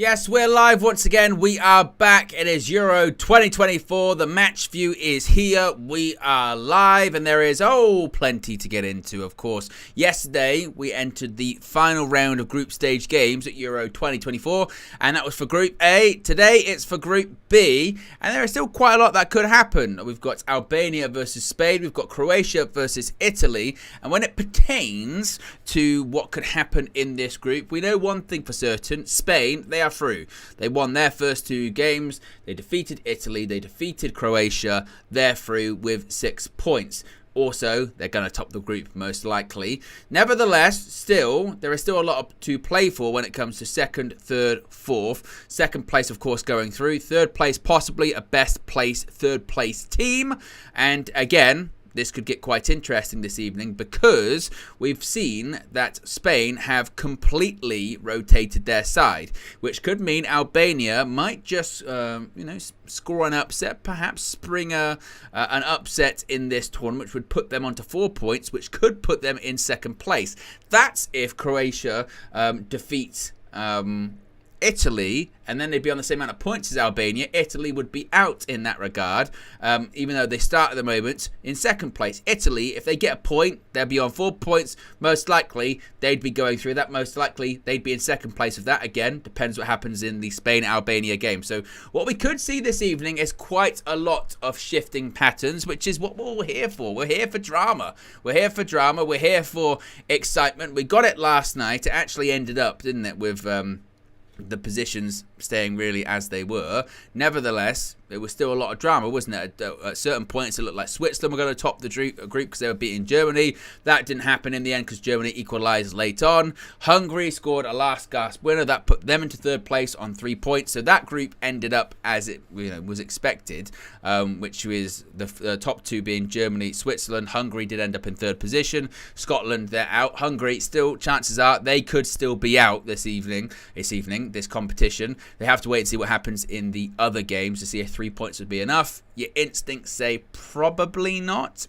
Yes, we're live once again. We are back. It is Euro 2024. The match view is here. We are live and there is, plenty to get into, of course. Yesterday, we entered the final round of group stage games at Euro 2024, and that was for Group A. Today, it's for Group B, and there is still quite a lot that could happen. We've got Albania versus Spain. We've got Croatia versus Italy, and when it pertains to what could happen in this group, we know one thing for certain. Spain, they are through. They won their first two games. They defeated Italy. They defeated Croatia. They're through with 6 points. Also, they're going to top the group most likely. Nevertheless, there is still a lot to play for when it comes to second, third, fourth. Second place, of course, going through. Third place, possibly a best place, third place team. And again, this could get quite interesting this evening because we've seen that Spain have completely rotated their side, which could mean Albania might just, score an upset, perhaps spring an upset in this tournament, which would put them onto 4 points, which could put them in second place. That's if Croatia defeats Italy, and then they'd be on the same amount of points as Albania. Italy would be out in that regard, even though they start at the moment in second place. Italy, if they get a point, they'll be on 4 points. Most likely, they'd be going through that. Most likely, they'd be in second place of that. Again, depends what happens in the Spain-Albania game. So what we could see this evening is quite a lot of shifting patterns, which is what we're here for. We're here for drama. We're here for drama. We're here for excitement. We got it last night. It actually ended up, didn't it, with the positions staying really as they were. Nevertheless, it was still a lot of drama, wasn't it? At certain points, it looked like Switzerland were going to top the group because they were beating Germany. That didn't happen in the end because Germany equalised late on. Hungary scored a last-gasp winner. That put them into third place on 3 points. So that group ended up as it was expected, which was the top two being Germany, Switzerland. Hungary did end up in third position. Scotland, they're out. Hungary, still, chances are they could still be out this competition. They have to wait and see what happens in the other games to see if 3 points would be enough. Your instincts say probably not,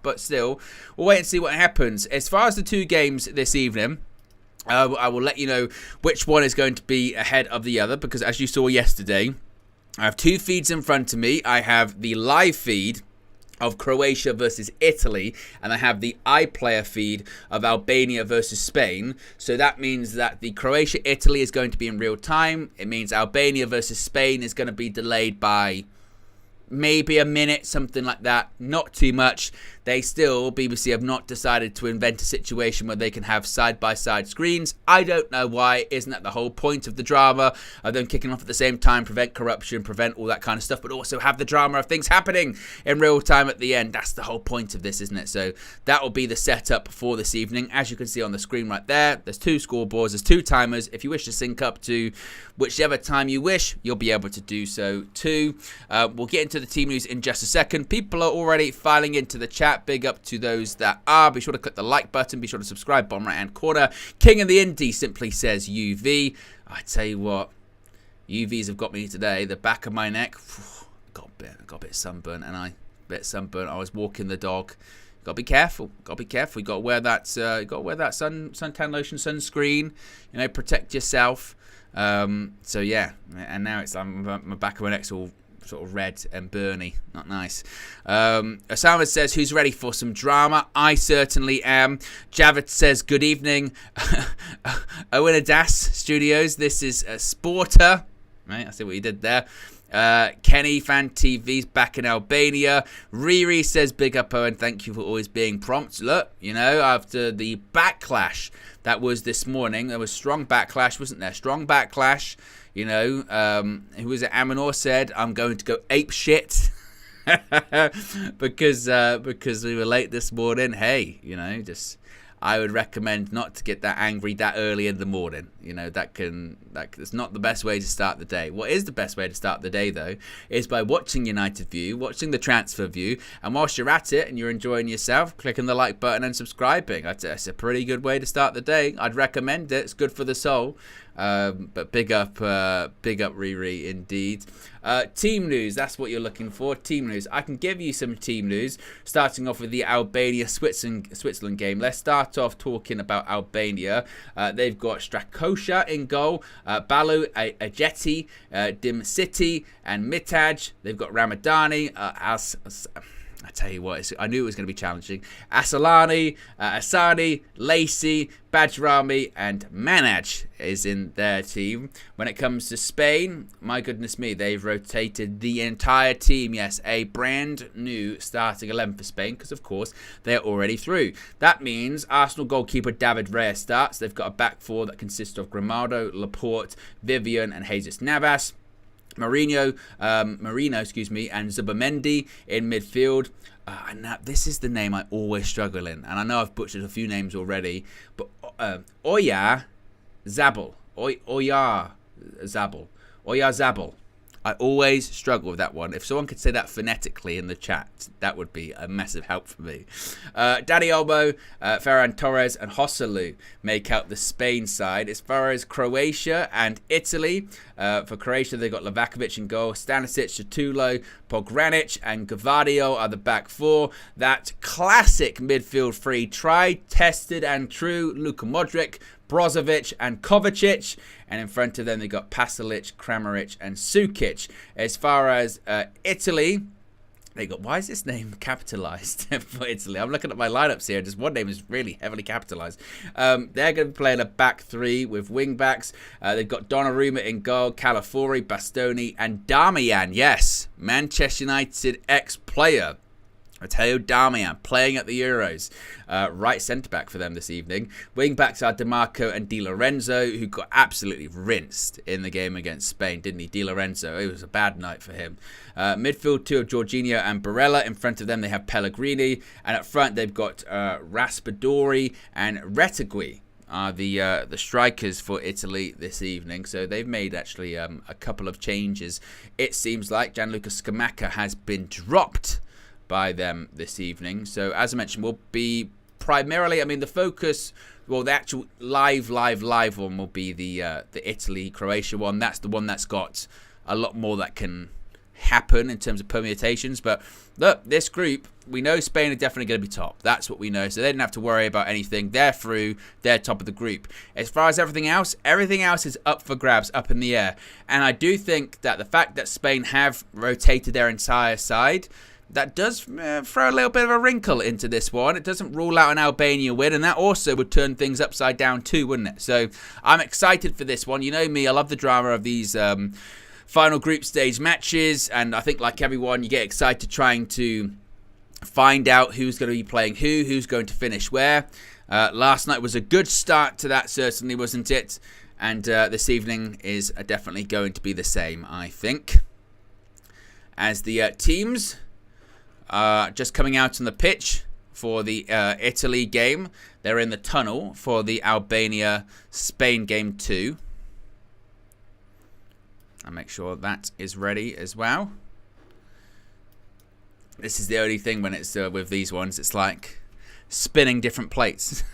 but still, we'll wait and see what happens. As far as the two games this evening, I will let you know which one is going to be ahead of the other, because as you saw yesterday, I have two feeds in front of me. I have the live feed of Croatia versus Italy, and I have the iPlayer feed of Albania versus Spain. So that means that the Croatia-Italy is going to be in real time. It means Albania versus Spain is going to be delayed by maybe a minute, something like that. Not too much. BBC have not decided to invent a situation where they can have side-by-side screens. I don't know why. Isn't that the whole point of the drama? Of them kicking off at the same time, prevent corruption, prevent all that kind of stuff, but also have the drama of things happening in real time at the end. That's the whole point of this, isn't it? So that will be the setup for this evening. As you can see on the screen right there, there's two scoreboards, there's two timers. If you wish to sync up to whichever time you wish, you'll be able to do so too. We'll get into the team news in just a second. People are already filing into the chat. Big up to those that are. Be sure to click the like button. Be sure to subscribe. Bottom right hand corner. King of the Indie simply says UV. I tell you what, UVs have got me today. The back of my neck, got a bit sunburnt, and I was walking the dog. Got to be careful. You got to wear that. Suntan lotion, sunscreen. Protect yourself. So yeah, and now it's my back of my neck's all sort of red and burny. Not nice. Osama says, who's ready for some drama? I certainly am. Javed says, good evening. Owen Adas Studios, this is Sporter. Right, I see what you did there. Kenny Fan TV's back in Albania. Riri says, big up Owen, thank you for always being prompt. Look, after the backlash that was this morning, there was strong backlash, wasn't there? Strong backlash. Who was it? Amanor said, I'm going to go ape shit because we were late this morning. Hey, I would recommend not to get that angry that early in the morning. That's not the best way to start the day. What is the best way to start the day, though, is by watching United View, watching the transfer view, and whilst you're at it and you're enjoying yourself, clicking the like button and subscribing. That's a pretty good way to start the day. I'd recommend it. It's good for the soul. But big up Riri indeed. Team news, that's what you're looking for. Team news. I can give you some team news, starting off with the Albania-Switzerland game. Let's start off talking about Albania. They've got Strakosha in goal, Balu, Ajeti, Dim City, and Mitaj. They've got Ramadani, I tell you what, I knew it was going to be challenging. Asalani, Asani, Lacey, Bajrami, and Manaj is in their team. When it comes to Spain, my goodness me, they've rotated the entire team. Yes, a brand new starting 11 for Spain, because of course they're already through. That means Arsenal goalkeeper David Raya starts. They've got a back four that consists of Gramado, Laporte, Vivian, and Jesus Navas. Marino, and Zubamendi in midfield. And now, this is the name I always struggle in, and I know I've butchered a few names already, but Oya Zabel. I always struggle with that one. If someone could say that phonetically in the chat, that would be a massive help for me. Dani Olmo, Ferran Torres, and Joselu make out the Spain side. As far as Croatia and Italy, for Croatia, they've got Livakovic in goal, Stanisic, Chatulo, Pogranic, and Gavadio are the back four. That classic midfield three, tried, tested, and true. Luka Modric, Brozovic, and Kovacic. And in front of them, they've got Pasalic, Kramaric, and Sukic. As far as Italy, they got, why is this name capitalized for Italy? I'm looking at my lineups here. Just one name is really heavily capitalized. They're going to be playing a back three with wing backs. They've got Donnarumma in goal, Calafori, Bastoni, and Darmian. Yes, Manchester United ex-player Matteo Darmian playing at the Euros. Right centre-back for them this evening. Wing-backs are DiMarco and Di Lorenzo, who got absolutely rinsed in the game against Spain, didn't he? Di Lorenzo, it was a bad night for him. Midfield, two of Jorginho and Barella. In front of them, they have Pellegrini. And up front, they've got Raspadori and Retegui. Are the strikers for Italy this evening. So they've made actually a couple of changes. It seems like Gianluca Scamacca has been dropped by them this evening. So as I mentioned, we'll be primarily, I mean, the focus, well, the actual live one will be the Italy-Croatia one. That's the one that's got a lot more that can happen in terms of permutations. But look, this group, we know Spain are definitely going to be top. That's what we know. So they didn't have to worry about anything. They're through. They're top of the group. As far as everything else is up for grabs, up in the air. And I do think that the fact that Spain have rotated their entire side, that does throw a little bit of a wrinkle into this one. It doesn't rule out an Albania win, and that also would turn things upside down too, wouldn't it? So I'm excited for this one. You know me, I love the drama of these final group stage matches, and I think like everyone, you get excited trying to find out who's going to be playing who's going to finish where. Last night was a good start to that, certainly, wasn't it? And this evening is definitely going to be the same, I think. As the teams just coming out on the pitch for the Italy game. They're in the tunnel for the Albania-Spain game 2. I'll make sure that is ready as well. This is the only thing when it's with these ones. It's like spinning different plates.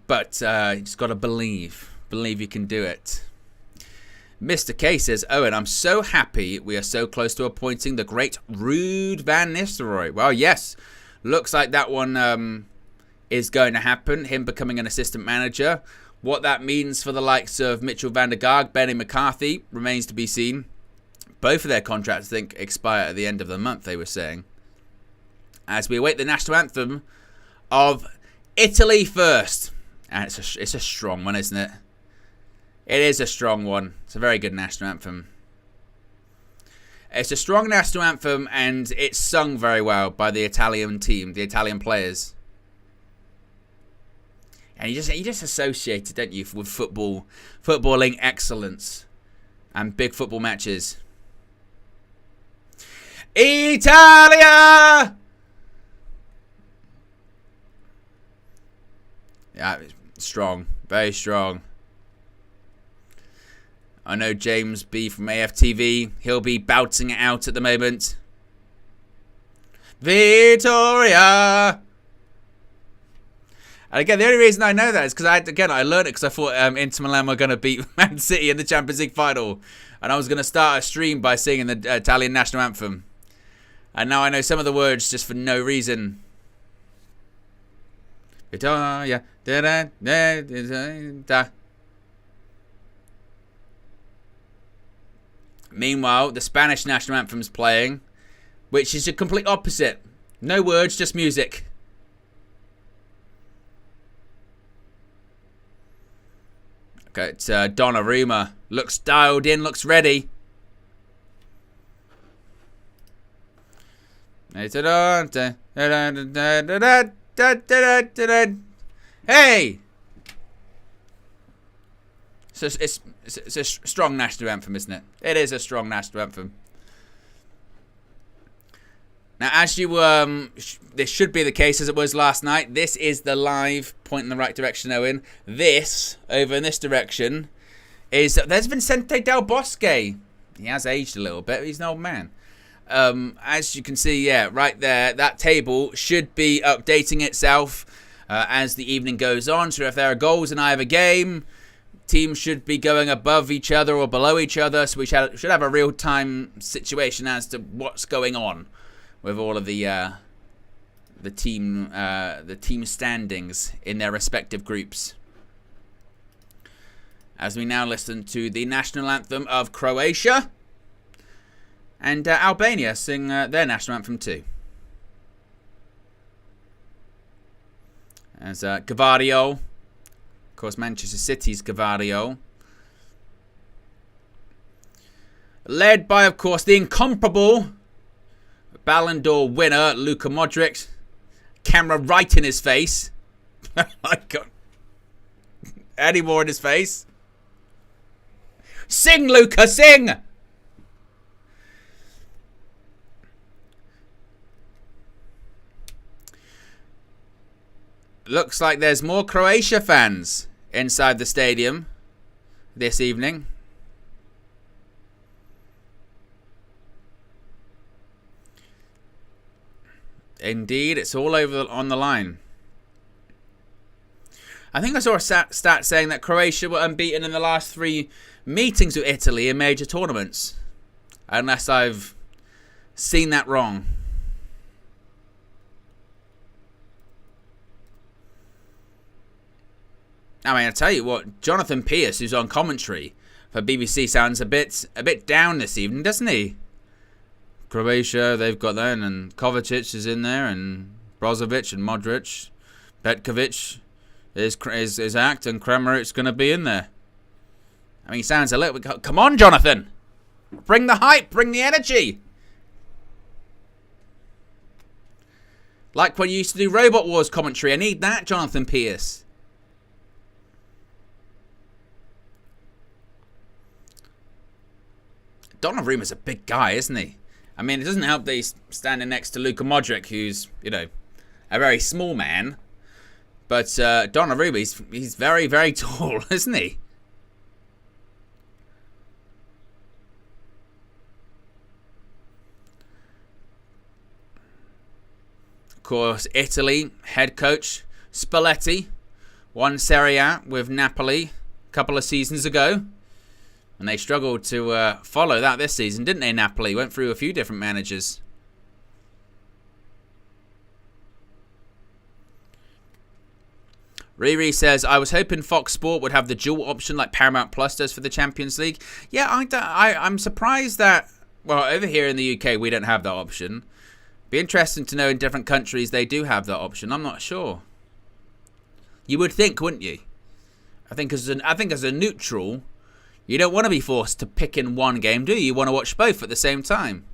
But you just got to believe. Believe you can do it. Mr. K says, Owen, I'm so happy we are so close to appointing the great Ruud van Nistelrooy. Well, yes, looks like that one is going to happen, him becoming an assistant manager. What that means for the likes of Mitchell van der Gaag, Benny McCarthy, remains to be seen. Both of their contracts, I think, expire at the end of the month, they were saying. As we await the national anthem of Italy first. And it's a strong one, isn't it? It is a strong one. It's a very good national anthem. It's a strong national anthem, and it's sung very well by the Italian team, the Italian players. And you just associate it, don't you, with footballing excellence and big football matches. Italia! Yeah, strong. Very strong. I know James B from AFTV, he'll be bouncing it out at the moment. Victoria! And again, the only reason I know that is because I learned it because I thought Inter Milan were going to beat Man City in the Champions League final. And I was going to start a stream by singing the Italian national anthem. And now I know some of the words just for no reason. Italia, Meanwhile, the Spanish national anthem's playing, which is the complete opposite. No words, just music. Okay, it's Donnarumma. Looks dialed in, looks ready. Hey! It's a strong national anthem, isn't it? It is a strong national anthem. Now, as you this should be the case as it was last night. This is the live point in the right direction, Owen. This over in this direction is there's Vicente Del Bosque. He has aged a little bit. He's an old man. As you can see, yeah, right there, that table should be updating itself as the evening goes on. So if there are goals in either game, teams should be going above each other or below each other. So we should have a real-time situation as to what's going on with all of the team standings in their respective groups. As we now listen to the national anthem of Croatia. And Albania sing their national anthem too. As Gavario, of course, Manchester City's Gavario, led by, of course, the incomparable Ballon d'Or winner Luka Modric. Camera right in his face. Oh my God. Any more in his face? Sing, Luka, sing! Looks like there's more Croatia fans inside the stadium this evening. Indeed, it's all over on the line. I think I saw a stat saying that Croatia were unbeaten in the last 3 meetings with Italy in major tournaments. Unless I've seen that wrong. I mean, I tell you what, Jonathan Pearce, who's on commentary for BBC, sounds a bit down this evening, doesn't he? Croatia, they've got that, and Kovacic is in there, and Brozovic and Modric, Petkovic is act, and Krameric's going to be in there. I mean, he sounds a little bit. Come on, Jonathan, bring the hype, bring the energy. Like when you used to do Robot Wars commentary. I need that, Jonathan Pearce. Donnarumma's a big guy, isn't he? I mean, it doesn't help that he's standing next to Luka Modric, who's, you know, a very small man. But Donnarumma, he's very, very tall, isn't he? Of course, Italy head coach Spalletti won Serie A with Napoli a couple of seasons ago. And they struggled to follow that this season, didn't they, Napoli? Went through a few different managers. Riri says, I was hoping Fox Sport would have the dual option like Paramount Plus does for the Champions League. Yeah, I'm surprised that, well, over here in the UK, we don't have that option. Be interesting to know in different countries they do have that option. I'm not sure. You would think, wouldn't you? I think as a neutral, you don't want to be forced to pick in one game, do you? You want to watch both at the same time.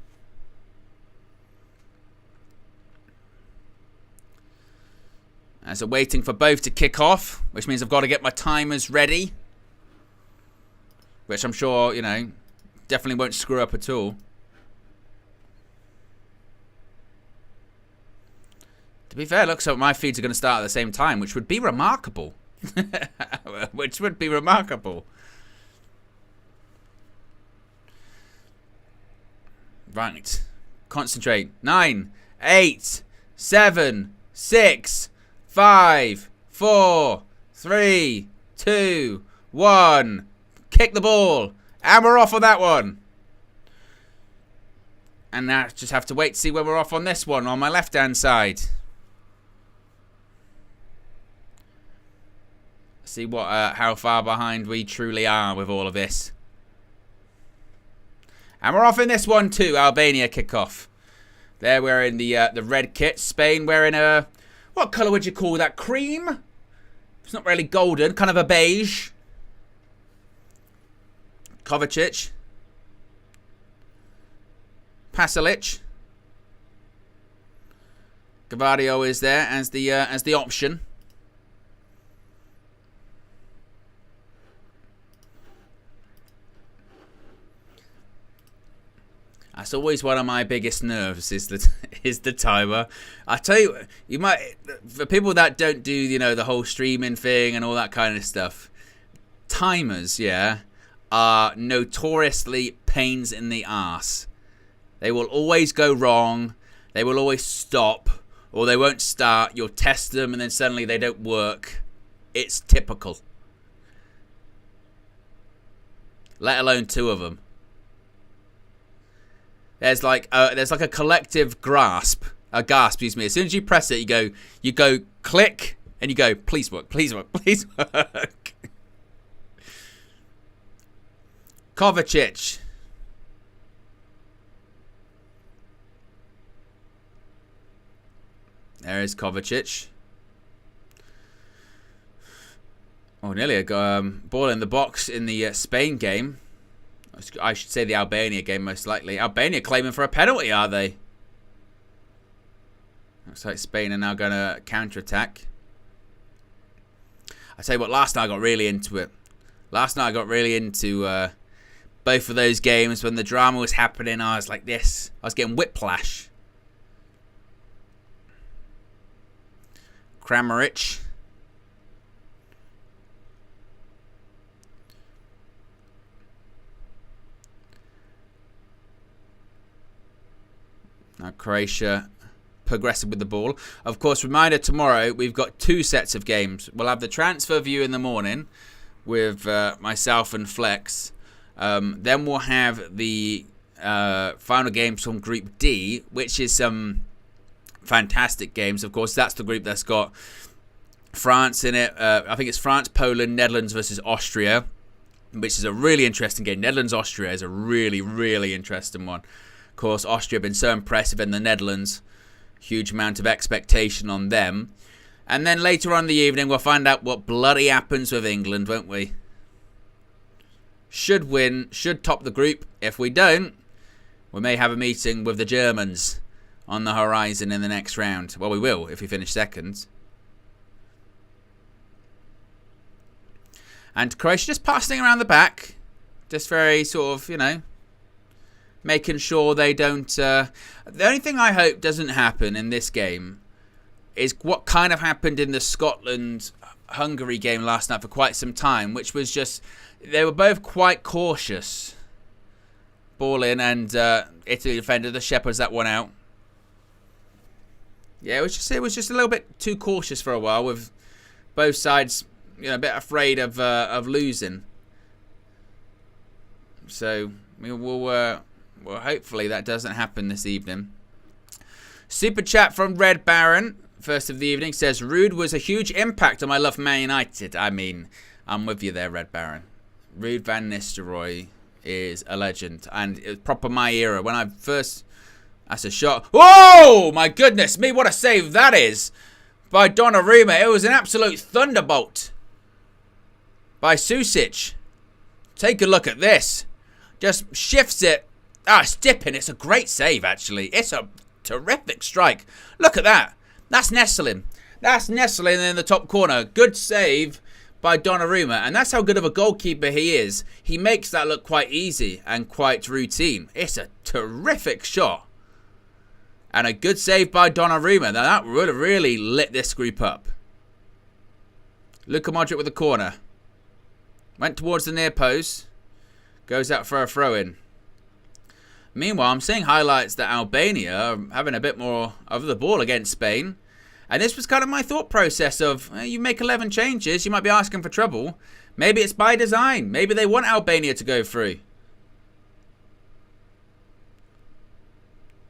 So waiting for both to kick off, which means I've got to get my timers ready. Which I'm sure, you know, definitely won't screw up at all. To be fair, it looks like my feeds are going to start at the same time, which would be remarkable. Which would be remarkable. Right. Concentrate. 9, 8, 7, 6, 5, 4, 3, 2, 1. Kick the ball. And we're off on that one. And now just have to wait to see where we're off on this one on my left-hand side. See what how far behind we truly are with all of this. And we're off in this one too. Albania kickoff. They're wearing the red kit. Spain wearing a... What colour would you call that? Cream? It's not really golden. Kind of a beige. Kovacic. Pasalic. Gavadio is there as the option. That's always one of my biggest nerves is the timer. I tell you, you might, for people that don't do, you know, the whole streaming thing and all that kind of stuff, timers, yeah, are notoriously pains in the arse. They will always go wrong. They will always stop, or they won't start. You'll test them and then suddenly they don't work. It's typical. Let alone two of them. There's like a collective gasp. Excuse me. As soon as you press it, you go click, and you go, please work, please work, please work. Kovacic. There is Kovacic. Oh, nearly a ball in the box in the Spain game. I should say the Albania game, most likely. Albania claiming for a penalty, are they? Looks like Spain are now going to counter-attack. I tell you what, last night I got really into it. Last night I got really into both of those games. When the drama was happening, I was like this. I was getting whiplash. Kramaric. Now Croatia progressive with the ball. Of course, reminder, tomorrow we've got 2 sets of games. We'll have the transfer view in the morning with myself and Flex. Then we'll have the final games from Group D, which is some fantastic games. Of course, that's the group that's got France in it. I think it's France, Poland, Netherlands versus Austria, which is a really interesting game. Netherlands-Austria is a really, really interesting one. Of course, Austria have been so impressive in the Netherlands. Huge amount of expectation on them. And then later on in the evening, we'll find out what bloody happens with England, won't we? Should win, should top the group. If we don't, we may have a meeting with the Germans on the horizon in the next round. Well, we will if we finish second. And Croatia just passing around the back. Just very sort of, you know, making sure they don't... the only thing I hope doesn't happen in this game is what kind of happened in the Scotland-Hungary game last night for quite some time, which was just... They were both quite cautious. Ball in, and Italy defended the Shepherds that one out. Yeah, it was just a little bit too cautious for a while, with both sides, you know, a bit afraid of losing. So we'll hopefully that doesn't happen this evening. Super chat from Red Baron, first of the evening, says Ruud was a huge impact on my love for Man United. I mean, I'm with you there, Red Baron. Ruud van Nistelrooy is a legend, and it was proper my era. When I first... That's a shot. Whoa! My goodness me, what a save that is by Donnarumma. It was an absolute thunderbolt by Susic. Take a look at this. Just shifts it. Ah, it's dipping. It's a great save, actually. It's a terrific strike. Look at that. That's nestling. That's nestling in the top corner. Good save by Donnarumma, and that's how good of a goalkeeper he is. He makes that look quite easy and quite routine. It's a terrific shot. And a good save by Donnarumma. Now that would have really lit this group up. Luka Modric with the corner. Went towards the near post. Goes out for a throw-in. Meanwhile, I'm seeing highlights that Albania are having a bit more of the ball against Spain. And this was kind of my thought process of, you make 11 changes, you might be asking for trouble. Maybe it's by design. Maybe they want Albania to go through.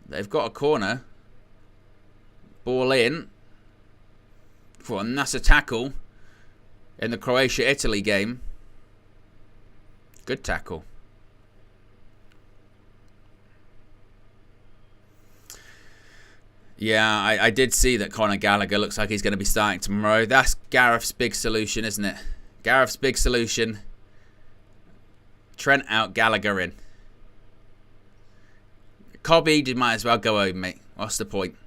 They've got a corner. Ball in. For a nice tackle in the Croatia-Italy game. Good tackle. Yeah, I did see that Conor Gallagher looks like he's going to be starting tomorrow. That's Gareth's big solution, isn't it? Gareth's big solution. Trent out, Gallagher in. Cobby, you might as well go home, mate. What's the point?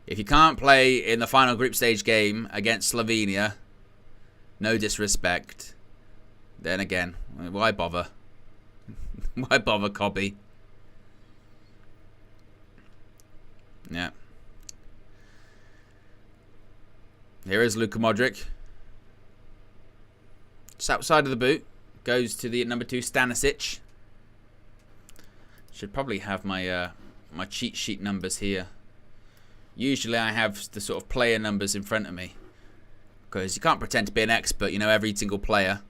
If you can't play in the final group stage game against Slovenia, no disrespect, then again, why bother? Why bother, Cobby? Yeah. Here is Luka Modric. Just outside of the boot. Goes to the number 2, Stanisic. Should probably have my my cheat sheet numbers here. Usually I have the sort of player numbers in front of me. Because you can't pretend to be an expert, you know every single player.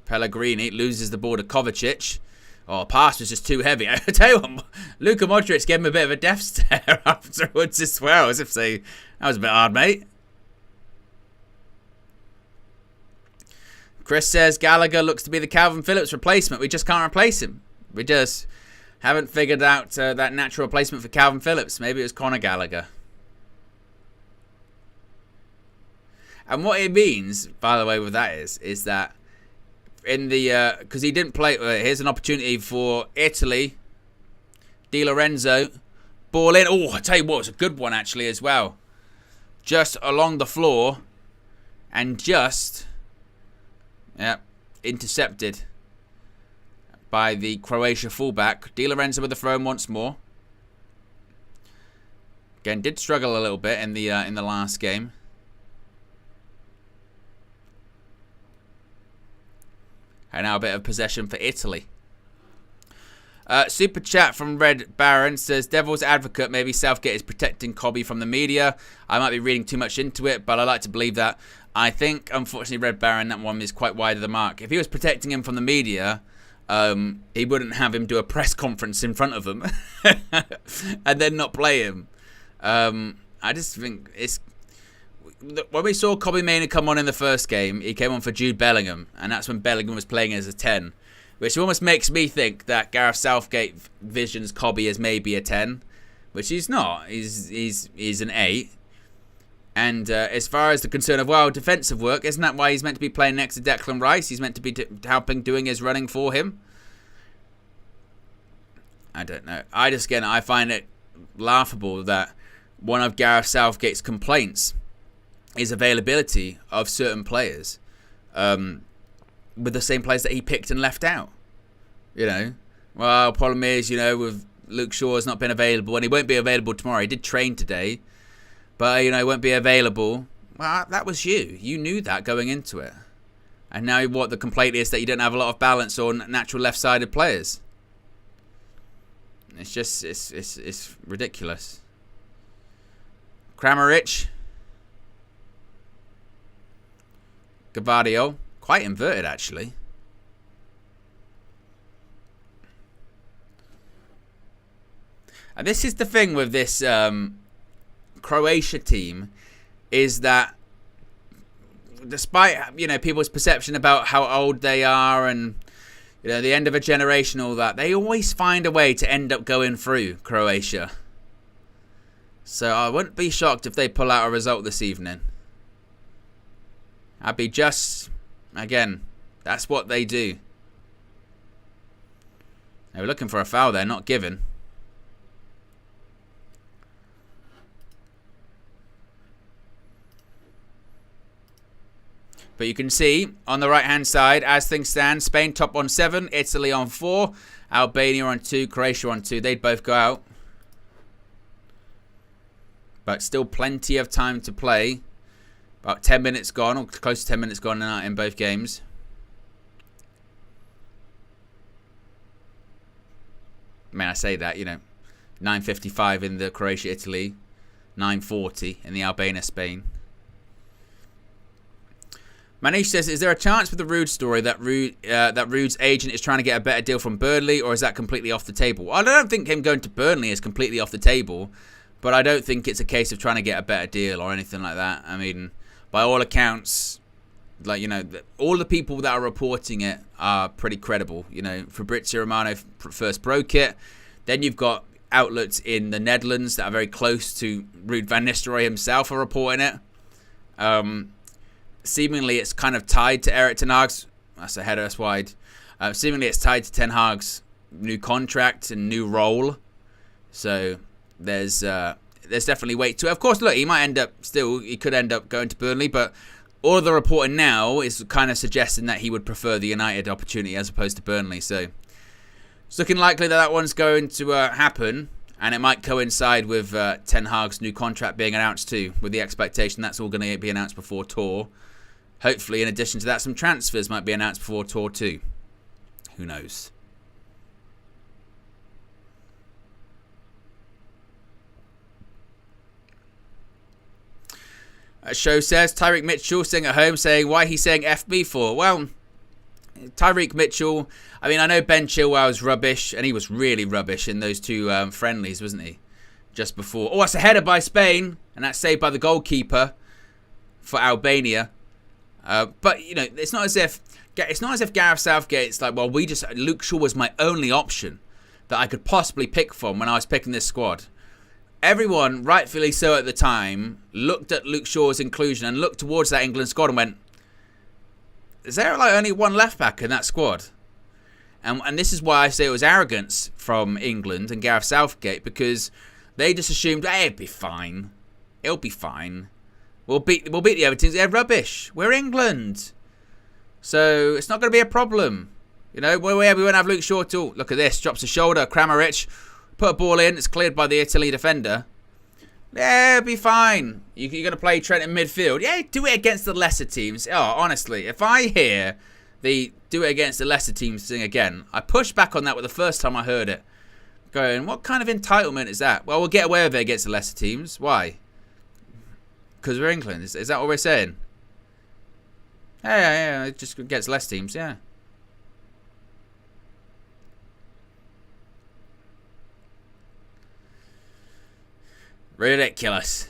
Pellegrini loses the ball to Kovacic. Oh, pass was just too heavy. I tell you what, Luka Modric gave him a bit of a death stare afterwards as well, as if saying, that was a bit hard, mate. Chris says Gallagher looks to be the Calvin Phillips replacement. We just can't replace him. We just haven't figured out that natural replacement for Calvin Phillips. Maybe it was Conor Gallagher. And what it means, by the way, with that is that in the because he didn't play. Here's an opportunity for Italy. Di Lorenzo, ball in. Oh, I tell you what, it's a good one actually as well. Just along the floor, and just intercepted by the Croatia fullback. Di Lorenzo with the throw in once more. Again, did struggle a little bit in the last game. And now a bit of possession for Italy. Super chat from Red Baron says, Devil's advocate, maybe Southgate is protecting Cobby from the media. I might be reading too much into it, but I like to believe that. I think, unfortunately, Red Baron, that one is quite wide of the mark. If he was protecting him from the media, he wouldn't have him do a press conference in front of them and then not play him. I just think it's... When we saw Cobby Mainoo come on in the first game, he came on for Jude Bellingham, and that's when Bellingham was playing as a 10, which almost makes me think that Gareth Southgate visions Cobby as maybe a 10, which he's not. He's an 8. And as far as the concern of, well, defensive work, isn't that why he's meant to be playing next to Declan Rice? He's meant to be helping, doing his running for him? I don't know. I find it laughable that one of Gareth Southgate's complaints is availability of certain players with the same players that he picked and left out. You know, well, problem is, you know, with Luke Shaw's not been available, and he won't be available tomorrow. He did train today, but, you know, he won't be available. Well, that was you. You knew that going into it. And now what the complaint is that you don't have a lot of balance on natural left-sided players. It's just, it's ridiculous. Kramaric. Gavadio, quite inverted actually. And this is the thing with this Croatia team, is that despite, you know, people's perception about how old they are and, you know, the end of a generation, all that, they always find a way to end up going through Croatia. So I wouldn't be shocked if they pull out a result this evening. I'd be just, again, that's what they do. They were looking for a foul there, not given. But you can see on the right-hand side, as things stand, Spain top on 7, Italy on 4, Albania on 2, Croatia on 2. They'd both go out. But still plenty of time to play. About 10 minutes gone, or close to 10 minutes gone in both games. I mean, I say that, you know, 9:55 in the Croatia-Italy, 9:40 in the Albania-Spain. Manish says, is there a chance with the Rude story that Rude's agent is trying to get a better deal from Burnley, or is that completely off the table? I don't think him going to Burnley is completely off the table, but I don't think it's a case of trying to get a better deal or anything like that. I mean, by all accounts, like, you know, all the people that are reporting it are pretty credible. You know, Fabrizio Romano first broke it. Then you've got outlets in the Netherlands that are very close to Ruud van Nistelrooy himself are reporting it. Seemingly it's kind of tied to Erik ten Hag's. That's a header, that's wide. Seemingly it's tied to Ten Hag's new contract and new role. So there's definitely weight to it. Of course, look, he could end up going to Burnley, but all of the reporting now is kind of suggesting that he would prefer the United opportunity as opposed to Burnley. So it's looking likely that one's going to happen, and it might coincide with Ten Hag's new contract being announced too, with the expectation that's all going to be announced before tour. Hopefully, in addition to that, some transfers might be announced before tour too. Who knows? Show says, Tyreek Mitchell sitting at home saying, why he's saying FB for? Well, Tyreek Mitchell, I mean, I know Ben Chilwell's rubbish, and he was really rubbish in those two friendlies, wasn't he? Just before. Oh, that's a header by Spain, and that's saved by the goalkeeper for Albania. But, you know, it's not as if Gareth Southgate's like, well, Luke Shaw was my only option that I could possibly pick from when I was picking this squad. Everyone, rightfully so at the time, looked at Luke Shaw's inclusion and looked towards that England squad and went, is there like only one left back in that squad? And this is why I say it was arrogance from England and Gareth Southgate, because they just assumed, hey, it'll be fine. It'll be fine. We'll beat the other teams. They're rubbish. We're England. So it's not going to be a problem. You know, we won't have Luke Shaw at all. Look at this. Drops a shoulder. Kramaric. Put a ball in. It's cleared by the Italy defender. Yeah, it'll be fine. You're going to play Trent in midfield. Yeah, do it against the lesser teams. Oh, honestly, if I hear the do it against the lesser teams thing again, I pushed back on that with the first time I heard it. Going, what kind of entitlement is that? Well, we'll get away with it against the lesser teams. Why? Because we're England. Is that what we're saying? Yeah, it just gets less teams, yeah. Ridiculous.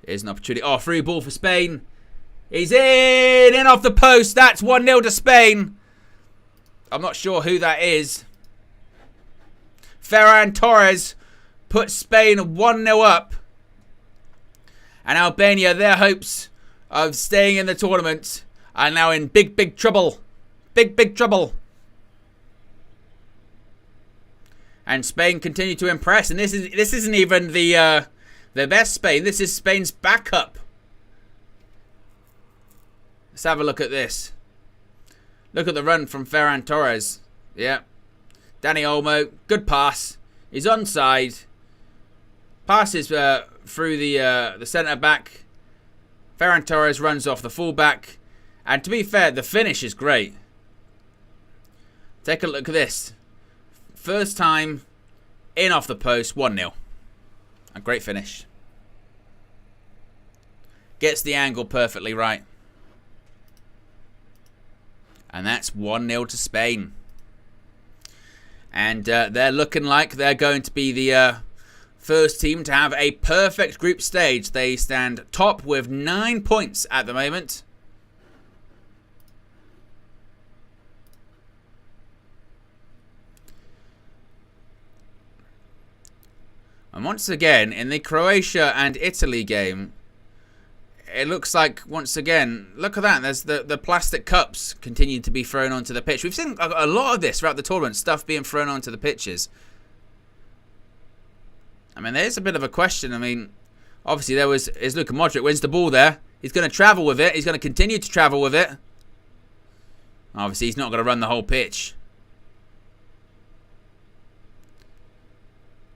Here's an opportunity. Oh, through ball for Spain. He's in off the post. That's 1-0 to Spain. I'm not sure who that is. Ferran Torres puts Spain 1-0 up. And Albania, their hopes of staying in the tournament are now in big trouble. Big trouble. And Spain continue to impress. And this isn't even the best Spain. This is Spain's backup. Let's have a look at this. Look at the run from Ferran Torres. Yeah. Dani Olmo, good pass. He's onside. Passes through the centre back. Ferran Torres runs off the fullback. And to be fair, the finish is great. Take a look at this. First time in off the post, 1-0. A great finish. Gets the angle perfectly right. And that's 1-0 to Spain. And they're looking like they're going to be the first team to have a perfect group stage. They stand top with 9 points at the moment. And once again, in the Croatia and Italy game, it looks like, once again, look at that. There's the plastic cups continue to be thrown onto the pitch. We've seen a lot of this throughout the tournament, stuff being thrown onto the pitches. I mean, there's a bit of a question. I mean, obviously is Luka Modric wins the ball there. He's going to travel with it. He's going to continue to travel with it. Obviously, he's not going to run the whole pitch.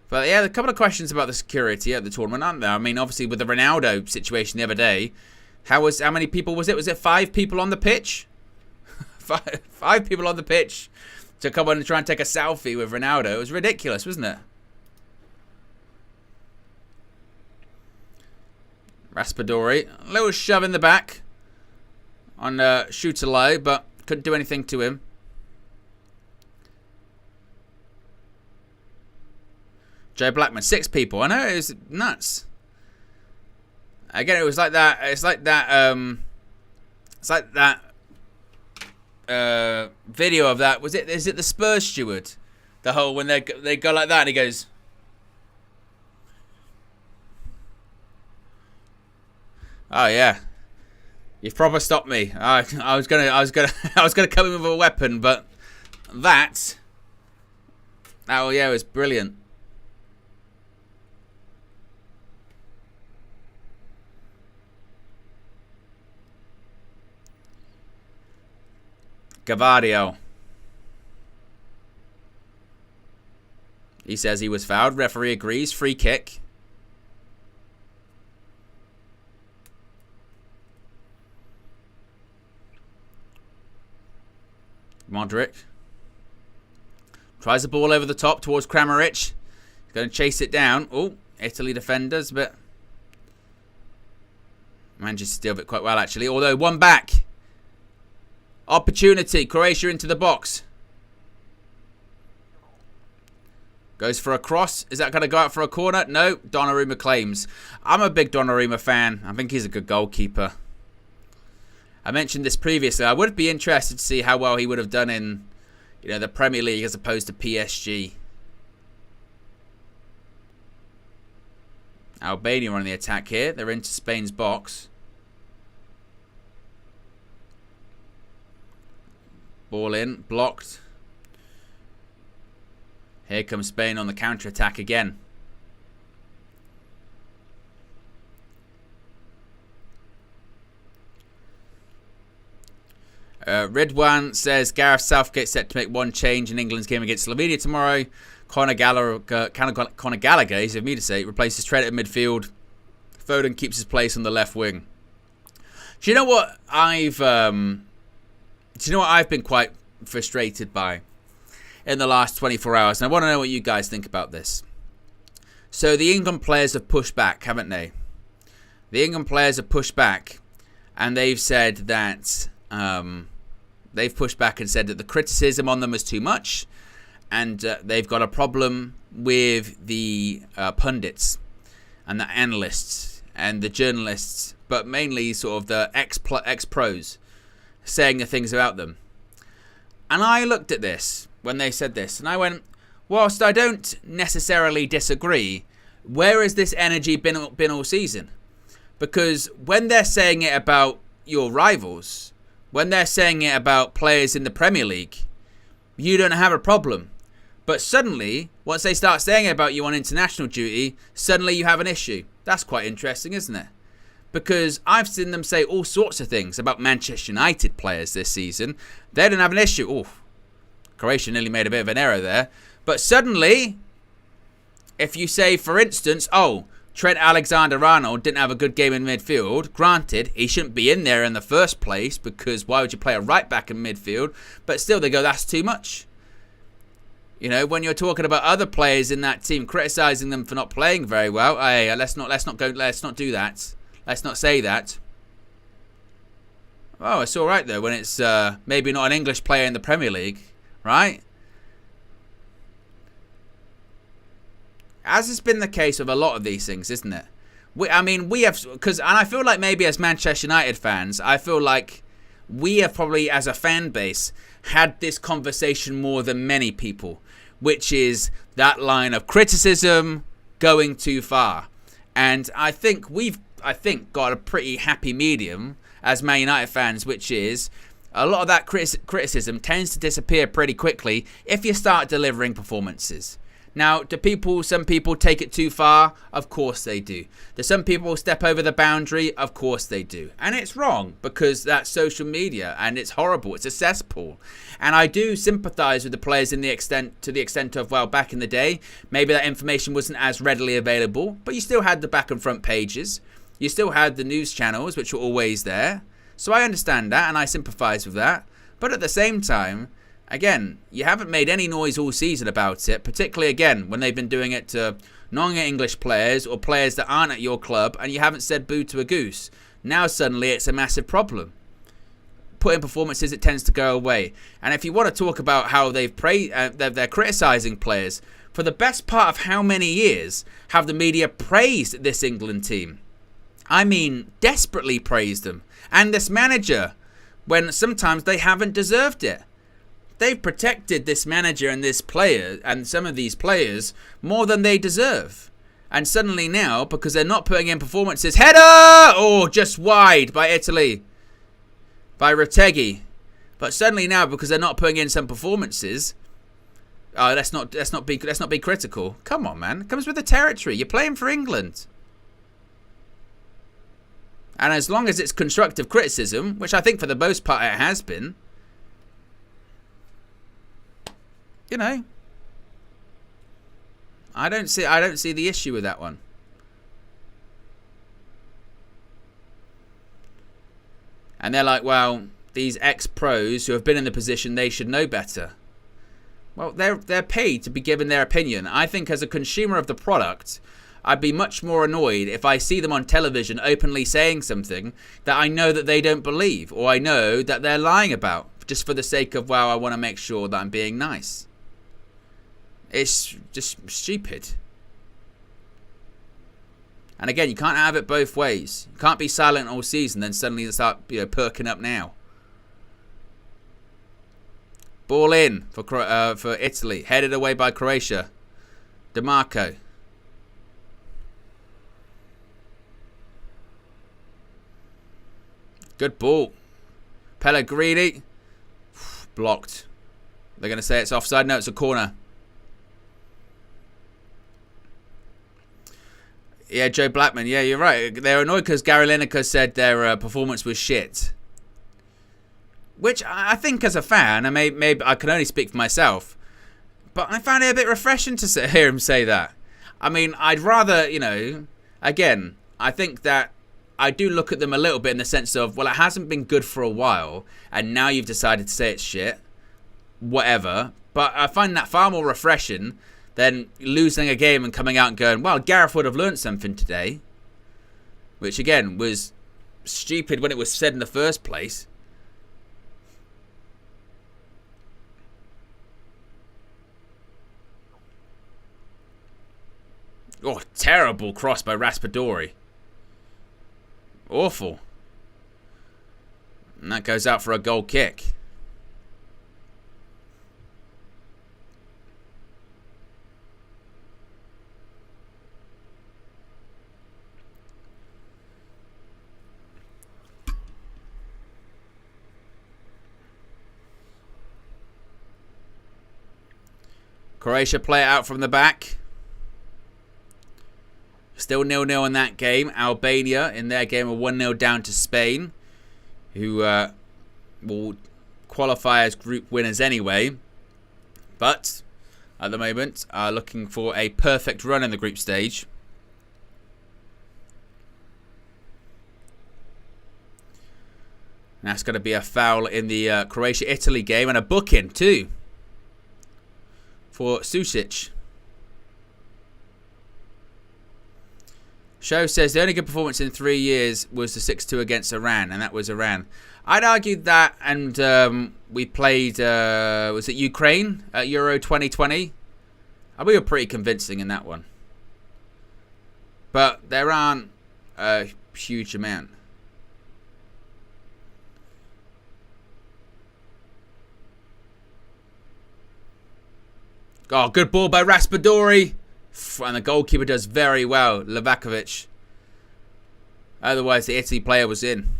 But yeah, a couple of questions about the security at the tournament, aren't there? I mean, obviously with the Ronaldo situation the other day, how many people was it? Was it 5 people on the pitch? 5 people on the pitch to come on and try and take a selfie with Ronaldo. It was ridiculous, wasn't it? Raspadori, a little shove in the back on shooter low, but couldn't do anything to him. Joe Blackman, 6 people. I know, it was nuts. Again, it was like that. It's like that. It's like that video of that. Is it the Spurs steward? The whole when they go like that and he goes. Oh yeah, you've proper stopped me. I was gonna come in with a weapon, but that. Oh yeah, it was brilliant. Gavadio. He says he was fouled. Referee agrees. Free kick. Modric. Tries the ball over the top towards Kramaric. He's going to chase it down. Oh, Italy defenders, but manages to steal it quite well, actually. Although, one back. Opportunity. Croatia into the box. Goes for a cross. Is that going to go out for a corner? No. Donnarumma claims. I'm a big Donnarumma fan. I think he's a good goalkeeper. I mentioned this previously. I would be interested to see how well he would have done in, the Premier League as opposed to PSG. Albania on the attack here. They're into Spain's box. Ball in, blocked. Here comes Spain on the counter-attack again. Ridwan says Gareth Southgate set to make one change in England's game against Slovenia tomorrow. Conor Gallagher, easy of me to say, replaces Trent at midfield. Foden keeps his place on the left wing. Do you know what I've been quite frustrated by in the last 24 hours? And I want to know what you guys think about this. So the England players have pushed back, haven't they? The England players have pushed back, and they've said that they've pushed back and said that the criticism on them was too much, and they've got a problem with the pundits and the analysts and the journalists, but mainly sort of the ex-pros saying the things about them. And I looked at this when they said this, and I went, whilst I don't necessarily disagree, where has this energy been all season? Because when they're saying it about your rivals, when they're saying it about players in the Premier League, you don't have a problem. But suddenly, once they start saying it about you on international duty, suddenly you have an issue. That's quite interesting, isn't it? Because I've seen them say all sorts of things about Manchester United players this season. They didn't have an issue. Oh, Croatia nearly made a bit of an error there. But suddenly, if you say, for instance, Trent Alexander-Arnold didn't have a good game in midfield. Granted, he shouldn't be in there in the first place, because why would you play a right back in midfield? But still, they go, that's too much. When you're talking about other players in that team, criticising them for not playing very well, hey, let's not do that. Let's not say that. Oh, it's all right though when it's maybe not an English player in the Premier League, right? As has been the case with a lot of these things, isn't it? We have, and I feel like maybe as Manchester United fans, I feel like we have probably, as a fan base, had this conversation more than many people, which is that line of criticism going too far. And I think we've got a pretty happy medium as Man United fans, which is a lot of that criticism tends to disappear pretty quickly if you start delivering performances. Now, do some people take it too far? Of course they do. Do some people step over the boundary? Of course they do. And it's wrong, because that's social media and it's horrible. It's a cesspool. And I do sympathise with the players to the extent of, well, back in the day, maybe that information wasn't as readily available, but you still had the back and front pages. You still had the news channels, which were always there. So I understand that and I sympathise with that. But at the same time, again, you haven't made any noise all season about it, particularly, again, when they've been doing it to non-English players or players that aren't at your club, and you haven't said boo to a goose. Now suddenly it's a massive problem. Put in performances, it tends to go away. And if you want to talk about how they're criticising players, for the best part of how many years have the media praised this England team? I mean, desperately praised them. And this manager, when sometimes they haven't deserved it. They've protected this manager and this player and some of these players more than they deserve. And suddenly now, because they're not putting in performances, header! Oh, just wide by Italy. By Retegui. But suddenly now, because they're not putting in some performances, let's not be critical. Come on, man. It comes with the territory. You're playing for England. And as long as it's constructive criticism, which I think for the most part it has been, you know, I don't see the issue with that one. And they're like, well, these ex-pros who have been in the position, they should know better. Well, they're paid to be given their opinion. I think as a consumer of the product, I'd be much more annoyed if I see them on television openly saying something that I know that they don't believe, or I know that they're lying about, just for the sake of, well, I want to make sure that I'm being nice. It's just stupid. And again, you can't have it both ways. You can't be silent all season, then suddenly start perking up now. Ball in for Italy, headed away by Croatia. DeMarco. Good ball. Pellegrini. Blocked. They're going to say it's offside. No, it's a corner. Yeah, Joe Blackman. Yeah, you're right. They're annoyed because Gary Lineker said their performance was shit. Which I think as a fan, and maybe I can only speak for myself, but I found it a bit refreshing to hear him say that. I mean, I'd rather, again, I think that I do look at them a little bit in the sense of, well, it hasn't been good for a while, and now you've decided to say it's shit. Whatever. But I find that far more refreshing than losing a game and coming out and going, well, Gareth would have learnt something today. Which, again, was stupid when it was said in the first place. Oh, terrible cross by Raspadori. Awful. And that goes out for a goal kick. Croatia play it out from the back. Still 0-0 in that game. Albania in their game are 1-0 down to Spain, who will qualify as group winners anyway. But at the moment are looking for a perfect run in the group stage. That's going to be a foul in the Croatia-Italy game and a booking too for Susic. Show says the only good performance in 3 years was the 6-2 against Iran, and that was Iran. I'd argue that, and we played, was it Ukraine at Euro 2020? We were pretty convincing in that one. But there aren't a huge amount. Oh, good ball by Raspadori. And the goalkeeper does very well, Livakovic. Otherwise, the Italy player was in.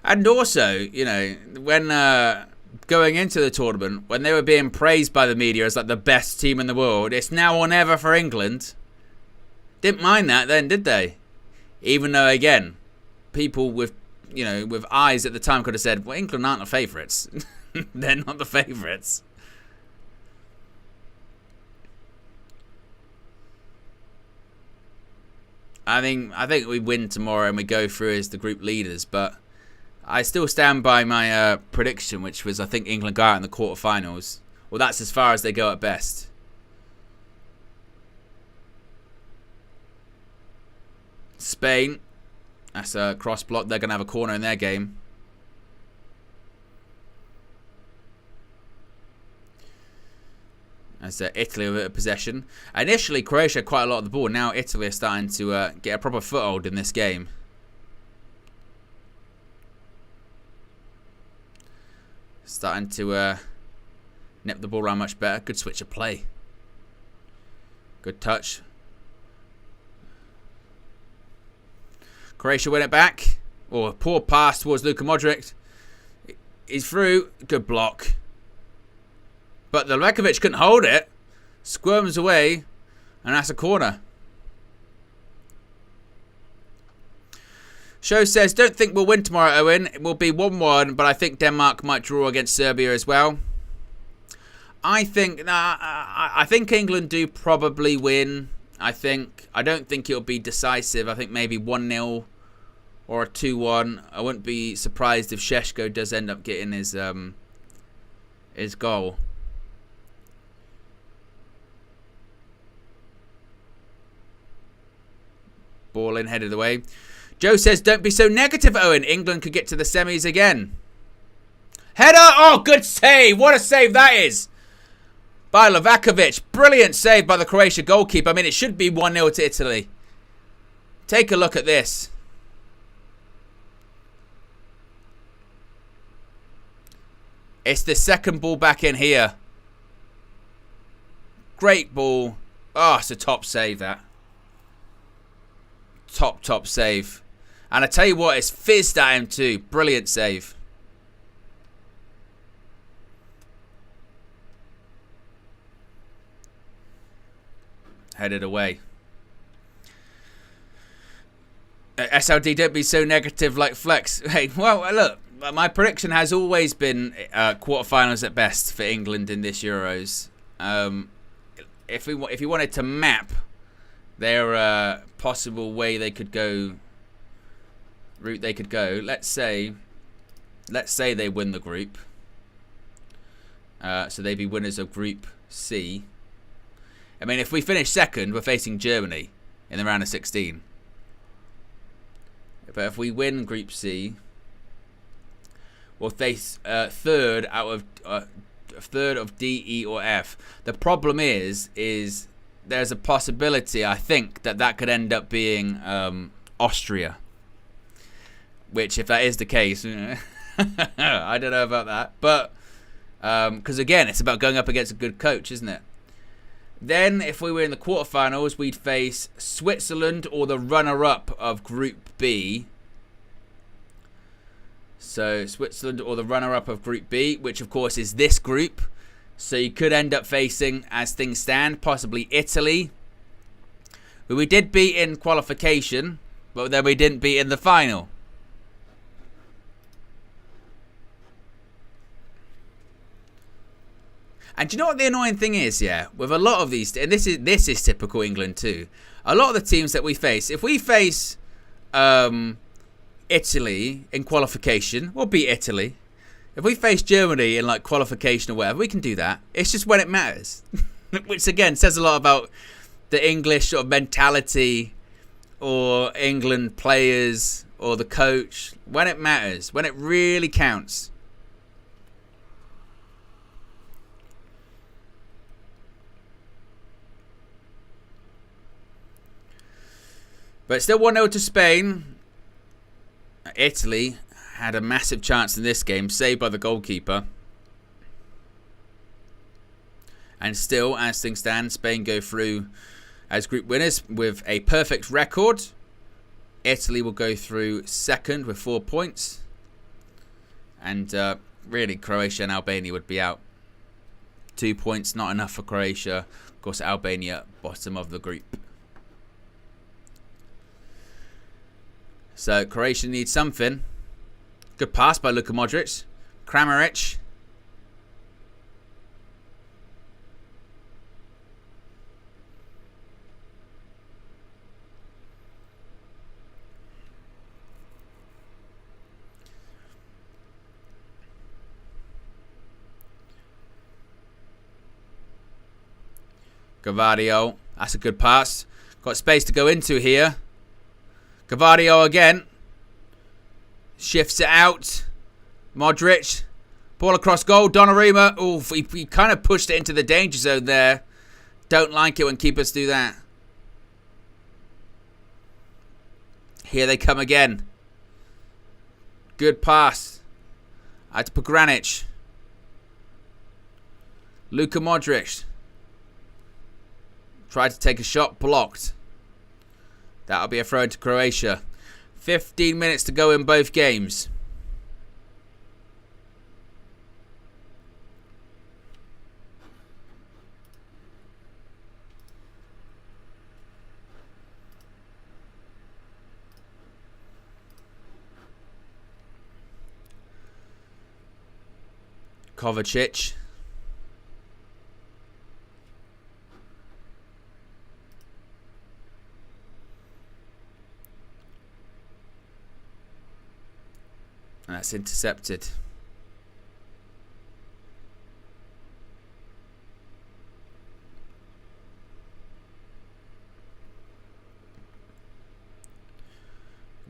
And also, when going into the tournament, when they were being praised by the media as like the best team in the world, it's now or never for England. Didn't mind that then, did they? Even though, again, people with eyes at the time could have said, well, England aren't the favourites. They're not the favourites. I think we win tomorrow and we go through as the group leaders, but I still stand by my prediction, which was I think England go out in the quarterfinals. Well, that's as far as they go at best. Spain, that's a cross block. They're going to have a corner in their game. As Italy with a possession. Initially, Croatia had quite a lot of the ball. Now Italy are starting to get a proper foothold in this game. Starting to nip the ball around much better. Good switch of play. Good touch. Croatia win it back. Oh, a poor pass towards Luka Modric. He's through. Good block. But the Lekovic couldn't hold it. Squirms away. And that's a corner. Show says, don't think we'll win tomorrow, Owen. It will be 1-1, but I think Denmark might draw against Serbia as well. I think England do probably win. I don't think it'll be decisive. I think maybe 1-0 or a 2-1. I wouldn't be surprised if Šeško does end up getting his goal. Ball in, headed away. Joe says, don't be so negative, Owen. England could get to the semis again. Header! Oh, good save. What a save that is. By Livakovic. Brilliant save by the Croatia goalkeeper. I mean, it should be 1-0 to Italy. Take a look at this. It's the second ball back in here. Great ball. Oh, it's a top save, that. Top save. And I tell you what, it's fizzed at him too. Brilliant save. Headed away. SLD, don't be so negative like Flex. Hey, well, look, my prediction has always been quarterfinals at best for England in this Euros. If you wanted to map their possible way they could go, route they could go, let's say they win the group. So they'd be winners of Group C. I mean, if we finish second, we're facing Germany in the round of 16. But if we win Group C, we'll face third of D, E, or F. The problem is there's a possibility, I think, that could end up being Austria. Which, if that is the case, I don't know about that. But, because again, it's about going up against a good coach, isn't it? Then, if we were in the quarterfinals, we'd face Switzerland or the runner-up of Group B. So, Switzerland or the runner-up of Group B, which, of course, is this group. So, you could end up facing, as things stand, possibly Italy, who we did beat in qualification, but then we didn't beat in the final. And do you know what the annoying thing is, yeah? With a lot of these, and this is typical England too. A lot of the teams that we face, if we face Italy in qualification, we'll beat Italy. If we face Germany in like qualification or whatever, we can do that. It's just when it matters. Which again says a lot about the English sort of mentality or England players or the coach. When it matters, when it really counts. But still 1-0 to Spain. Italy had a massive chance in this game, saved by the goalkeeper. And still, as things stand, Spain go through as group winners with a perfect record. Italy will go through second with 4 points. And really, Croatia and Albania would be out. 2 points, not enough for Croatia. Of course, Albania, bottom of the group. So Croatia needs something. Good pass by Luka Modric. Kramaric. Gavadio. That's a good pass. Got space to go into here. Gavadio again. Shifts it out. Modric. Ball across goal. Donnarumma. Oof, he kind of pushed it into the danger zone there. Don't like it when keepers do that. Here they come again. Good pass. Out to Pogranic. Luka Modric. Tried to take a shot. Blocked. That'll be a throw to Croatia. 15 minutes to go in both games. Kovacic. And that's intercepted.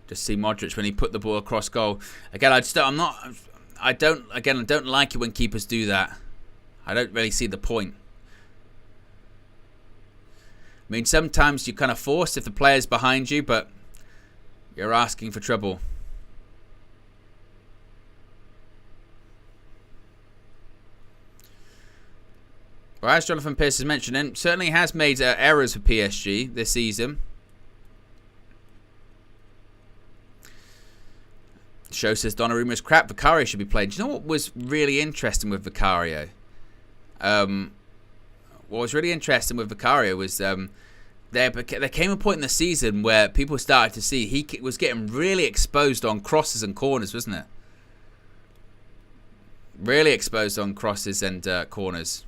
Just see Modric when he put the ball across goal. Again, I don't like it when keepers do that. I don't really see the point. I mean, sometimes you're kind of forced if the player's behind you, but you're asking for trouble. Well, as Jonathan Pearce has mentioned, and certainly has made errors for PSG this season. Show says Donnarumma's crap. Vicario should be played. Do you know what was really interesting with Vicario? What was really interesting with Vicario was there came a point in the season where people started to see he was getting really exposed on crosses and corners, wasn't it? Really exposed on crosses and corners.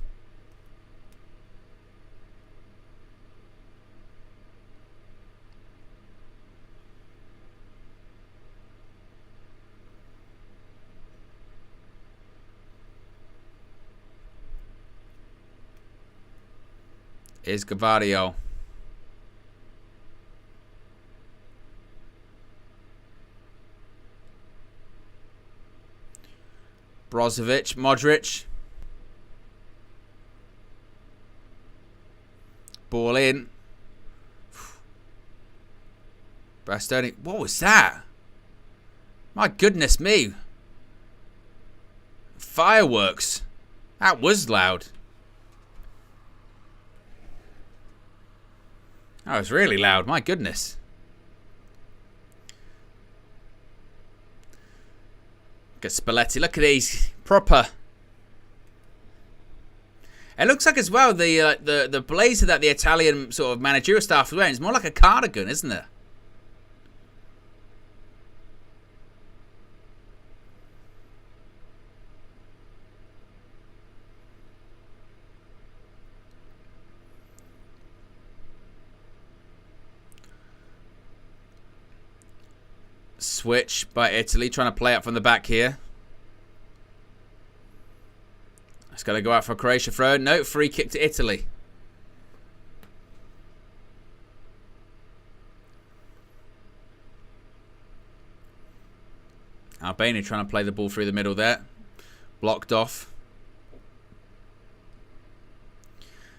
Is Gavadio. Brozovic, Modric. Ball in. Bastoni. What was that? My goodness me. Fireworks. That was loud. That was really loud. My goodness. Look at Spalletti. Look at these. Proper. It looks like as well the blazer that the Italian sort of managerial staff is wearing is more like a cardigan, isn't it? Switch by Italy, trying to play up from the back here. It's going to go out for a Croatia throw. No, free kick to Italy. Albania trying to play the ball through the middle there. Blocked off.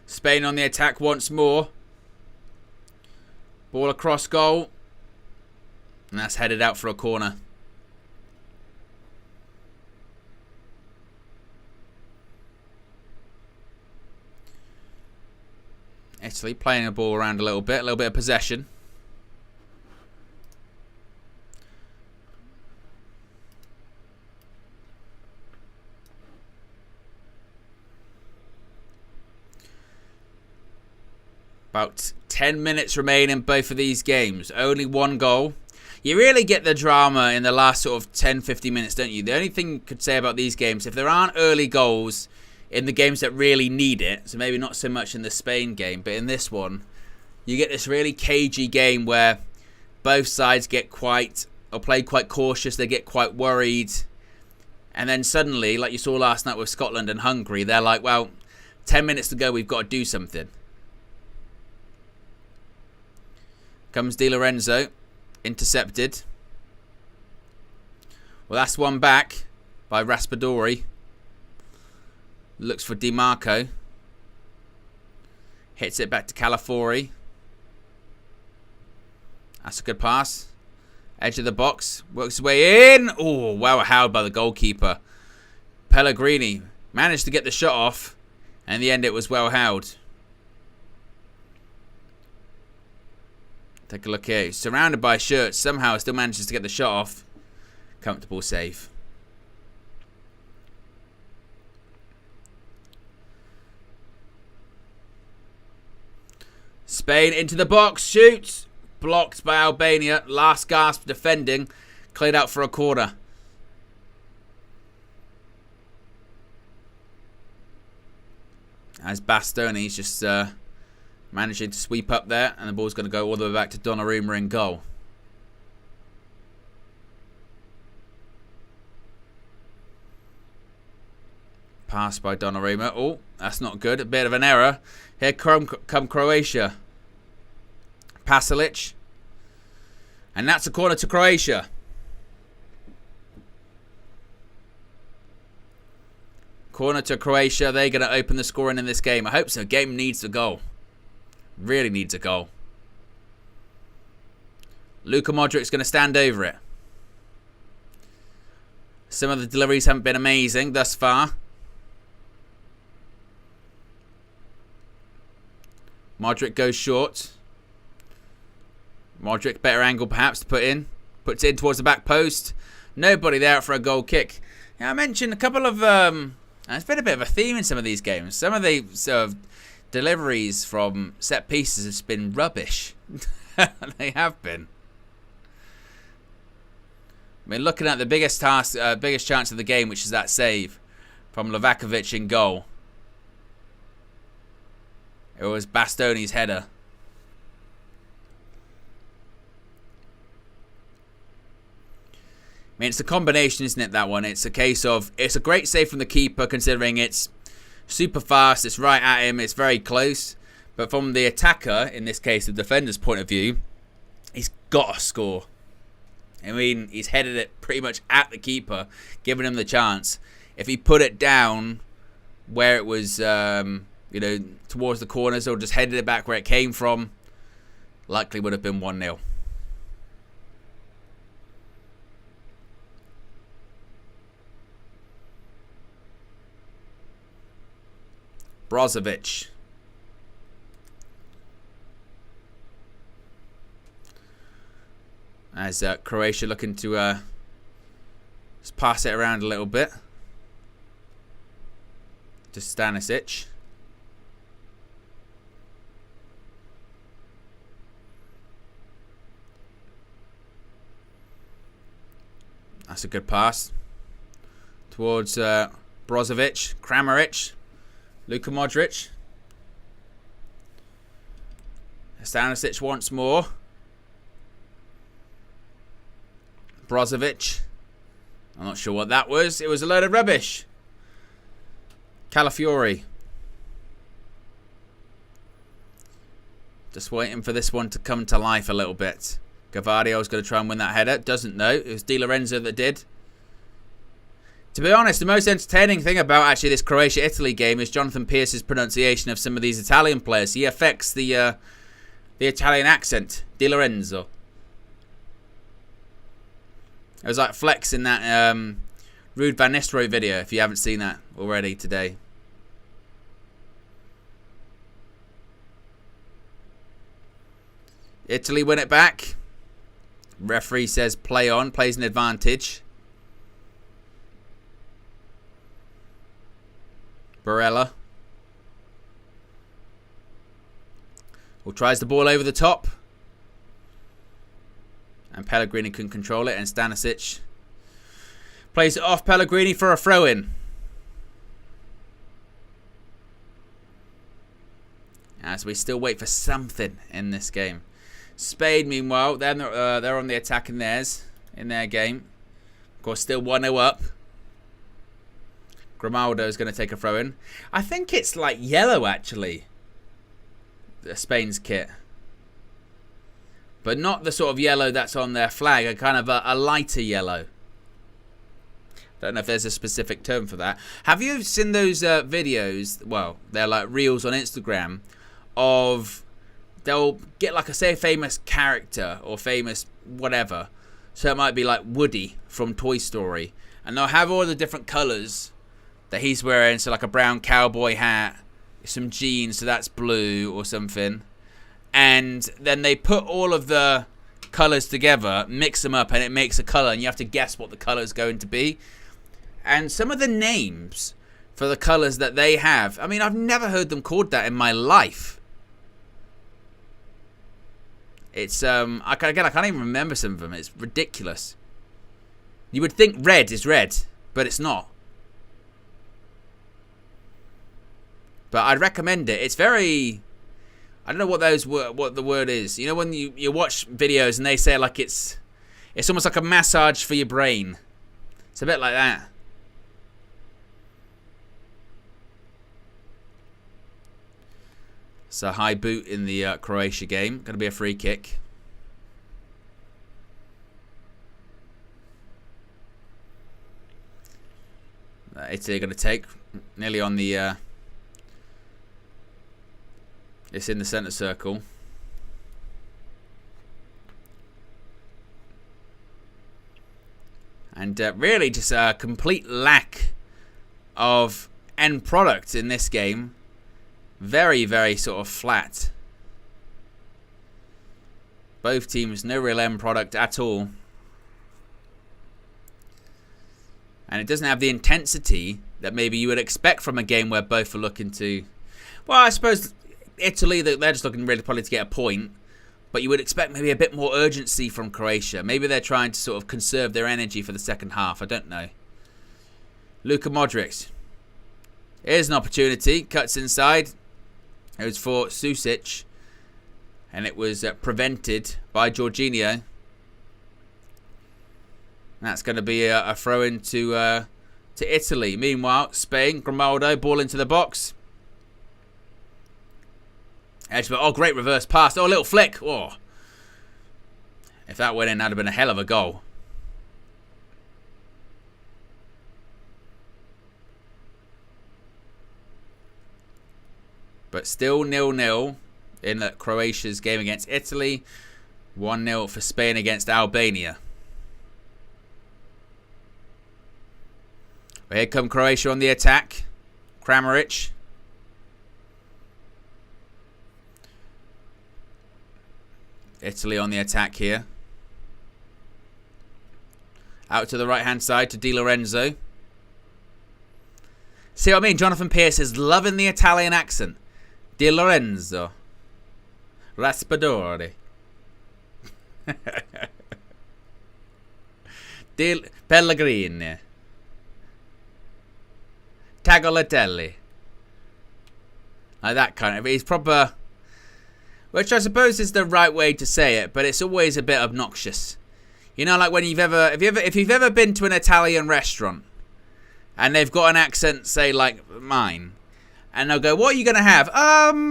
Spain on the attack once more. Ball across goal. And that's headed out for a corner. Italy playing the ball around a little bit of possession. About 10 minutes remain in both of these games. Only one goal. You really get the drama in the last sort of 10-15 minutes, don't you? The only thing you could say about these games, if there aren't early goals in the games that really need it, so maybe not so much in the Spain game, but in this one, you get this really cagey game where both sides get play quite cautious, they get quite worried, and then suddenly, like you saw last night with Scotland and Hungary, they're like, well, 10 minutes to go, we've got to do something. Comes Di Lorenzo. Intercepted. Well, that's one back by Raspadori. Looks for Di Marco. Hits it back to Calafori. That's a good pass. Edge of the box. Works his way in. Oh, well held by the goalkeeper. Pellegrini managed to get the shot off. And in the end, it was well held. Take a look here. He's surrounded by shirts. Somehow still manages to get the shot off. Comfortable save. Spain into the box. Shoots. Blocked by Albania. Last gasp defending. Cleared out for a corner. As Bastoni's just managing to sweep up there. And the ball's going to go all the way back to Donnarumma in goal. Pass by Donnarumma. Oh, that's not good. A bit of an error. Here come Croatia. Pasalic. And that's a corner to Croatia. Corner to Croatia. They're going to open the scoring in this game. I hope so. Game needs a goal. Really needs a goal. Luka Modric's going to stand over it. Some of the deliveries haven't been amazing thus far. Modric goes short. Modric, better angle perhaps to put in. Puts it in towards the back post. Nobody there for a goal kick. Now, I mentioned a couple of... it's been a bit of a theme in some of these games. Some of the sort of deliveries from set pieces have been rubbish. They have been. I mean, looking at the biggest chance of the game, which is that save from Livakovic in goal. It was Bastoni's header. I mean, it's a combination, isn't it, that one? It's a case of, it's a great save from the keeper, considering it's super fast, it's right at him, it's very close. But from the attacker, in this case, the defender's point of view, he's got to score. I mean, he's headed it pretty much at the keeper, giving him the chance. If he put it down where it was, towards the corners, or just headed it back where it came from, likely would have been 1-0. Brozovic. As Croatia looking to just pass it around a little bit. To Stanisic. That's a good pass. Towards Brozovic. Kramaric. Luka Modric. Stanisic once more. Brozovic. I'm not sure what that was. It was a load of rubbish. Calafiori. Just waiting for this one to come to life a little bit. Gavardio's going to try and win that header. Doesn't know. It was Di Lorenzo that did. To be honest, the most entertaining thing about actually this Croatia-Italy game is Jonathan Pearce's pronunciation of some of these Italian players. He affects the Italian accent. Di Lorenzo. It was like Flex in that Ruud van Nistelrooy video, if you haven't seen that already today. Italy win it back. Referee says play on, plays an advantage. Barella. Well, tries the ball over the top. And Pellegrini can control it. And Stanisic plays it off Pellegrini for a throw-in. As we still wait for something in this game. Spain, meanwhile, they're on the attack in their game. Of course, still 1-0 up. Grimaldo is going to take a throw-in. I think it's like yellow, actually. Spain's kit. but not the sort of yellow that's on their flag, a kind of a lighter yellow. Don't know if there's a specific term for that. Have you seen those videos? Well, they're like reels on Instagram of, they'll get like a, say, a famous character or famous whatever. So it might be like Woody from Toy Story, and they'll have all the different colours that he's wearing. So like a brown cowboy hat, some jeans, so that's blue or something. And then they put all of the colours together, mix them up, and it makes a colour, and you have to guess what the colour is going to be. And some of the names for the colours that they have, I mean, I've never heard them called that in my life. It's, I can't even remember some of them. It's ridiculous. You would think red is red, but it's not. But I'd recommend it. It's very, I don't know what the word is. You know when you watch videos and they say like it's almost like a massage for your brain. It's a bit like that. It's a high boot in the Croatia game. Going to be a free kick. Italy are going to take nearly on the. It's in the centre circle. And really just a complete lack of end product in this game. Very, very sort of flat. Both teams, no real end product at all. And it doesn't have the intensity that maybe you would expect from a game where both are looking to... Well, I suppose Italy, they're just looking really probably to get a point. But you would expect maybe a bit more urgency from Croatia. Maybe they're trying to sort of conserve their energy for the second half. I don't know. Luka Modric. Here's an opportunity. Cuts inside. It was for Susic, and it was prevented by Jorginho. That's going to be a throw-in to Italy. Meanwhile, Spain, Grimaldo, ball into the box. Edgebert, oh, great reverse pass. Oh, a little flick. Oh. If that went in, that'd have been a hell of a goal. But still 0-0 in Croatia's game against Italy. 1-0 for Spain against Albania. But here come Croatia on the attack. Kramaric. Italy on the attack here. Out to the right-hand side to Di Lorenzo. See what I mean? Jonathan Pearce is loving the Italian accent. Di Lorenzo. Raspadori. Di Pellegrini. Tagliatelle. Like that kind of. He's proper. Which I suppose is the right way to say it, but it's always a bit obnoxious. You know, like when if you've ever been to an Italian restaurant and they've got an accent, say like mine. And they'll go, what are you going to have? I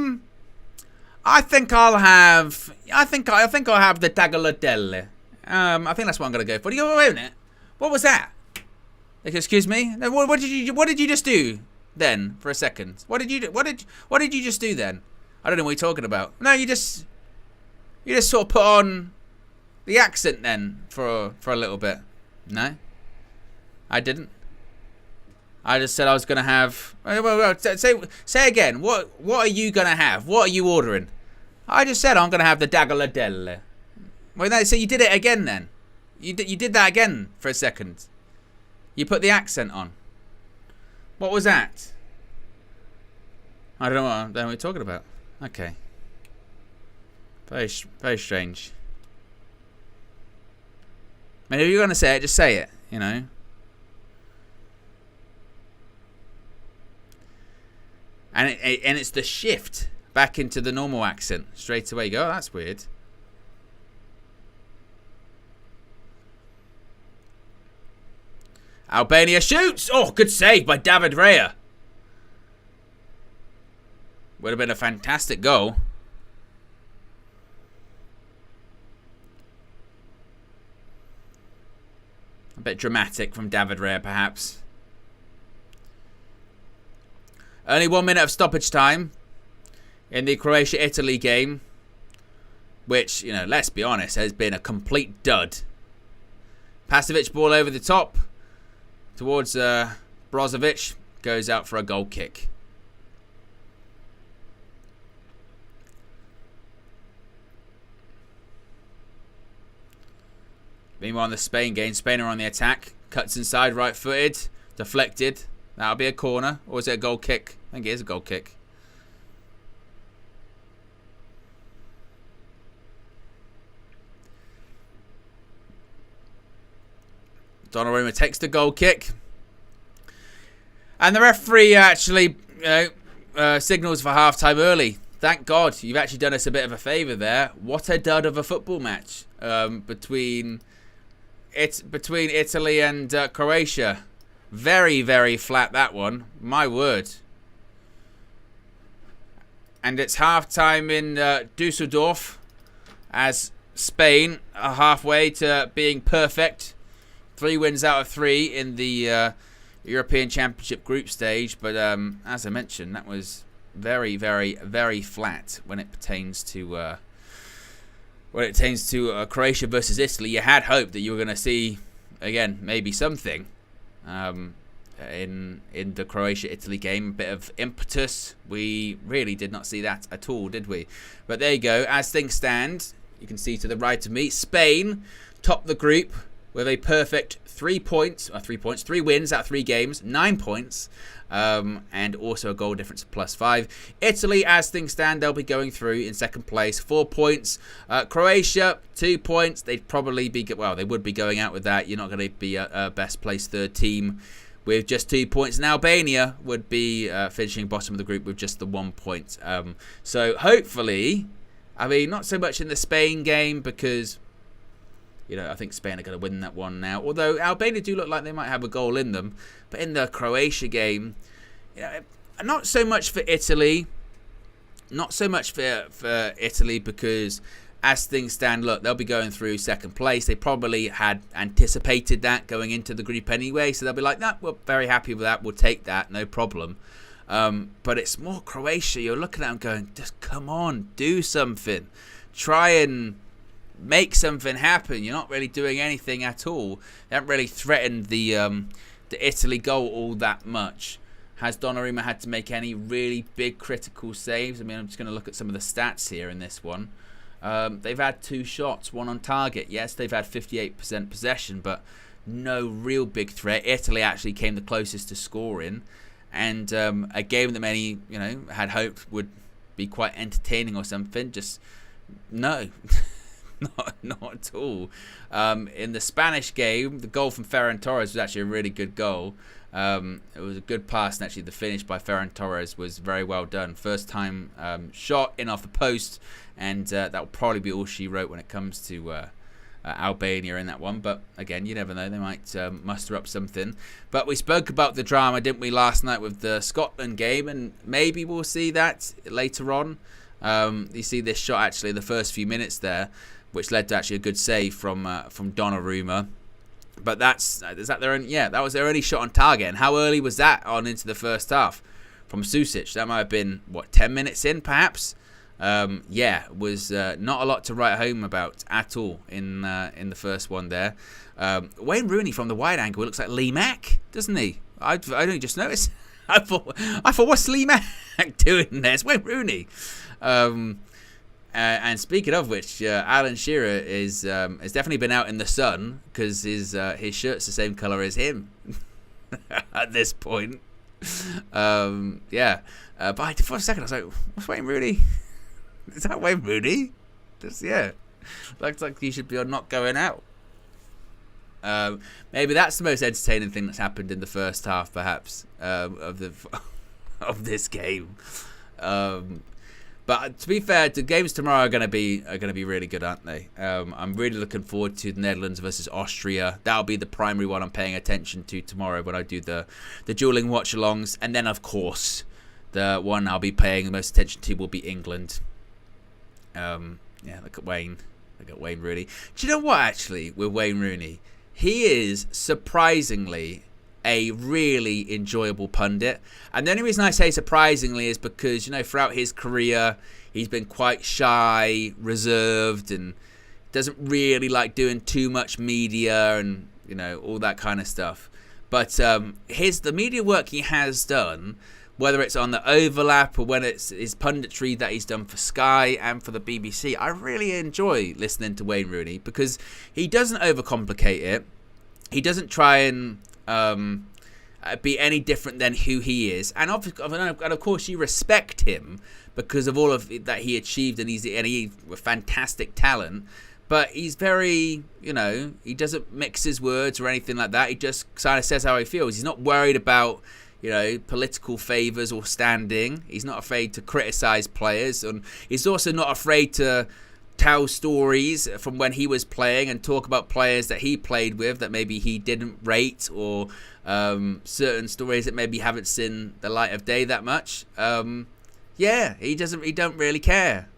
think I'll have the tagliatelle. I think that's what I'm going to go for. You go, wait a minute. What was that? Like, excuse me? What did you just do then for a second? What did you just do then? I don't know what you're talking about. No, you just sort of put on the accent then for a little bit. No? I didn't. I just said I was going to have... Well, say again. What are you going to have? What are you ordering? I just said I'm going to have the tagliatelle. Well, no, so you did it again then. You did that again for a second. You put the accent on. What was that? I don't know what you're talking about. Okay. Very strange. I mean, if you're going to say it, just say it, you know. And it's the shift back into the normal accent. Straight away you go, oh, that's weird. Albania shoots! Oh, good save by David Raya. Would have been a fantastic goal. bit dramatic from David Raya, perhaps. Only 1 minute of stoppage time in the Croatia-Italy game, which, you know, let's be honest, has been a complete dud. Pasovic ball over the top towards Brozovic, goes out for a goal kick. Meanwhile, in the Spain game, Spain are on the attack. Cuts inside, right-footed, deflected. That'll be a corner, or is it a goal kick? I think it is a goal kick. Donnarumma takes the goal kick. And the referee actually signals for half-time early. Thank God. You've actually done us a bit of a favour there. What a dud of a football match between Italy and Croatia. Very, very flat, that one. My word. And it's half-time in Dusseldorf as Spain are halfway to being perfect. 3 wins out of 3 in the European Championship group stage. But as I mentioned, that was very, very, very flat when it pertains to Croatia versus Italy. You had hoped that you were going to see, again, maybe something in the Croatia-Italy game. A bit of impetus. We really did not see that at all, did we? But there you go. As things stand, you can see to the right of me, Spain top the group with a perfect 3 wins out of 3 games, 9 points, and also a goal difference of +5. Italy, as things stand, they'll be going through in second place, 4 points. Croatia, 2 points. They'd probably be, well, they would be going out with that. You're not going to be a best placed third team with just 2 points. And Albania would be finishing bottom of the group with just the 1 point. So hopefully, I mean, not so much in the Spain game because, you know, I think Spain are going to win that one now. Although Albania do look like they might have a goal in them. But in the Croatia game, you know, not so much for Italy. Not so much for Italy because as things stand, look, they'll be going through second place. They probably had anticipated that going into the group anyway. So they'll be like, nah, we're very happy with that. We'll take that. No problem. But it's more Croatia. You're looking at them going, just come on, do something. Try and make something happen. You're not really doing anything at all. They haven't really threatened the Italy goal all that much. Has Donnarumma had to make any really big critical saves? I mean, I'm just going to look at some of the stats here in this one. They've had 2 shots, 1 on target. Yes, they've had 58% possession, but no real big threat. Italy actually came the closest to scoring, and a game that many, you know, had hoped would be quite entertaining or something. Just no. Not at all. In the Spanish game, the goal from Ferran Torres was actually a really good goal. It was a good pass, and actually the finish by Ferran Torres was very well done. First time shot in off the post, and that will probably be all she wrote when it comes to Albania in that one. But again, you never know, they might muster up something. But we spoke about the drama, didn't we, last night with the Scotland game, and maybe we'll see that later on. You see this shot actually in the first few minutes there, which led to actually a good save from Donnarumma. But that was their only shot on target. And how early was that on into the first half? From Susic, that might have been, 10 minutes in, perhaps? It was not a lot to write home about at all in the first one there. Wayne Rooney from the wide angle looks like Lee Mack, doesn't he? I only just noticed. I thought, what's Lee Mack doing there? It's Wayne Rooney. And speaking of which, Alan Shearer has definitely been out in the sun because his shirt's the same colour as him at this point. But for a second I was like, what's Wayne Rooney? Is that Wayne Rooney? Looks like he should be on Not Going Out. Maybe that's the most entertaining thing that's happened in the first half, perhaps, of this game. But to be fair, the games tomorrow are going to be really good, aren't they? I'm really looking forward to the Netherlands versus Austria. That'll be the primary one I'm paying attention to tomorrow when I do the dueling watch-alongs. And then, of course, the one I'll be paying the most attention to will be England. Look at Wayne. Look at Wayne Rooney. Do you know what, actually, with Wayne Rooney? he is surprisingly a really enjoyable pundit. And the only reason I say surprisingly is because, throughout his career, he's been quite shy, reserved, and doesn't really like doing too much media and, all that kind of stuff. But the media work he has done, whether it's on the overlap or when it's his punditry that he's done for Sky and for the BBC, I really enjoy listening to Wayne Rooney because he doesn't overcomplicate it. He doesn't try and be any different than who he is. And of course, you respect him because of all of that he achieved, and he's a fantastic talent. But he's very, he doesn't mix his words or anything like that. He just kind of says how he feels. He's not worried about political favours or standing. He's not afraid to criticise players, and he's also not afraid to tell stories from when he was playing and talk about players that he played with that maybe he didn't rate, or certain stories that maybe haven't seen the light of day that much. He don't really care.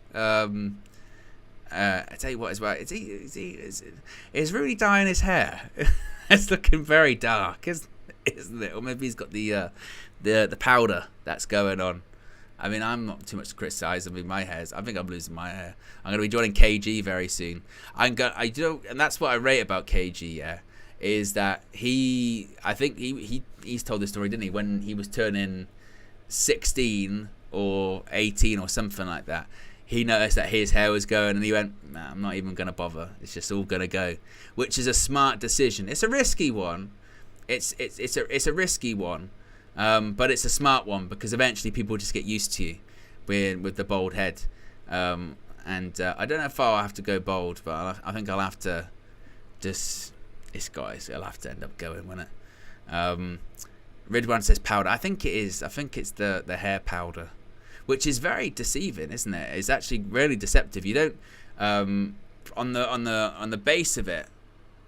I tell you what as well, is Rooney dyeing his hair? It's looking very dark, isn't it? Or maybe he's got the powder that's going on. I mean, I'm not too much to criticise. I mean, my hair's. I think I'm losing my hair. I'm going to be joining KG very soon. And that's what I rate about KG. Yeah, is that he's told this story, didn't he? When he was turning 16 or 18 or something like that, he noticed that his hair was going, and he went, "Nah, I'm not even going to bother. It's just all going to go," which is a smart decision. It's a risky one. It's a risky one, but it's a smart one because eventually people just get used to you with the bald head. I don't know if I'll have to go bald, but I think I'll have to just. It'll have to end up going, won't it? Ridwan says powder. I think it is. I think it's the hair powder, which is very deceiving, isn't it? It's actually really deceptive. You don't on the base of it.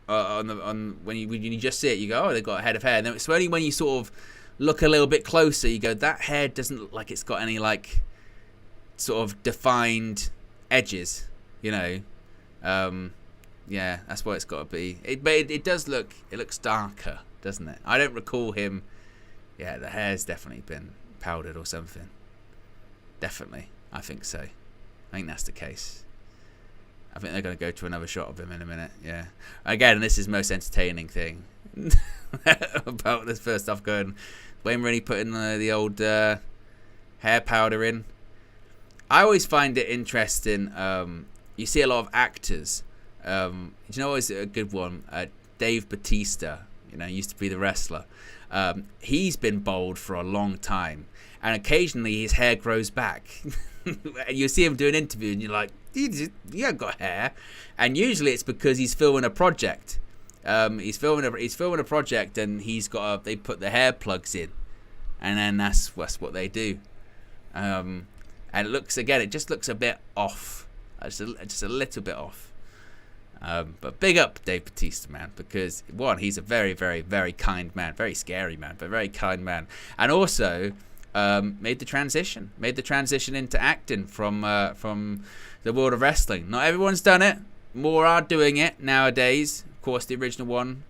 When you just see it, you go, oh, they've got a head of hair. And then it's only when you sort of look a little bit closer, you go, that hair doesn't look like it's got any sort of defined edges, Yeah, that's what it's got to be. But it does look. It looks darker, doesn't it? I don't recall him. Yeah, the hair's definitely been powdered or something. Definitely, I think so. I think that's the case. I think they're going to go to another shot of him in a minute. Yeah. Again, this is the most entertaining thing about this first stuff going. Wayne Rooney putting the old hair powder in. I always find it interesting. You see a lot of actors. Do you know what's a good one? Dave Bautista. Used to be the wrestler. He's been bald for a long time, and occasionally his hair grows back. And you see him do an interview, and you're like, you haven't got hair. And usually it's because he's filming a project. He's filming a project, and they put the hair plugs in, and then that's what they do. And it just looks a bit off, just a little bit off. But big up Dave Bautista, man, because one, he's a very, very, very kind man, very scary man, but very kind man, and also made the transition into acting from the world of wrestling. Not everyone's done it. More are doing it nowadays. Of course, the original one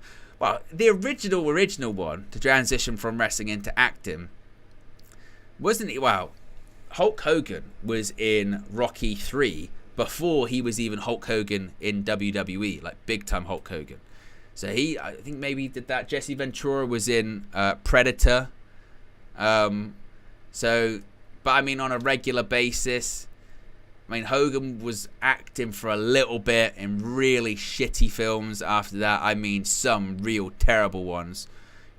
to transition from wrestling into acting wasn't it? Well, Hulk Hogan was in Rocky 3 before he was even Hulk Hogan in WWE, like big time Hulk Hogan. So I think maybe he did that. Jesse Ventura was in Predator. But I mean, on a regular basis, I mean, Hogan was acting for a little bit in really shitty films after that. I mean, some real terrible ones.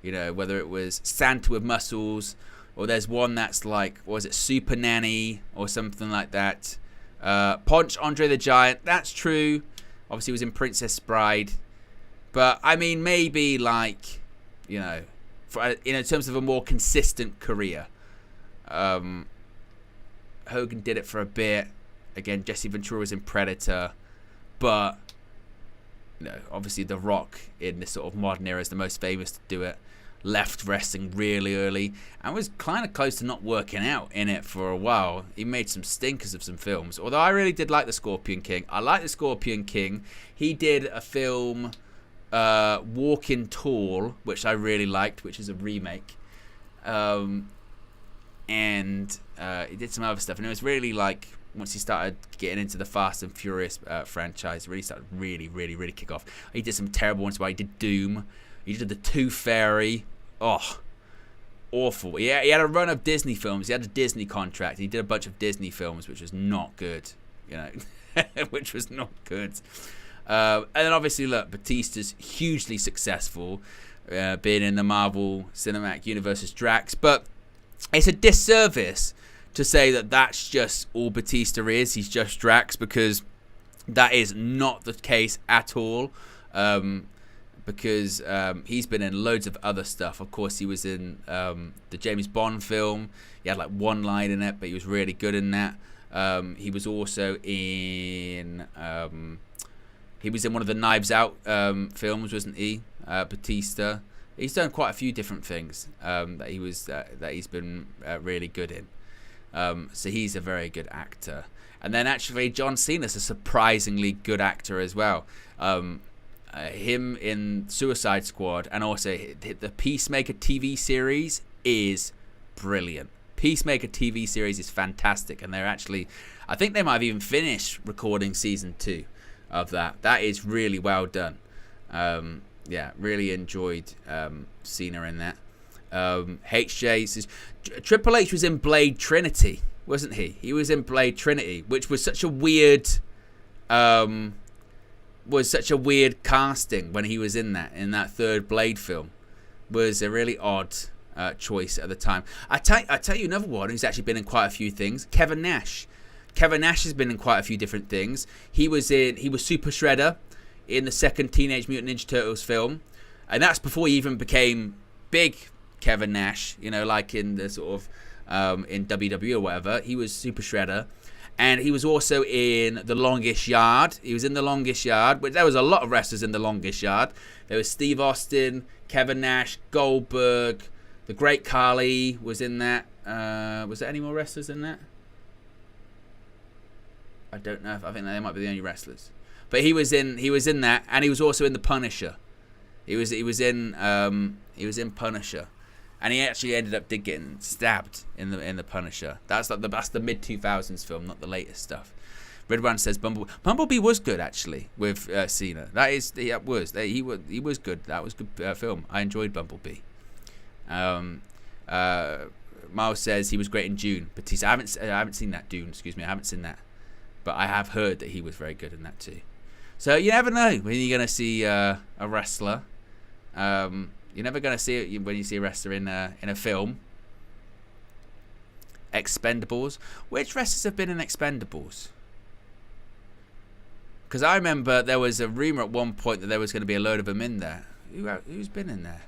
Whether it was Santa with Muscles, or there's one that's Super Nanny, or something like that. Punch Andre the Giant, that's true. Obviously, he was in Princess Bride. But, I mean, maybe, in terms of a more consistent career. Hogan did it for a bit. Again, Jesse Ventura was in Predator. But, obviously The Rock in this sort of modern era is the most famous to do it. Left wrestling really early and was kind of close to not working out in it for a while. He made some stinkers of some films. Although I really did like The Scorpion King. I like The Scorpion King. He did a film Walking Tall, which I really liked, which is a remake. And he did some other stuff, and it was really like once he started getting into the Fast and Furious franchise, really started really kick off. He did some terrible ones. He did Doom, he did the Tooth Fairy. Oh, awful. Yeah, he had a run of Disney films. He had a Disney contract. He did a bunch of Disney films, which was not good. Which was not good. And then obviously, look, Batista's hugely successful, being in the Marvel Cinematic Universe as Drax, but it's a disservice to say that that's just all Batista is. He's just Drax, because that is not the case at all. Because he's been in loads of other stuff. Of course, he was in the James Bond film. He had like one line in it, but he was really good in that. He was also in one of the Knives Out films, wasn't he? Batista. He's done quite a few different things that he's been really good in. So he's a very good actor. And then actually John Cena's a surprisingly good actor as well. Him in Suicide Squad, and also the Peacemaker TV series is brilliant. Peacemaker TV series is fantastic, and I think they might have even finished recording season 2 of that. That is really well done. Yeah, really enjoyed Cena in that. HJ says Triple H was in Blade Trinity, wasn't he? He was in Blade Trinity, which was such a weird casting when he was in that third Blade film. Was a really odd choice at the time. I tell you another one who's actually been in quite a few things. Kevin Nash. Kevin Nash has been in quite a few different things. He was Super Shredder in the second Teenage Mutant Ninja Turtles film, and that's before he even became big Kevin Nash, like in the sort of in WWE or whatever. He was Super Shredder, and he was also in The Longest Yard. He was in The Longest Yard, but there was a lot of wrestlers in The Longest Yard. There was Steve Austin, Kevin Nash, Goldberg, The Great Khali was in that. Was there any more wrestlers in that? I don't know. I think they might be the only wrestlers. But he was in that, and he was also in The Punisher. He was in Punisher, and he actually ended up getting stabbed in the Punisher. That's the mid 2000s film, not the latest stuff. Redwan says Bumblebee was good actually with Cena. He was good. That was good film. I enjoyed Bumblebee. Miles says he was great in Dune. Batista. I haven't seen that Dune. Excuse me. I haven't seen that, but I have heard that he was very good in that too. So you never know when you're going to see a wrestler. You're never going to see it when you see a wrestler in a film. Expendables. Which wrestlers have been in Expendables? Because I remember there was a rumor at one point that there was going to be a load of them in there. Who's been in there?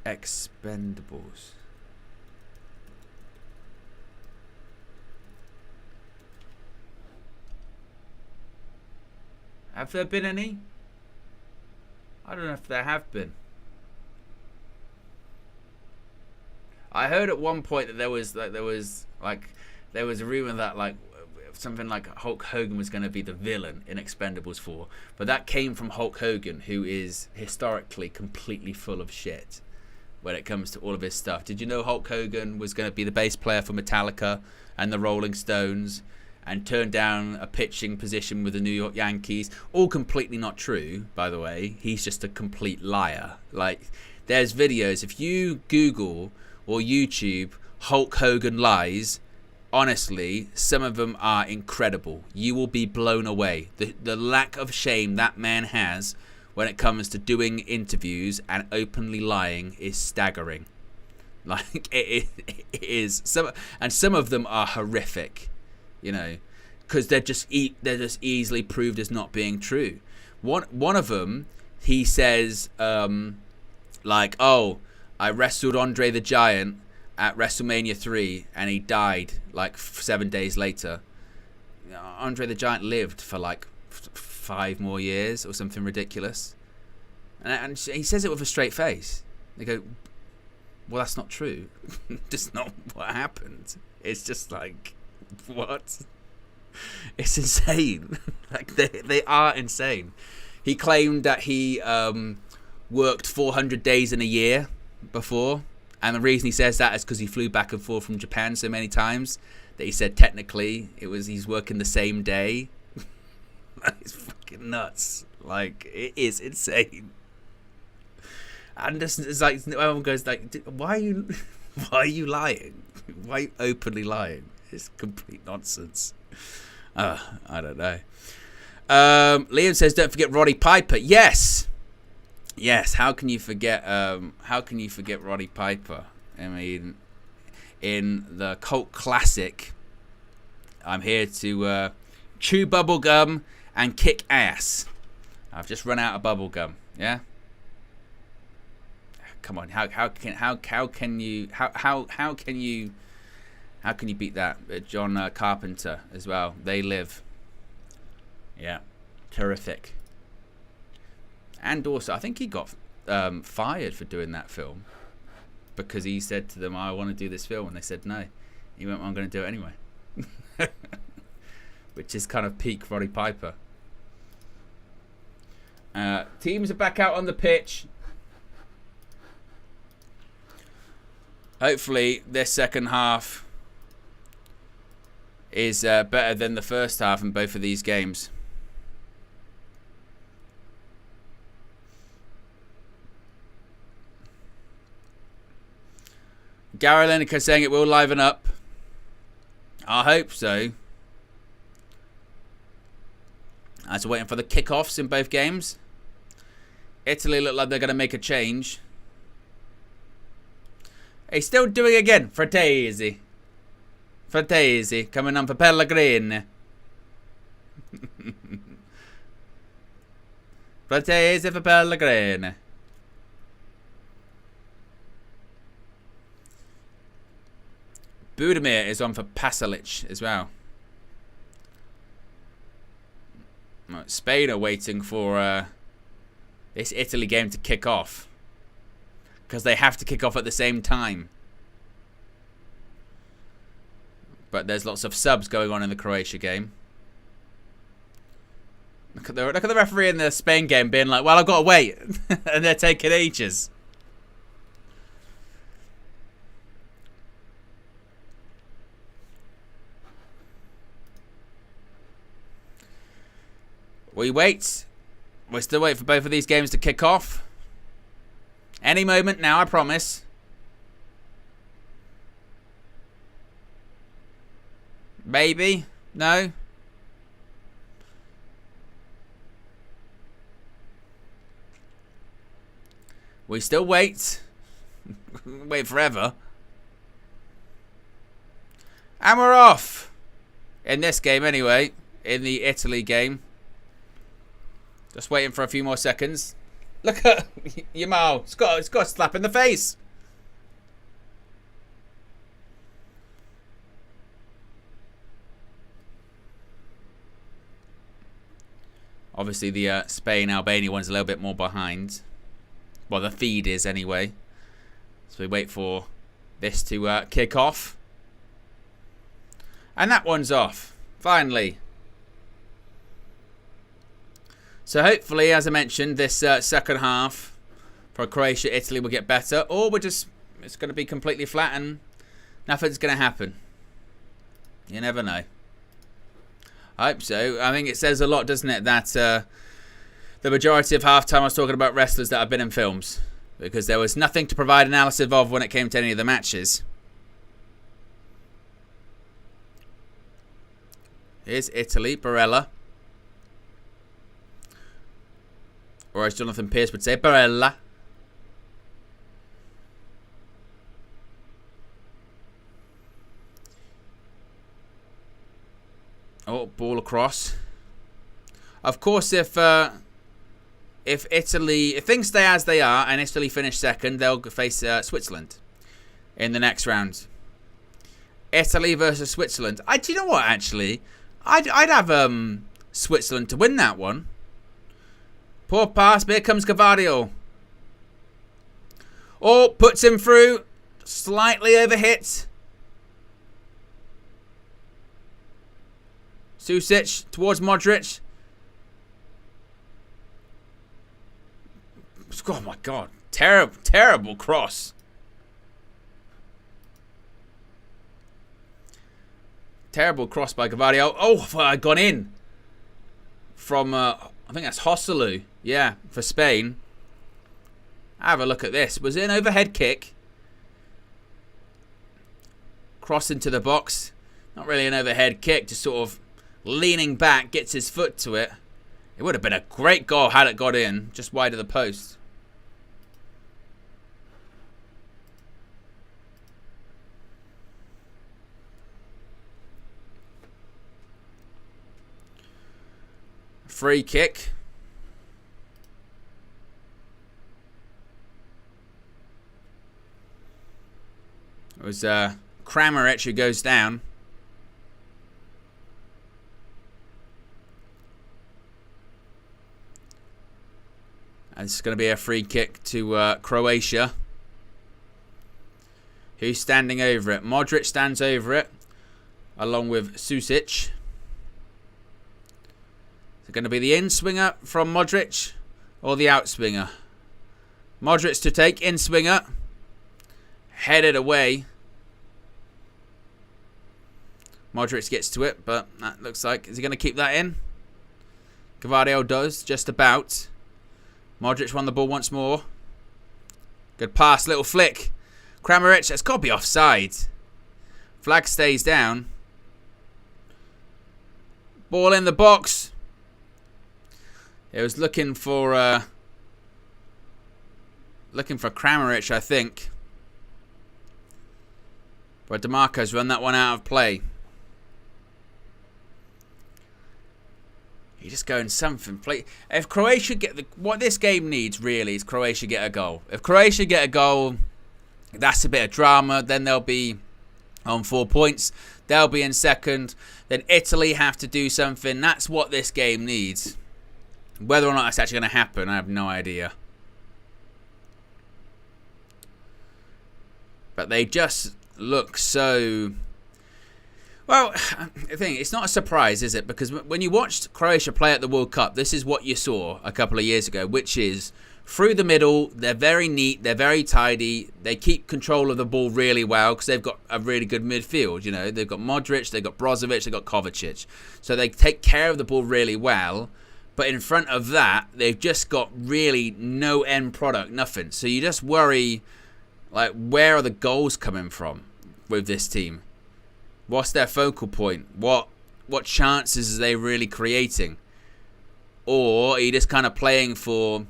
Expendables. Have there been any? I don't know if there have been. I heard at one point that there was a rumor that something like Hulk Hogan was going to be the villain in Expendables 4, but that came from Hulk Hogan, who is historically completely full of shit when it comes to all of his stuff. Did you know Hulk Hogan was going to be the bass player for Metallica and the Rolling Stones, and turned down a pitching position with the New York Yankees? All completely not true, by the way. He's just a complete liar. There's videos. If you Google or YouTube Hulk Hogan lies, honestly, some of them are incredible. You will be blown away. The lack of shame that man has when it comes to doing interviews and openly lying is staggering. It is. Some of them are horrific. Because they're just easily proved as not being true. One of them, he says, I wrestled Andre the Giant at WrestleMania 3, and he died 7 days later. Andre the Giant lived for 5 more years or something ridiculous, and he says it with a straight face. They go, well, that's not true. That's not what happened. It's just what? It's insane. Like they are insane. He claimed that he worked 400 days in a year before, and the reason he says that is because he flew back and forth from Japan so many times that he said technically he's working the same day. It's fucking nuts. Like, it is insane. And this is like, everyone goes like, why are you lying? Why are you openly lying? It's complete nonsense. I don't know. Liam says, don't forget Roddy Piper. Yes. How can you forget Roddy Piper? I mean, in the cult classic, I'm here to chew bubblegum and kick ass. I've just run out of bubblegum. Yeah. Come on. How can you beat that? John Carpenter as well. They Live. Yeah. Terrific. And also, I think he got fired for doing that film because he said to them, I want to do this film. And they said no. He went, I'm going to do it anyway. Which is kind of peak Roddy Piper. Teams are back out on the pitch. Hopefully, this second half is better than the first half in both of these games. Gary Lineker saying it will liven up. I hope so. As we're waiting for the kickoffs in both games. Italy look like they're going to make a change. He's still doing it again. Fratesi. Coming on for Pellegrini. Fratesi for Pellegrini. Budimir is on for Pasalic as well. Spain are waiting for this Italy game to kick off. Because they have to kick off at the same time. But there's lots of subs going on in the Croatia game. Look at the referee in the Spain game being like, well, I've got to wait. And they're taking ages. We wait. We're still waiting for both of these games to kick off. Any moment now, I promise. Maybe? No? We still wait. Wait forever. And we're off. In this game anyway. In the Italy game. Just waiting for a few more seconds. Look at Yamal. It's got a slap in the face. Obviously, the Spain-Albania one's a little bit more behind. Well, the feed is anyway. So we wait for this to kick off. And that one's off. Finally. So hopefully, as I mentioned, this second half for Croatia, Italy will get better. Or it's going to be completely flat and nothing's going to happen. You never know. I hope so. I think it says a lot, doesn't it, that the majority of halftime I was talking about wrestlers that have been in films. Because there was nothing to provide analysis of when it came to any of the matches. Here's Italy, Barella. Or as Jonathan Pierce would say, Barella. Oh, ball across. Of course, if things stay as they are and Italy finish second, they'll face Switzerland in the next round. Italy versus Switzerland. Do you know what? Actually, I'd have Switzerland to win that one. Poor pass, but here comes Cavario. Oh, puts him through. Slightly overhit. Susic towards Modric. Oh my God. Terrible, terrible cross. Terrible cross by Gavadio. Oh, I gone in. From, I think that's Hosselu. Yeah, for Spain. Have a look at this. Was it an overhead kick? Cross into the box. Not really an overhead kick. Just sort of leaning back. Gets his foot to it. It would have been a great goal had it got in. Just wide of the post. Free kick. It was Kramaric who goes down. And it's going to be a free kick to Croatia. Who's standing over it? Modric stands over it, along with Susic. Is it going to be the in-swinger from Modric or the out-swinger? Modric to take, in-swinger. Headed away. Modric gets to it, but that looks like... Is he going to keep that in? Gavadio does, just about. Modric won the ball once more. Good pass, little flick. Kramaric, that's got to be offside. Flag stays down. Ball in the box. It was looking for Kramaric, I think. But DeMarco's run that one out of play. You're just going something. If Croatia get what this game needs really is Croatia get a goal. If Croatia get a goal, that's a bit of drama. Then they'll be on 4 points. They'll be in second. Then Italy have to do something. That's what this game needs. Whether or not that's actually going to happen, I have no idea. But they just look so... Well, I think it's not a surprise, is it? Because when you watched Croatia play at the World Cup, this is what you saw a couple of years ago, which is through the middle, they're very neat, they're very tidy, they keep control of the ball really well because they've got a really good midfield. You know, they've got Modric, they've got Brozovic, they've got Kovacic. So they take care of the ball really well. But in front of that, they've just got really no end product, nothing. So you just worry, like, where are the goals coming from with this team? What's their focal point? What chances are they really creating? Or are you just kind of playing for,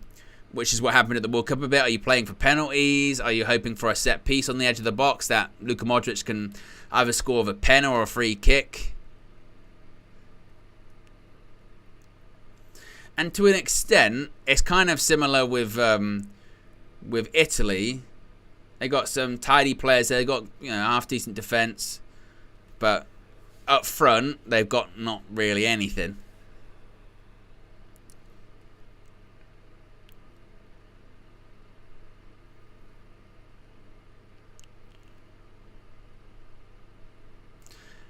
which is what happened at the World Cup a bit, are you playing for penalties? Are you hoping for a set piece on the edge of the box that Luka Modric can either score with a pen or a free kick? And to an extent, it's kind of similar with Italy. They got some tidy players there. They got, you know, half decent defense, but up front they've got not really anything.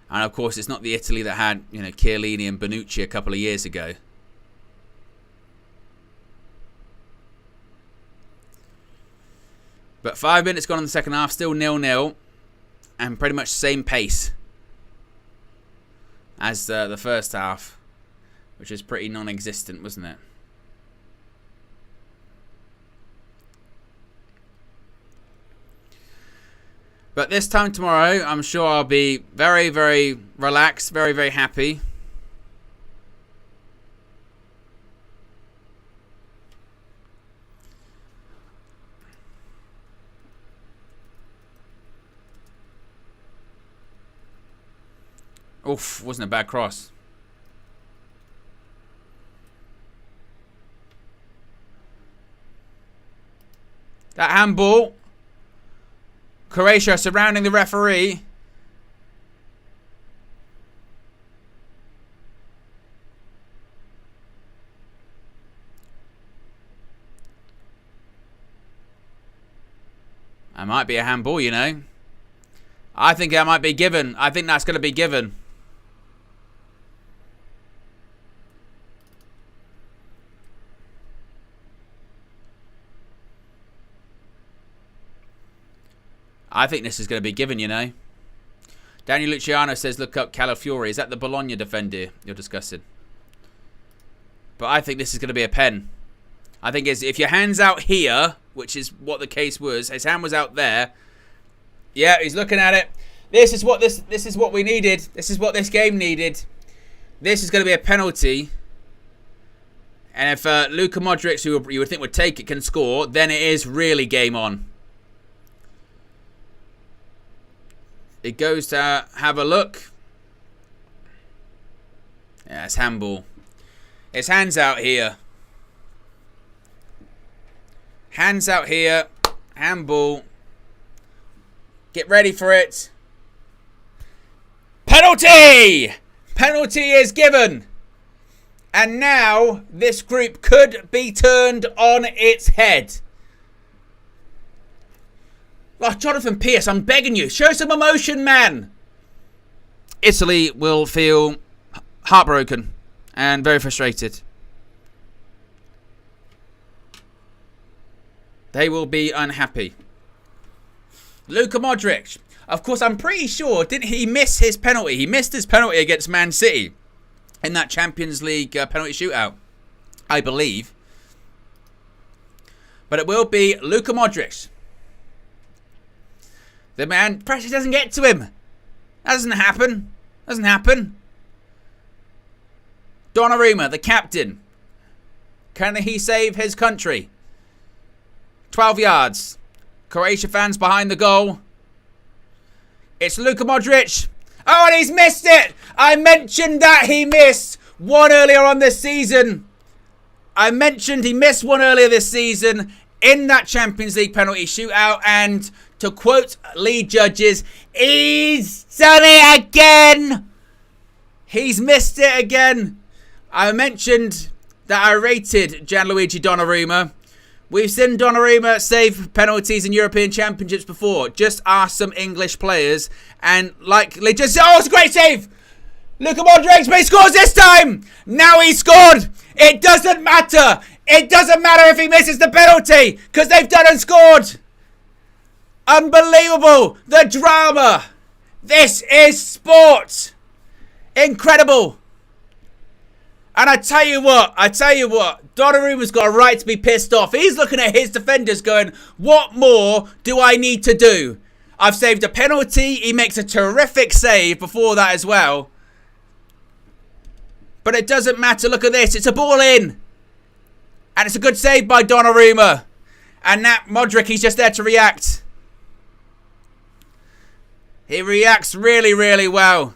And of course, it's not the Italy that had, you know, Chiellini and Bonucci a couple of years ago. But 5 minutes gone in the second half, still 0-0, and pretty much same pace as the first half, which is pretty non-existent, wasn't it? But this time tomorrow, I'm sure I'll be very, very relaxed, very, very happy. Oof, wasn't a bad cross. That handball. Croatia surrounding the referee. That might be a handball, you know. I think that might be given. I think that's going to be given. I think this is going to be given, you know. Daniel Luciano says, look up Calafiori. Is that the Bologna defender you're discussing? But I think this is going to be a pen. I think if your hand's out here, which is what the case was, his hand was out there. Yeah, he's looking at it. This is what we needed. This is what this game needed. This is going to be a penalty. And if Luka Modric, who you would think would take it, can score, then it is really game on. It goes to have a look. Yeah, it's handball. His hand's out here. Hands out here. Handball. Get ready for it. Penalty! Penalty is given. And now this group could be turned on its head. Oh, Jonathan Pierce, I'm begging you. Show some emotion, man. Italy will feel heartbroken and very frustrated. They will be unhappy. Luka Modric. Of course, I'm pretty sure, didn't he miss his penalty? He missed his penalty against Man City in that Champions League penalty shootout, I believe. But it will be Luka Modric. The man, pressure doesn't get to him. That doesn't happen. Doesn't happen. Donnarumma, the captain. Can he save his country? 12 yards. Croatia fans behind the goal. It's Luka Modric. Oh, and he's missed it. I mentioned that he missed one earlier on this season. I mentioned he missed one earlier this season in that Champions League penalty shootout. And to quote lead judges, he's done it again. He's missed it again. I mentioned that I rated Gianluigi Donnarumma. We've seen Donnarumma save penalties in European Championships before. Just ask some English players. And like, they just, oh, it's a great save. Luka Modric, but he scores this time. Now he scored. It doesn't matter. It doesn't matter if he misses the penalty, because they've done and scored. Unbelievable. The drama. This is sport. Incredible. And I tell you what, Donnarumma's got a right to be pissed off. He's looking at his defenders going, what more do I need to do? I've saved a penalty. He makes a terrific save before that as well. But it doesn't matter. Look at this. It's a ball in. And it's a good save by Donnarumma. And now Modric, he's just there to react. He reacts really, really well.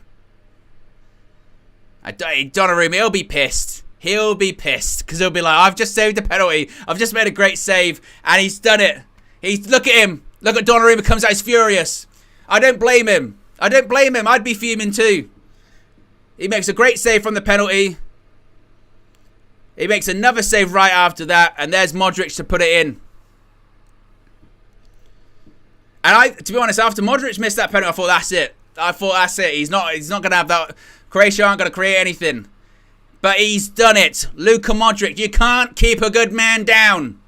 Donnarumma, he'll be pissed. He'll be pissed because he'll be like, I've just saved a penalty. I've just made a great save. And he's done it. Look at him. Look at Donnarumma comes out. He's furious. I don't blame him. I don't blame him. I'd be fuming too. He makes a great save from the penalty. He makes another save right after that. And there's Modric to put it in. And to be honest, after Modric missed that penalty, I thought that's it. He's not going to have that. Croatia aren't going to create anything. But he's done it. Luka Modric, you can't keep a good man down.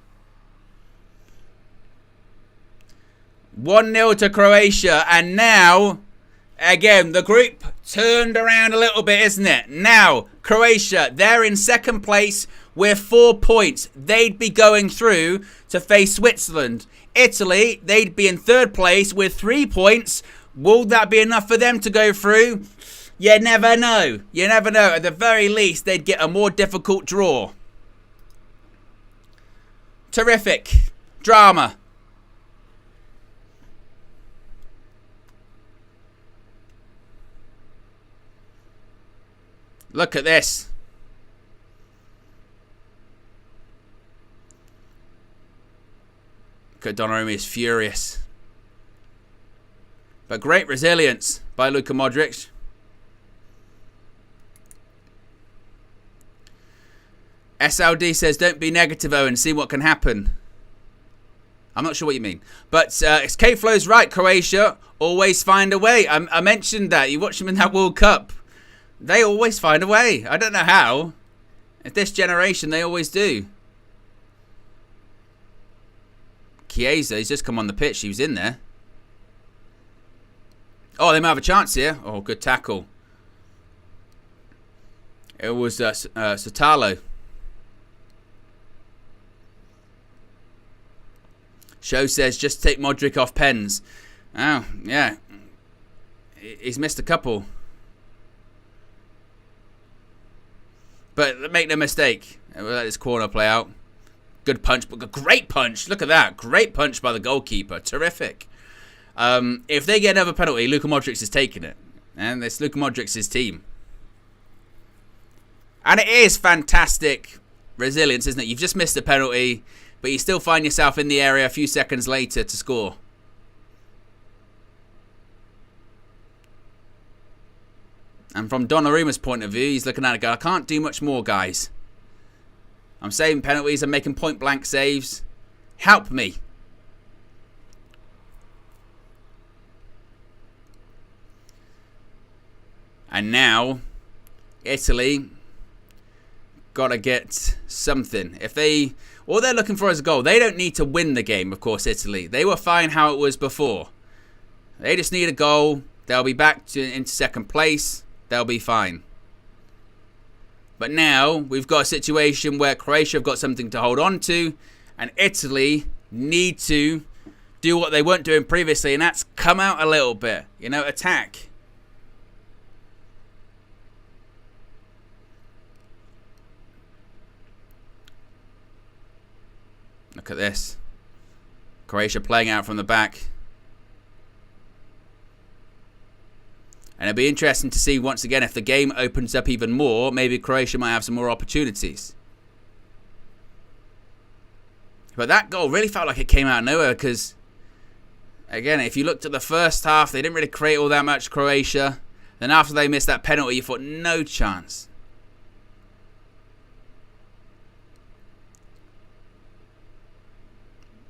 1-0 to Croatia. And now, again, the group turned around a little bit, isn't it? Now, Croatia, they're in second place with 4 points. They'd be going through to face Switzerland. Italy, they'd be in third place with 3 points. Will that be enough for them to go through? You never know. You never know. At the very least, they'd get a more difficult draw. Terrific. Drama. Look at this. Look at Donnarumma, is furious. But great resilience by Luka Modric. SLD says, don't be negative, Owen. See what can happen. I'm not sure what you mean. But K-Flow's right. Croatia always find a way. I mentioned that. You watch them in that World Cup. They always find a way. I don't know how. At this generation, they always do. Chiesa, he's just come on the pitch. He was in there. Oh, they might have a chance here. Oh, good tackle. It was Sotalo. Show says, just take Modric off pens. Oh, yeah. He's missed a couple. But make no mistake. We'll let this corner play out. Good punch. But a great punch. Look at that. Great punch by the goalkeeper. Terrific. If they get another penalty, Luka Modric is taking it. And it's Luka Modric's team. And it is fantastic resilience, isn't it? You've just missed a penalty, but you still find yourself in the area a few seconds later to score. And from Donnarumma's point of view, he's looking at it going, I can't do much more, guys. I'm saving penalties. I'm making point-blank saves. Help me. And now, Italy got to get something. If they, all they're looking for is a goal. They don't need to win the game, of course, Italy. They were fine how it was before. They just need a goal. They'll be back into second place. They'll be fine. But now, we've got a situation where Croatia have got something to hold on to, and Italy need to do what they weren't doing previously, and that's come out a little bit. You know, attack. Look at this. Croatia playing out from the back. And it'll be interesting to see once again if the game opens up even more. Maybe Croatia might have some more opportunities. But that goal really felt like it came out of nowhere because, again, if you looked at the first half, they didn't really create all that much, Croatia. Then after they missed that penalty, you thought, no chance.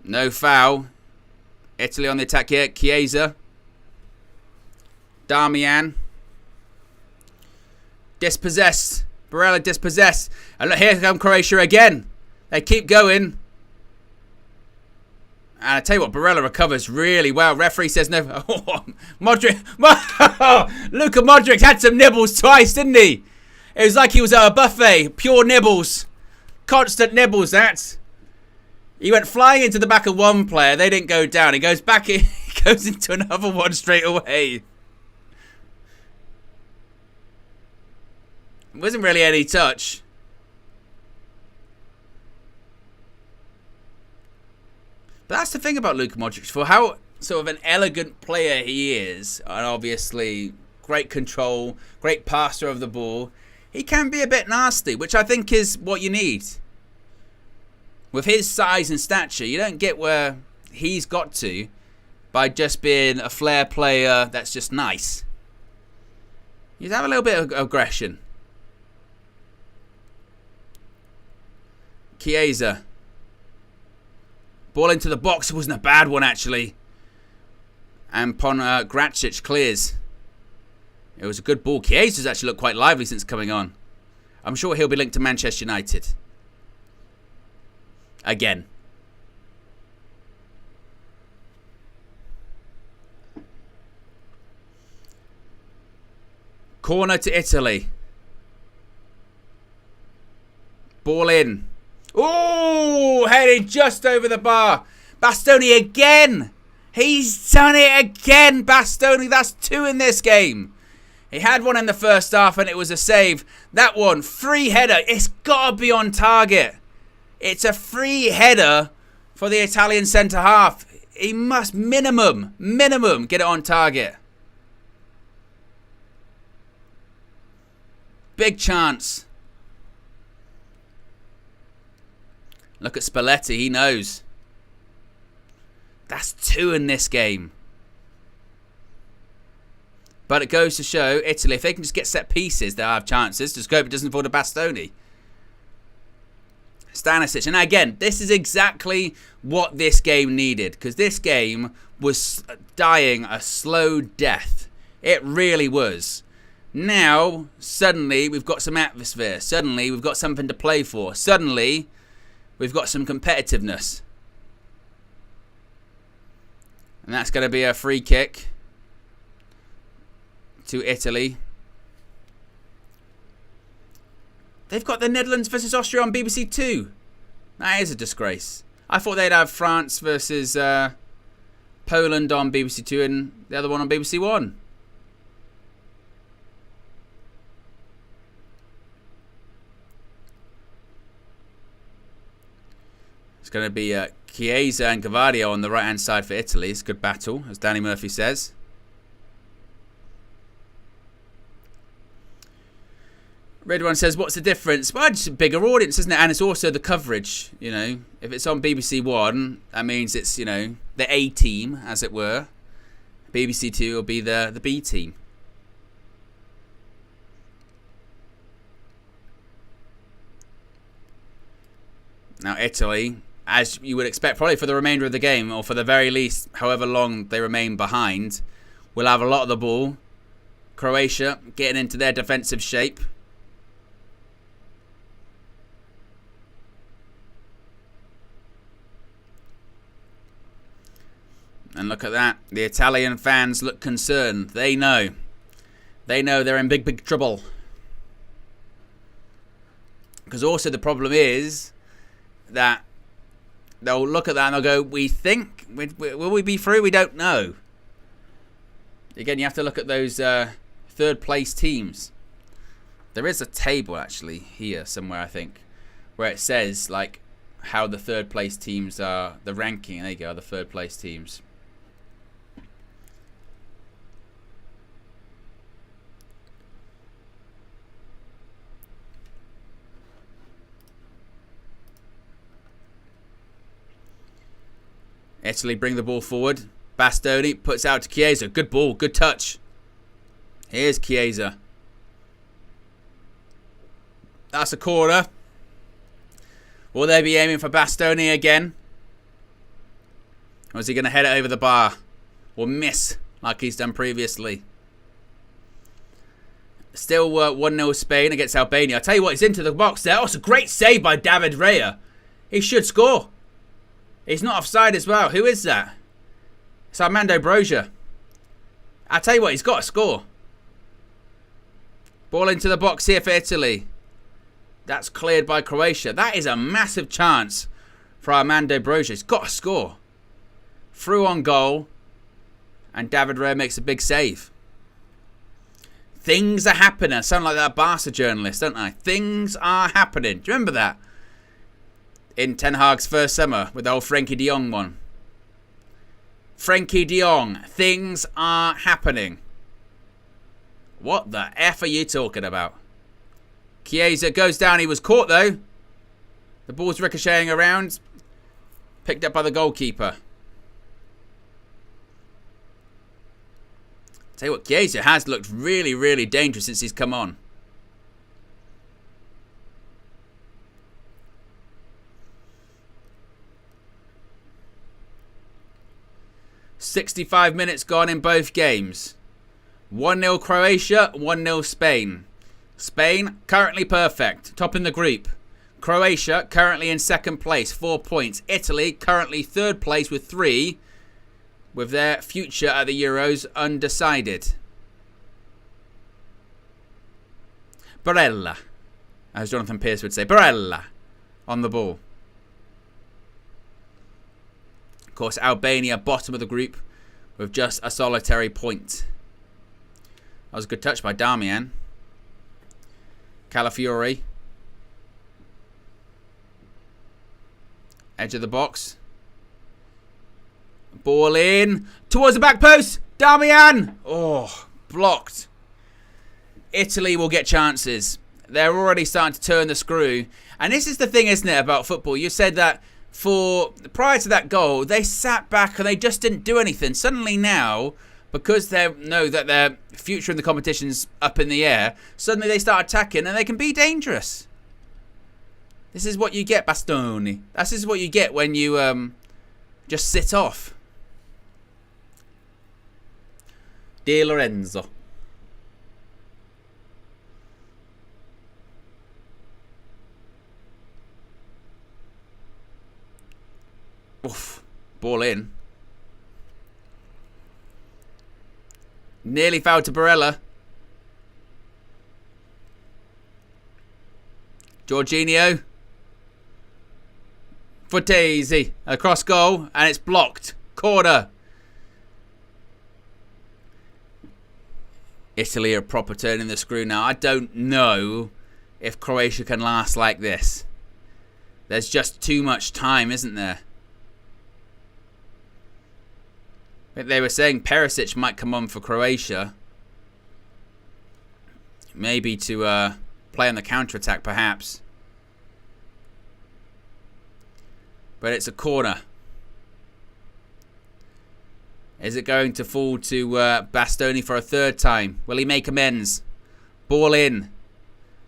No foul. Italy on the attack here. Chiesa. Damian. Dispossessed. Barella dispossessed. And look, here come Croatia again. They keep going. And I tell you what, Barella recovers really well. Referee says no. Oh, Modric. Luka Modric had some nibbles twice, didn't he? It was like he was at a buffet. Pure nibbles. Constant nibbles, that. He went flying into the back of one player. They didn't go down. He goes back in. He goes into another one straight away. It wasn't really any touch. But that's the thing about Luka Modric. For how sort of an elegant player he is, and obviously great control, great passer of the ball, he can be a bit nasty, which I think is what you need. With his size and stature, you don't get where he's got to by just being a flair player that's just nice. You have a little bit of aggression. Chiesa. Ball into the box. It wasn't a bad one, actually. And Gracic clears. It was a good ball. Chiesa's actually looked quite lively since coming on. I'm sure he'll be linked to Manchester United. Again. Corner to Italy. Ball in. Oh, headed just over the bar. Bastoni again. He's done it again, Bastoni. That's 2 in this game. He had one in the first half and it was a save. That one, free header. It's got to be on target. It's a free header for the Italian centre-half. He must minimum get it on target. Big chance. Look at Spalletti, he knows. That's 2 in this game. But it goes to show Italy, if they can just get set pieces, they'll have chances. Just hope it doesn't fall to Bastoni. Stanisic. And again, this is exactly what this game needed. Because this game was dying a slow death. It really was. Now, suddenly, we've got some atmosphere. Suddenly, we've got something to play for. Suddenly, we've got some competitiveness. And that's going to be a free kick. to Italy. They've got the Netherlands versus Austria on BBC 2. That is a disgrace. I thought they'd have France versus Poland on BBC 2 and the other one on BBC 1. It's going to be Chiesa and Gavadio on the right-hand side for Italy. It's a good battle, as Danny Murphy says. Red One says, what's the difference? Well, it's a bigger audience, isn't it? And it's also the coverage, you know. If it's on BBC One, that means it's, you know, the A team, as it were. BBC Two will be the B team. Now, Italy, as you would expect, probably for the remainder of the game, or for the very least, however long they remain behind, will have a lot of the ball. Croatia getting into their defensive shape. And look at that. The Italian fans look concerned. They know. They know they're in big, big trouble. Because also the problem is that they'll look at that and they'll go, we think, will we be through? We don't know. Again, you have to look at those third place teams. There is a table actually here somewhere, I think, where it says like how the third place teams are, the ranking. There you go, the third place teams. Italy bring the ball forward. Bastoni puts out to Chiesa. Good ball, good touch. Here's Chiesa. That's a corner. Will they be aiming for Bastoni again? Or is he going to head it over the bar? Or miss like he's done previously? Still 1-0 Spain against Albania. I tell you what, he's into the box there. Oh, it's a great save by David Raya. He should score. He's not offside as well. Who is that? It's Armando Broja. I tell you what, he's got to score. Ball into the box here for Italy. That's cleared by Croatia. That is a massive chance for Armando Broja. He's got to score. Through on goal. And David Raya makes a big save. Things are happening. I sound like that Barca journalist, don't I? Things are happening. Do you remember that? In Ten Hag's first summer with the old Frenkie de Jong one. Frenkie de Jong. Things are happening. What the F are you talking about? Chiesa goes down. He was caught though. The ball's ricocheting around. Picked up by the goalkeeper. Tell you what, Chiesa has looked really, really dangerous since he's come on. "65 minutes gone in both games. 1-0 Croatia, 1-0 Spain. Spain currently perfect, top in the group. Croatia currently in second place, 4 points. Italy currently third place with 3, with their future at the Euros undecided. Barella, as Jonathan Pearce would say, Barella on the ball. Of course, Albania bottom of the group with just a solitary point. That was a good touch by Damian. Calafiori. Edge of the box. Ball in. Towards the back post. Damian. Oh, blocked. Italy will get chances. They're already starting to turn the screw. And this is the thing, isn't it, about football? You said that prior to that goal, they sat back and they just didn't do anything. Suddenly now, because they know that their future in the competition's up in the air, suddenly they start attacking and they can be dangerous. This is what you get, Bastoni. This is what you get when you just sit off. Di Lorenzo. Oof. Ball in. Nearly fouled to Barella. Jorginho. Futesi. Across goal. And it's blocked. Corner. Italy are proper turning the screw now. I don't know if Croatia can last like this. There's just too much time, isn't there? They were saying Perisic might come on for Croatia. Maybe to play on the counter-attack, perhaps. But it's a corner. Is it going to fall to Bastoni for a third time? Will he make amends? Ball in.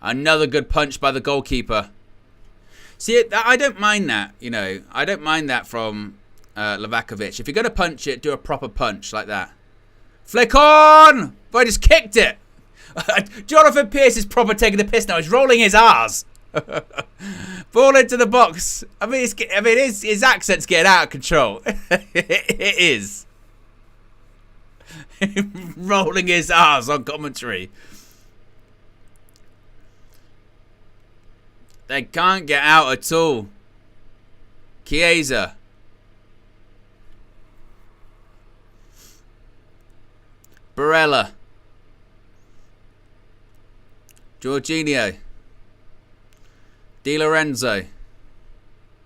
Another good punch by the goalkeeper. See, I don't mind that, you know. I don't mind that from Livakovic. If you're going to punch it, do a proper punch like that. Flick on! But I just kicked it. Jonathan Pearce is proper taking the piss now. He's rolling his R's. Ball into the box. I mean, his accent's getting out of control. It is. Rolling his R's on commentary. They can't get out at all. Chiesa. Barella. Jorginho. Di Lorenzo.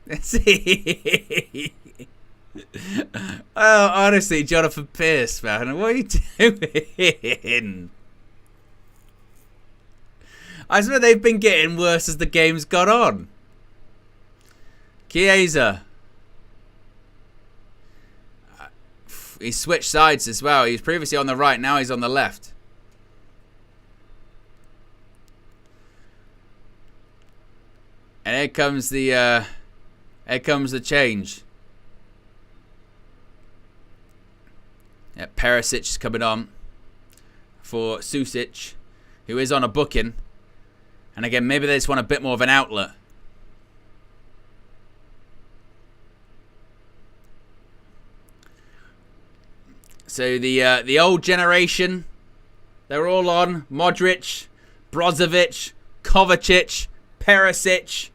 Let's see. Oh, honestly, Jonathan Pearce, man. What are you doing? I swear they've been getting worse as the game's gone on. Chiesa. He switched sides as well. He was previously on the right, now he's on the left. And here comes the change. Yeah, Perisic is coming on for Susic, who is on a booking. And again, maybe they just want a bit more of an outlet. So the old generation, they're all on. Modric, Brozovic, Kovacic, Perisic.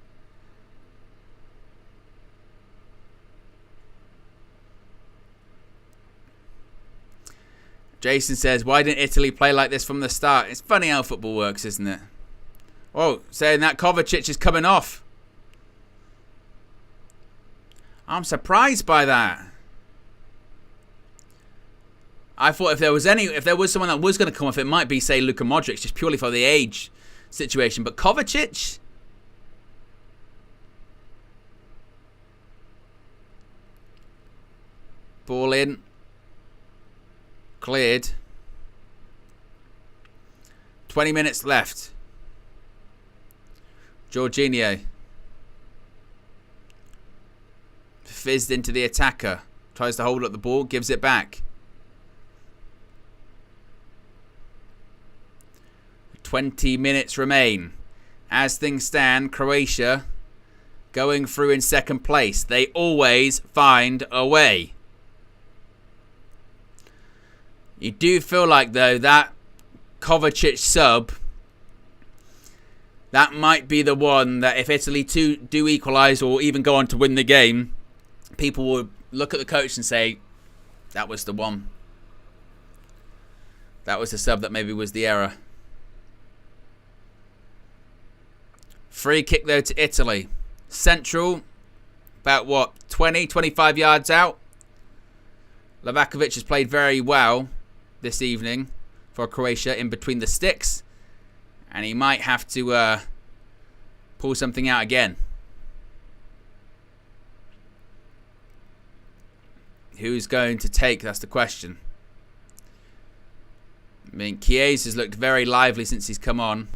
Jason says, why didn't Italy play like this from the start? It's funny how football works, isn't it? Oh, saying that Kovacic is coming off. I'm surprised by that. I thought if there was someone that was going to come off, it might be, say, Luka Modric, just purely for the age situation. But Kovacic? Ball in. Cleared. 20 minutes left. Jorginho. Fizzed into the attacker. Tries to hold up the ball. Gives it back. 20 minutes remain. As things stand, Croatia going through in second place. They always find a way. You do feel like, though, that Kovacic sub, that might be the one that if Italy do equalise or even go on to win the game, people will look at the coach and say, that was the one. That was the sub that maybe was the error. Free kick, though, to Italy. Central, about what, 20, 25 yards out. Livakovic has played very well this evening for Croatia in between the sticks, and he might have to pull something out again. Who's going to take? That's the question. I mean, Chiesa has looked very lively since he's come on.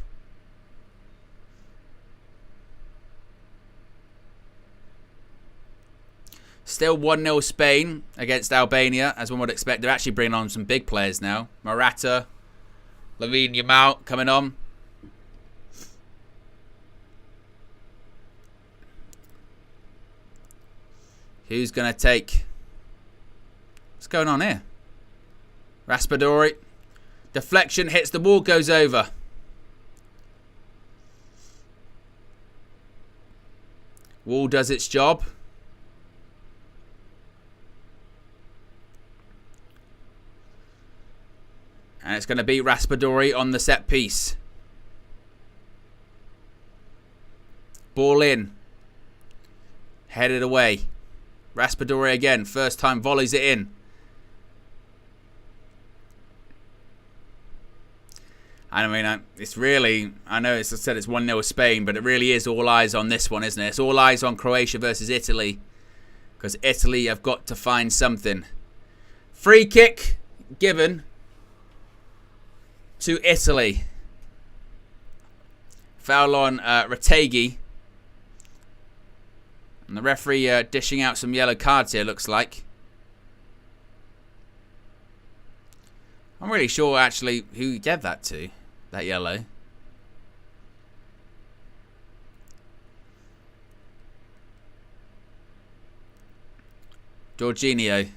Still 1-0 Spain against Albania, as one would expect. They're actually bringing on some big players now. Morata, Lamine Yamal coming on. Who's going to take? What's going on here? Raspadori. Deflection, hits the wall, goes over. Wall does its job. And it's going to be Raspadori on the set piece. Ball in. Headed away. Raspadori again. First time volleys it in. I mean, it's really... I know it's, I said it's 1-0 Spain, but it really is all eyes on this one, isn't it? It's all eyes on Croatia versus Italy. Because Italy have got to find something. Free kick given to Italy. Foul on Retegui. And the referee dishing out some yellow cards here, looks like. I'm really sure, actually, who he gave that to. That yellow. Jorginho.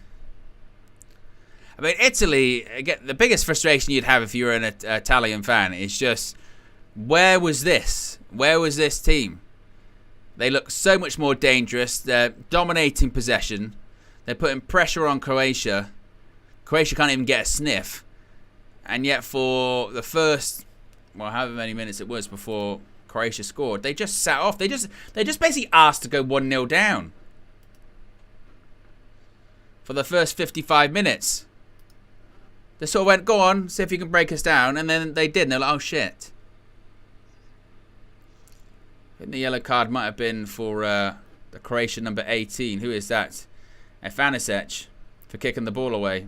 I mean, Italy, again, the biggest frustration you'd have if you were an Italian fan is just, where was this? Where was this team? They look so much more dangerous. They're dominating possession. They're putting pressure on Croatia. Croatia can't even get a sniff. And yet for the first, well, however many minutes it was before Croatia scored, they just sat off. They just basically asked to go 1-0 down. For the first 55 minutes. They sort of went, go on, see if you can break us down. And then they did. And they're like, oh, shit. I think the yellow card might have been for the Croatian number 18. Who is that? Efanisec for kicking the ball away.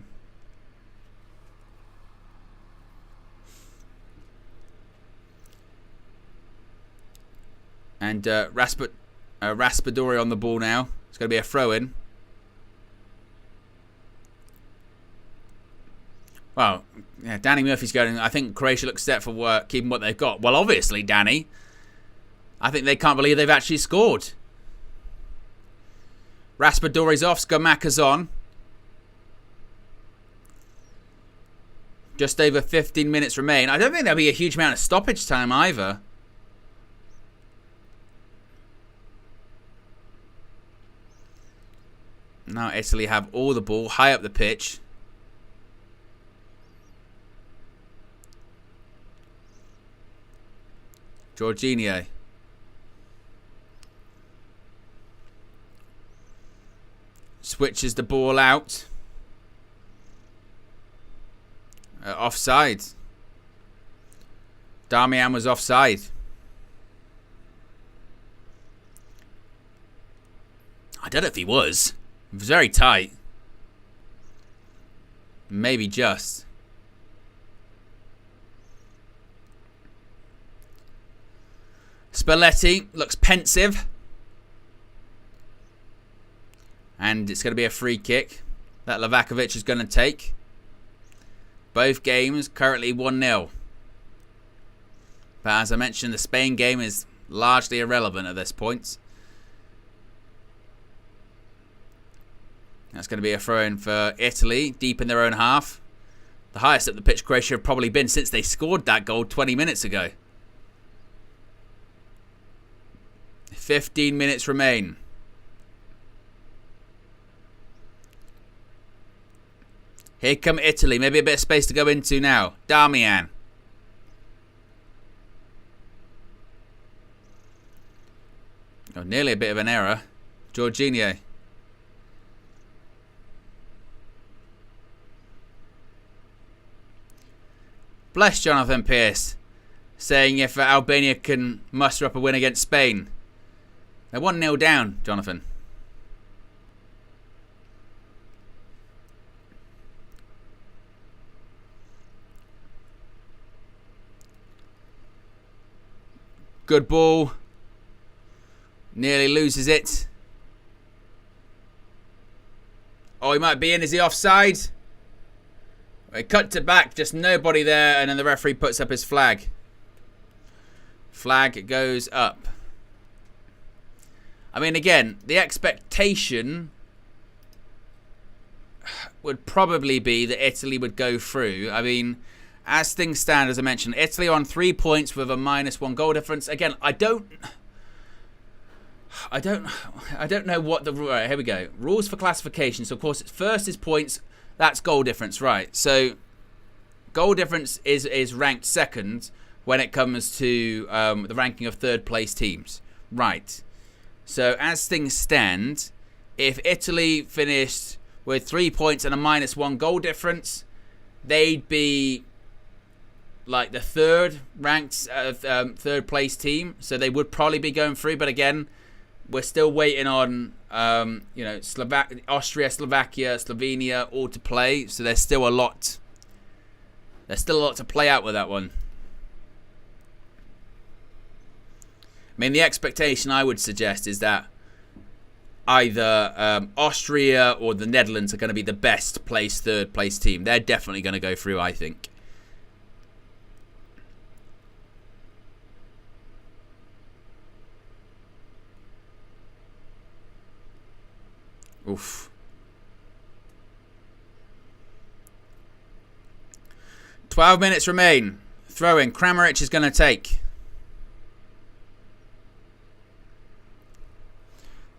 And Raspadori on the ball now. It's going to be a throw-in. Well, yeah, Danny Murphy's going, I think Croatia looks set for keeping what they've got. Well, obviously, Danny. I think they can't believe they've actually scored. Raspadori's off. Skamaka's on. Just over 15 minutes remain. I don't think there'll be a huge amount of stoppage time either. Now Italy have all the ball high up the pitch. Jorginho. Switches the ball out. Offside. Darmian was offside. I don't know if he was. It was very tight. Maybe just. Spalletti looks pensive. And it's going to be a free kick that Livakovic is going to take. Both games currently 1-0. But as I mentioned, the Spain game is largely irrelevant at this point. That's going to be a throw-in for Italy, deep in their own half. The highest up the pitch Croatia have probably been since they scored that goal 20 minutes ago. 15 minutes remain. Here come Italy. Maybe a bit of space to go into now. Darmian. Oh, nearly a bit of an error. Jorginho. Bless Jonathan Pearce. Saying if Albania can muster up a win against Spain. They're 1-0 down, Jonathan. Good ball. Nearly loses it. Oh, he might be in. Is he offside? He cut to back. Just nobody there. And then the referee puts up his flag. Flag goes up. I mean, again, the expectation would probably be that Italy would go through. I mean, as things stand, as I mentioned, Italy on 3 points with a -1 goal difference. Again, I don't I don't know what the... Right, here we go. Rules for classification. So, of course, first is points. That's goal difference, right. So, goal difference is ranked second when it comes to the ranking of third-place teams. Right. So, as things stand, if Italy finished with 3 points and a -1 goal difference, they'd be like the third-ranked third-place team. So, they would probably be going through. But, again... We're still waiting on, Austria, Slovakia, Slovenia all to play. So there's still a lot. There's still a lot to play out with that one. I mean, the expectation I would suggest is that either Austria or the Netherlands are going to be the best placed third place team. They're definitely going to go through, I think. Oof. 12 minutes remain. Throw-in. Kramaric is going to take.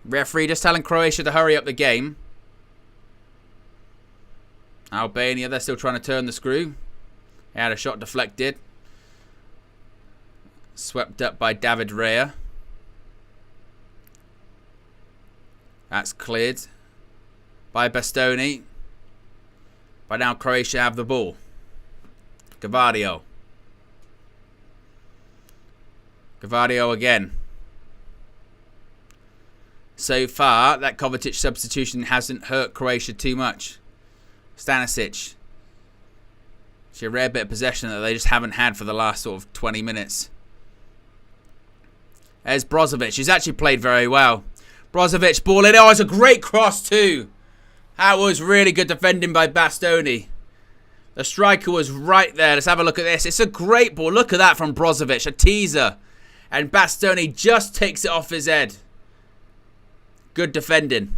Referee just telling Croatia to hurry up the game. Albania, they're still trying to turn the screw. They had a shot deflected. Swept up by David Rea. That's cleared by Bastoni. By now Croatia have the ball. Gavadio. Gavadio again. So far, that Kovacic substitution hasn't hurt Croatia too much. Stanisic. It's a rare bit of possession that they just haven't had for the last sort of 20 minutes. There's Brozovic. He's actually played very well. Brozovic, ball in. Oh, it's a great cross too. That was really good defending by Bastoni. The striker was right there. Let's have a look at this. It's a great ball. Look at that from Brozovic. A teaser. And Bastoni just takes it off his head. Good defending.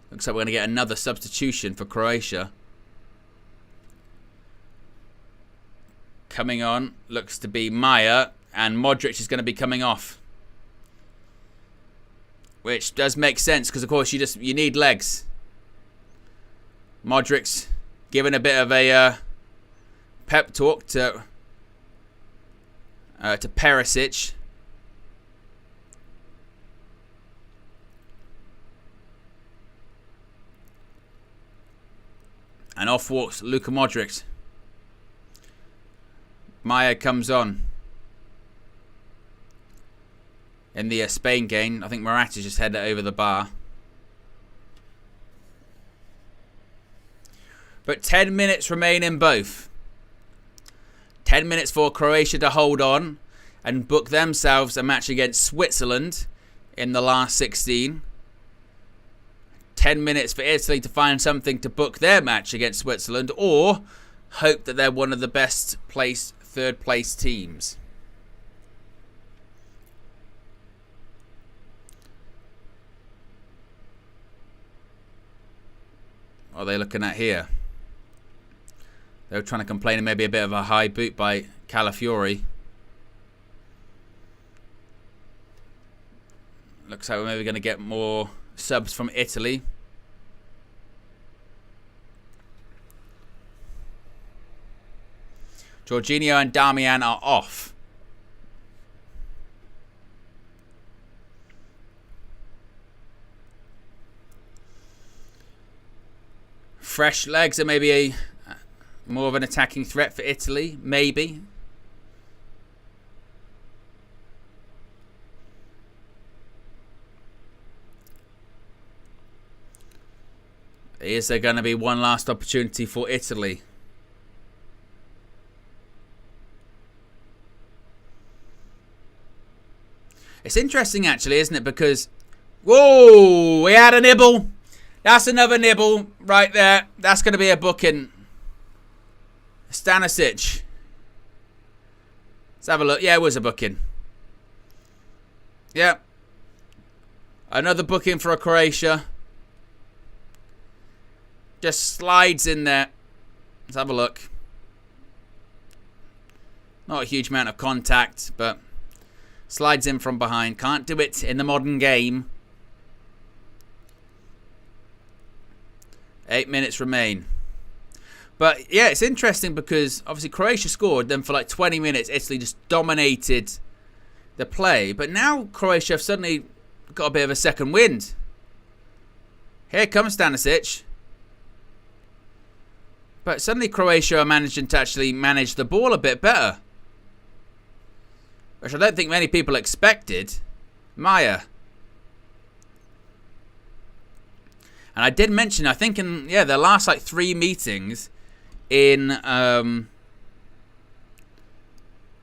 Looks like we're going to get another substitution for Croatia. Coming on looks to be Maya. And Modric is going to be coming off. Which does make sense because, of course, you need legs. Modric's giving a bit of a pep talk to Perisic. And off walks Luka Modric. Maya comes on. In the Spain game, I think Morata's just headed over the bar. But 10 minutes remain in both. 10 minutes for Croatia to hold on and book themselves a match against Switzerland in the last 16. 10 minutes for Italy to find something to book their match against Switzerland or hope that they're one of the best placed third place teams. What are they looking at here? They were trying to complain of maybe a bit of a high boot by Calafiori. Looks like we're maybe going to get more subs from Italy. Jorginho and Damian are off. Fresh legs are maybe more of an attacking threat for Italy. Maybe. Is there going to be one last opportunity for Italy? It's interesting actually, isn't it? Because, whoa, we had a nibble. That's another nibble right there. That's going to be a booking. Stanisic. Let's have a look. Yeah, it was a booking. Yeah. Another booking for a Croatia. Just slides in there. Let's have a look. Not a huge amount of contact, but Slides in from behind. Can't do it in the modern game. 8 minutes remain. But yeah, it's interesting because obviously Croatia scored. Then for like 20 minutes, Italy just dominated the play. But now Croatia have suddenly got a bit of a second wind. Here comes Stanisic. But suddenly Croatia are managing to actually manage the ball a bit better. Which I don't think many people expected. Maya. And I did mention, I think in the last like 3 meetings in the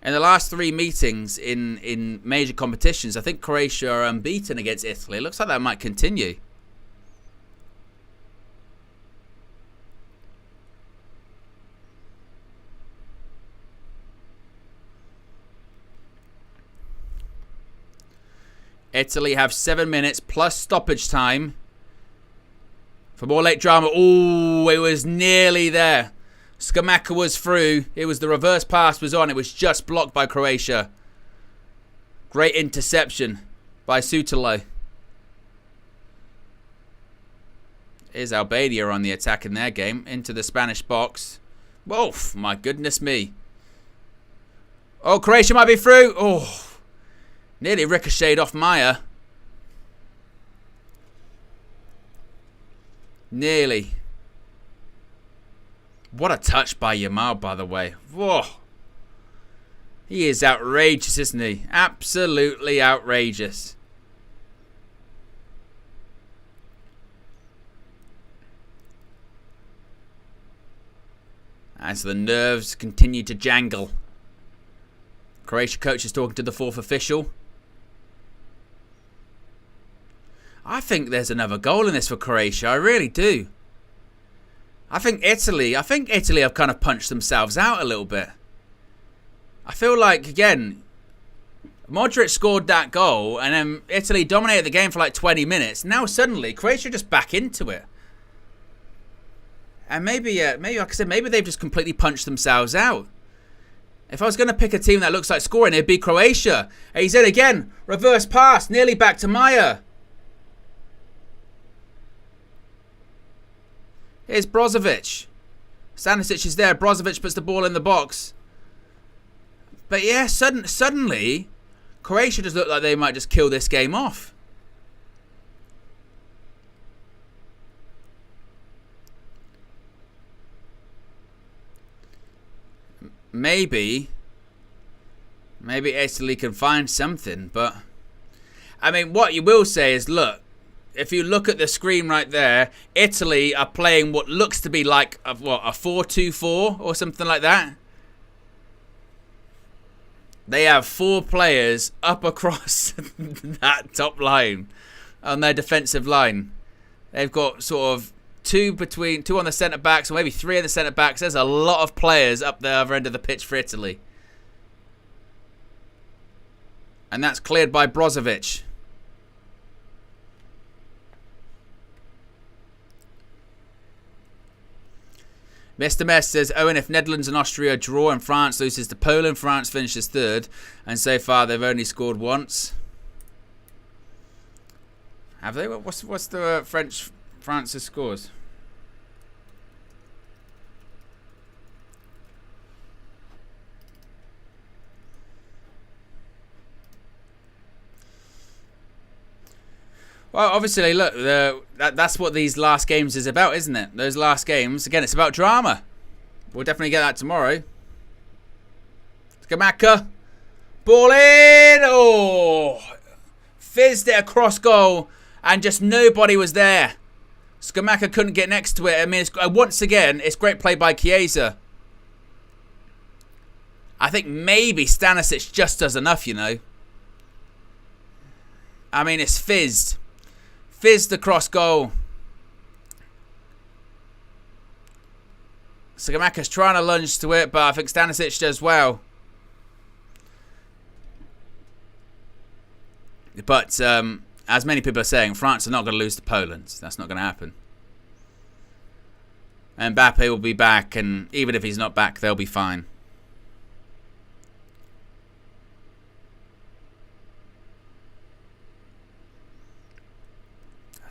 last 3 meetings in major competitions, I think Croatia are unbeaten against Italy. It looks like that might continue. Italy have 7 minutes plus stoppage time for more late drama. Oh, it was nearly there. Scamacca was through. It was the reverse pass was on. It was just blocked by Croatia. Great interception by Sutalo. Here's Albania on the attack in their game. Into the Spanish box. Oh, my goodness me. Oh, Croatia might be through. Oh. Nearly ricocheted off Maya. Nearly. What a touch by Yamal, by the way. Whoa. He is outrageous, isn't he? Absolutely outrageous. As the nerves continue to jangle. Croatia coach is talking to the 4th official. I think there's another goal in this for Croatia. I really do. I think Italy have kind of punched themselves out a little bit. I feel like, again, Modric scored that goal and then Italy dominated the game for like 20 minutes. Now suddenly Croatia just back into it. And maybe like I said, maybe they've just completely punched themselves out. If I was going to pick a team that looks like scoring, it'd be Croatia. And he's in again. Reverse pass. Nearly back to Maya. Here's Brozovic. Stanisic is there. Brozovic puts the ball in the box. But yeah, suddenly, Croatia just look like they might just kill this game off. Maybe Italy can find something, but I mean, what you will say is, look, if you look at the screen right there, Italy are playing what looks to be like a 4-2-4 or something like that. They have 4 players up across that top line on their defensive line. They've got sort of 2 on the centre backs, or maybe 3 on the centre backs. There's a lot of players up the other end of the pitch for Italy. And that's cleared by Brozovic. Mr. Mess says, Owen, if Netherlands and Austria draw and France loses to Poland, France finishes 3rd. And so far they've only scored once. Have they? What's the France's scores? Well, obviously, look, that's what these last games is about, isn't it? Those last games. Again, it's about drama. We'll definitely get that tomorrow. Scamacca. Ball in. Oh. Fizzed it across goal. And just nobody was there. Scamacca couldn't get next to it. I mean, once again, it's great play by Chiesa. I think maybe Stanisic just does enough, you know. I mean, it's fizzed. Fizzed across goal. Scamacca's trying to lunge to it, but I think Stanisic does well. But as many people are saying, France are not going to lose to Poland. That's not going to happen. And Mbappe will be back, and even if he's not back, they'll be fine.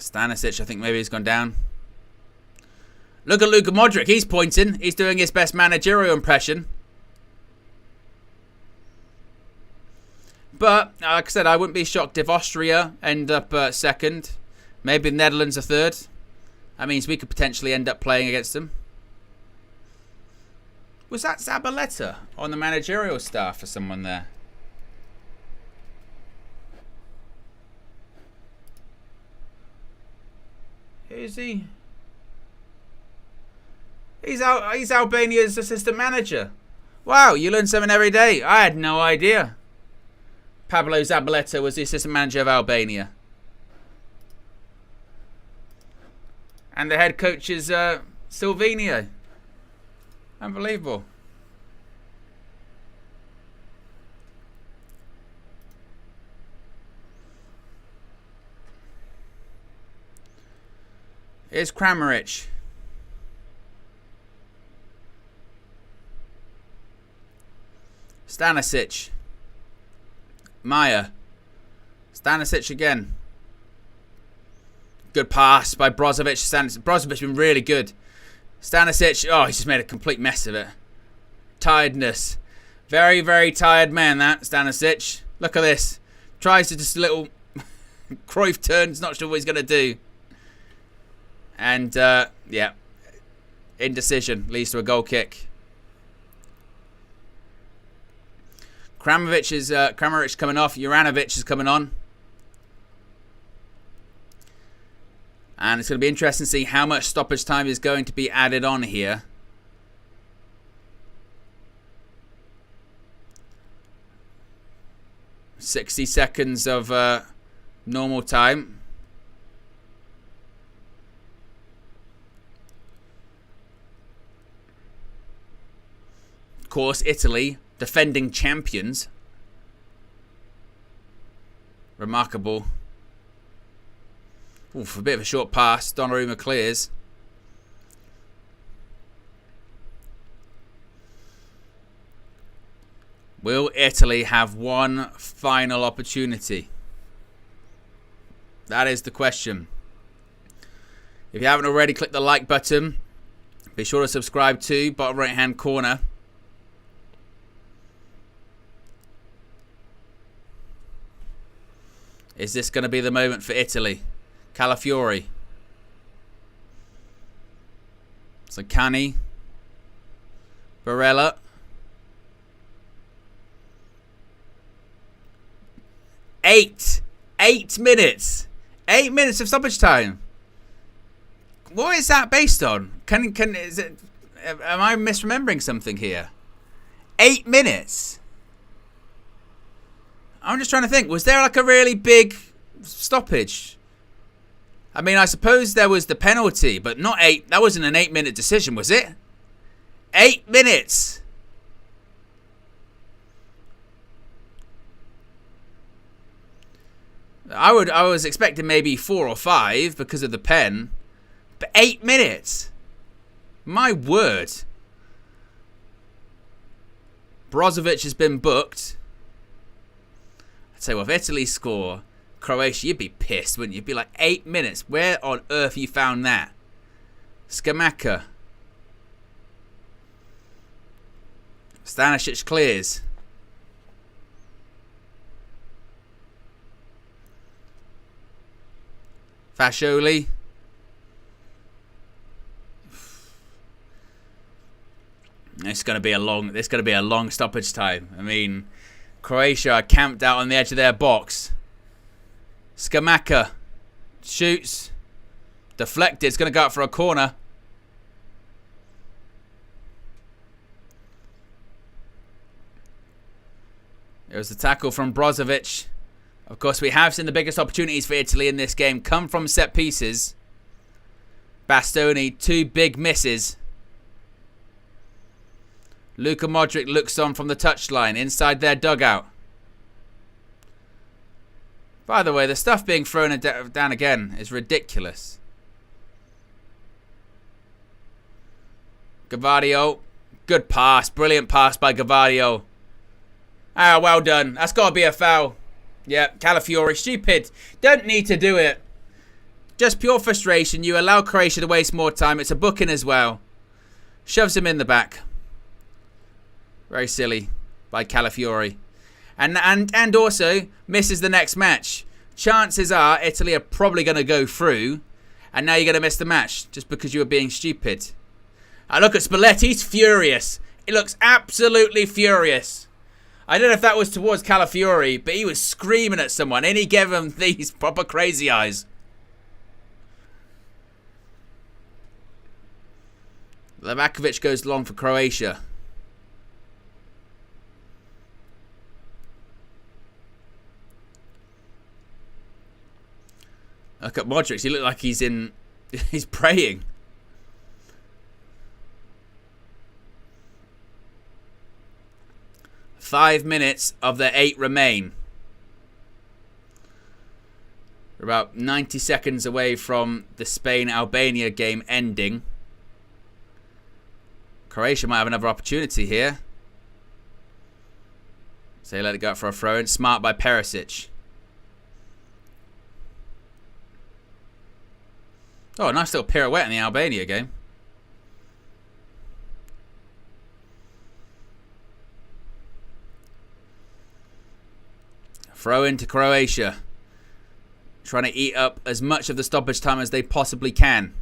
Stanisic, I think maybe he's gone down. Look at Luka Modric. He's pointing. He's doing his best managerial impression. But, like I said, I wouldn't be shocked if Austria end up second. Maybe the Netherlands are third. That means we could potentially end up playing against them. Was that Zabaleta on the managerial staff for someone there? Who is he? He's Albania's assistant manager. Wow, you learn something every day. I had no idea. Pablo Zabaleta was the assistant manager of Albania. And the head coach is Silvino. Unbelievable. Here's Kramaric. Stanisic. Maya. Stanisic again. Good pass by Brozovic. Brozovic's been really good. Stanisic. Oh, he's just made a complete mess of it. Tiredness. Very, very tired man, that Stanisic. Look at this. Tries to just a little Cruyff turns. Not sure what he's going to do. And, yeah. Indecision leads to a goal kick. Kramaric coming off. Juranovic is coming on. And it's going to be interesting to see how much stoppage time is going to be added on here. "60 seconds of normal time. Of course, Italy, defending champions. Remarkable. Oof, a bit of a short pass. Donnarumma clears. Will Italy have one final opportunity? That is the question. If you haven't already, click the like button. Be sure to subscribe too, bottom right hand corner. Is this going to be the moment for Italy? Calafiori. Zaccani. Barella. Eight minutes. 8 minutes of stoppage time. What is that based on? Am I misremembering something here? 8 minutes. I'm just trying to think. Was there like a really big stoppage? I mean, I suppose there was the penalty, but not 8. That wasn't an 8-minute decision, was it? 8 minutes. I was expecting maybe 4 or 5 because of the pen, but 8 minutes. My word. Brozovic has been booked. I'd say, well, if Italy score Croatia, you'd be pissed, wouldn't you? You'd be like, 8 minutes. Where on earth you found that? Scamacca. Stanisic clears. Fascioli. It's going to be a long stoppage time. I mean, Croatia are camped out on the edge of their box. Scamacca shoots. Deflected. It's going to go out for a corner. It was the tackle from Brozovic. Of course, we have seen the biggest opportunities for Italy in this game come from set pieces. Bastoni, 2 big misses. Luka Modric looks on from the touchline inside their dugout. By the way, the stuff being thrown down again is ridiculous. Gavadio. Good pass. Brilliant pass by Gavadio. Ah, well done. That's got to be a foul. Yeah, Calafiori. Stupid. Don't need to do it. Just pure frustration. You allow Croatia to waste more time. It's a booking as well. Shoves him in the back. Very silly by Calafiori. And also misses the next match. Chances are Italy are probably going to go through. And now you're going to miss the match just because you were being stupid. I look at Spalletti. He's furious. He looks absolutely furious. I don't know if that was towards Calafiori, but he was screaming at someone. And he gave him these proper crazy eyes. Levakovic goes long for Croatia. Look at Modric. He looked like he's praying. Five minutes of the 8 remain. We're about 90 seconds away from the Spain-Albania game ending. Croatia might have another opportunity here. So they let it go out for a throw-in. Smart by Perisic. Oh, a nice little pirouette in the Albania game. Throw into Croatia. Trying to eat up as much of the stoppage time as they possibly can.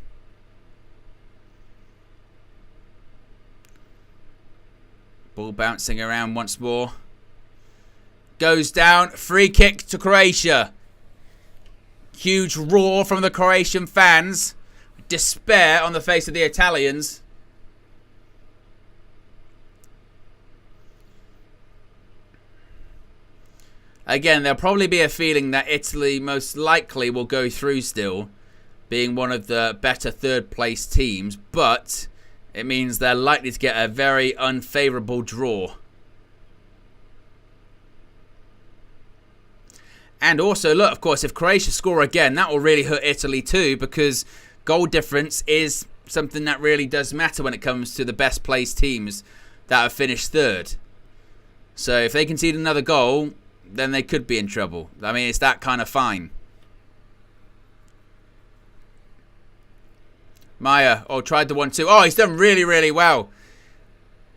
Ball bouncing around once more. Goes down. Free kick to Croatia. Huge roar from the Croatian fans. Despair on the face of the Italians. Again, there'll probably be a feeling that Italy most likely will go through still, being one of the better third place teams, but it means they're likely to get a very unfavourable draw. And also, look, of course, if Croatia score again, that will really hurt Italy too, because goal difference is something that really does matter when it comes to the best placed teams that have finished third. So if they concede another goal, then they could be in trouble. I mean, it's that kind of fine. Maya, tried the 1-2. Oh, he's done really, really well.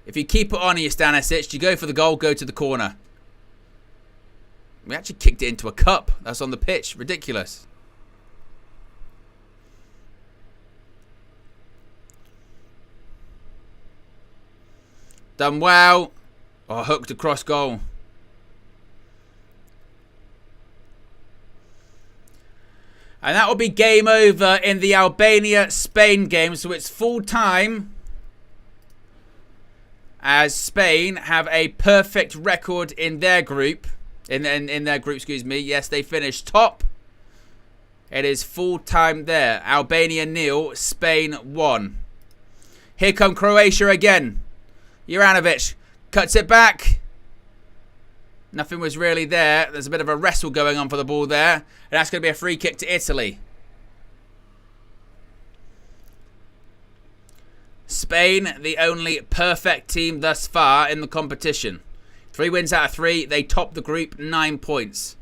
If you keep it on you, Stanisic, you go for the goal, go to the corner. We actually kicked it into a cup. That's on the pitch. Ridiculous. Done well. Oh, hooked across goal. And that will be game over in the Albania-Spain game. So it's full time. As Spain have a perfect record in their group. In their group, excuse me. Yes, they finished top. It is full time there. Albania 0, Spain 1. Here come Croatia again. Juranovic cuts it back. Nothing was really there. There's a bit of a wrestle going on for the ball there. And that's going to be a free kick to Italy. Spain, the only perfect team thus far in the competition. 3 wins out of 3. They top the group, 9 points.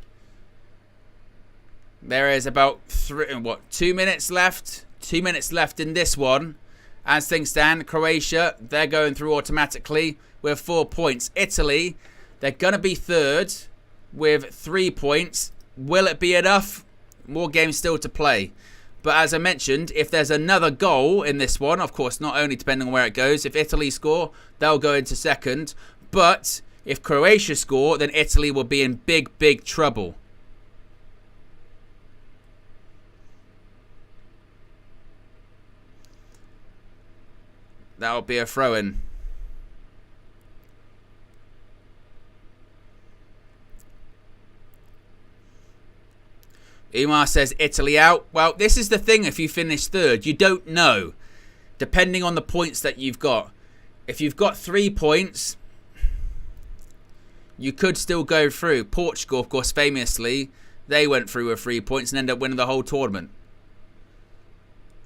There is about 2 minutes left. 2 minutes left in this one. As things stand, Croatia, they're going through automatically with 4 points. Italy, they're going to be third with 3 points. Will it be enough? More games still to play. But as I mentioned, if there's another goal in this one, of course, not only depending on where it goes, if Italy score, they'll go into second. But if Croatia score, then Italy will be in big, big trouble. That'll be a throw-in. Umar says Italy out. Well, this is the thing if you finish third. You don't know, depending on the points that you've got. If you've got 3 points, you could still go through. Portugal, of course, famously, they went through with 3 points and ended up winning the whole tournament.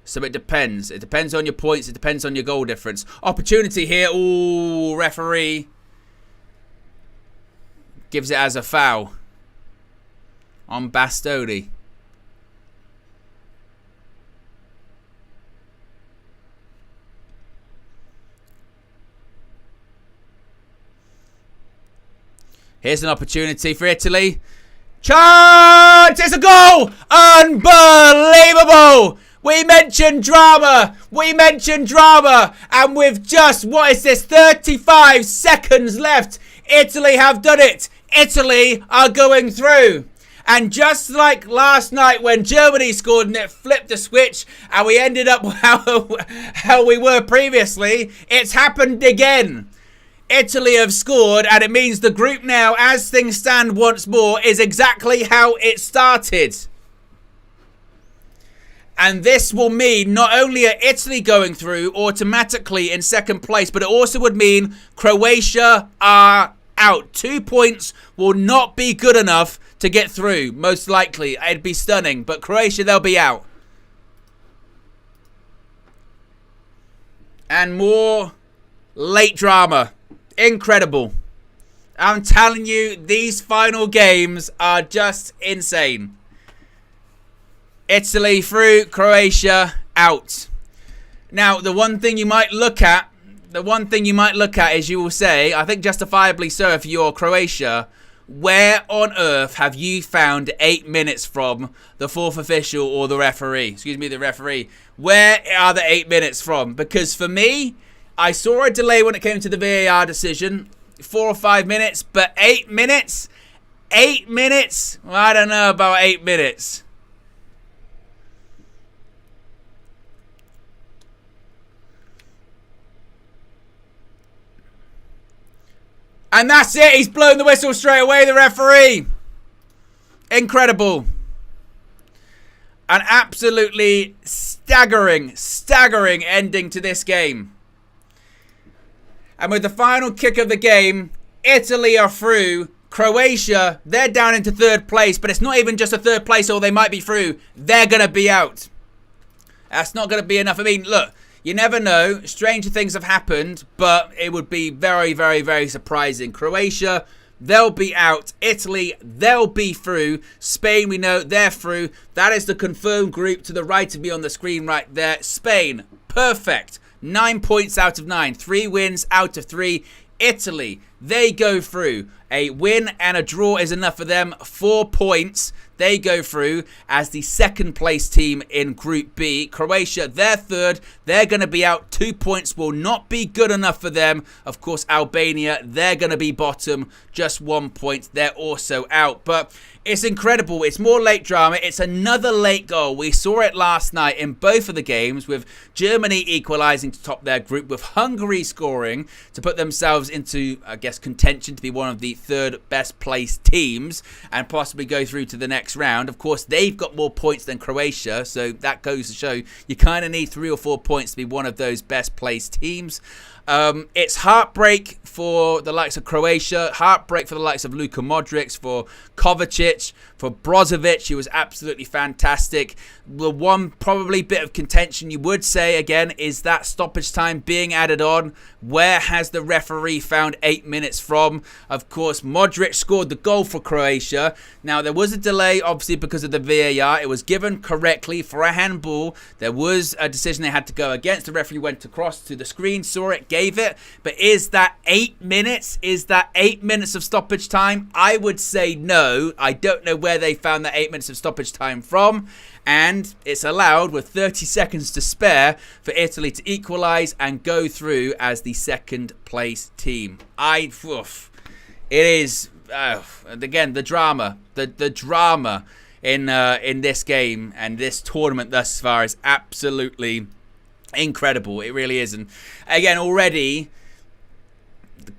So it depends. It depends on your points. It depends on your goal difference. Opportunity here. Ooh, referee gives it as a foul on Bastoni. Here's an opportunity for Italy. Chance! It's a goal! Unbelievable! We mentioned drama. And with just, 35 seconds left, Italy have done it. Italy are going through. And just like last night when Germany scored and it flipped the switch and we ended up how we were previously, it's happened again. Italy have scored, and it means the group now, as things stand once more, is exactly how it started. And this will mean not only are Italy going through automatically in second place, but it also would mean Croatia are out. 2 points will not be good enough to get through, most likely. It'd be stunning, but Croatia, they'll be out. And more late drama. Incredible. I'm telling you, these final games are just insane. Italy through, Croatia out. Now, the one thing you might look at is you will say, I think justifiably so if you're Croatia, where on earth have you found 8 minutes from the fourth official or the referee? Excuse me, the referee. Where are the 8 minutes from? Because for me, I saw a delay when it came to the VAR decision, 4 or 5 minutes, but 8 minutes? 8 minutes? Well, I don't know about 8 minutes. And that's it. He's blown the whistle straight away, the referee. Incredible. An absolutely staggering ending to this game. And with the final kick of the game, Italy are through. Croatia, they're down into third place. But it's not even just a third place, or they might be through. They're going to be out. That's not going to be enough. I mean, look, you never know. Stranger things have happened. But it would be very surprising. Croatia, they'll be out. Italy, they'll be through. Spain, we know they're through. That is the confirmed group to the right of me on the screen right there. Spain, perfect. 9 points out of 9. 3 wins out of 3. Italy, they go through. A win and a draw is enough for them. 4 points. They go through as the second place team in Group B. Croatia, they're third. They're going to be out. 2 points will not be good enough for them. Of course, Albania, they're going to be bottom. Just 1 point. They're also out. But it's incredible. It's more late drama. It's another late goal. We saw it last night in both of the games, with Germany equalising to top their group, with Hungary scoring to put themselves into, I guess, contention to be one of the third best placed teams and possibly go through to the next round. Of course, they've got more points than Croatia, so that goes to show you kind of need 3 or 4 points to be one of those best placed teams. It's heartbreak for the likes of Croatia, heartbreak for the likes of Luka Modric, for Kovacic, for Brozovic, who was absolutely fantastic. The one probably bit of contention you would say, again, is that stoppage time being added on. Where has the referee found 8 minutes from? Of course, Modric scored the goal for Croatia. Now, there was a delay, obviously, because of the VAR. It was given correctly for a handball. There was a decision they had to go against. The referee went across to the screen, saw it, gave it. But is that 8 minutes? Is that 8 minutes of stoppage time? I would say no. I don't know where they found that 8 minutes of stoppage time from. And it's allowed, with 30 seconds to spare, for Italy to equalise and go through as the second place team. It is, again, the drama. The drama in this game and this tournament thus far is absolutely incredible. It really is. And again, already,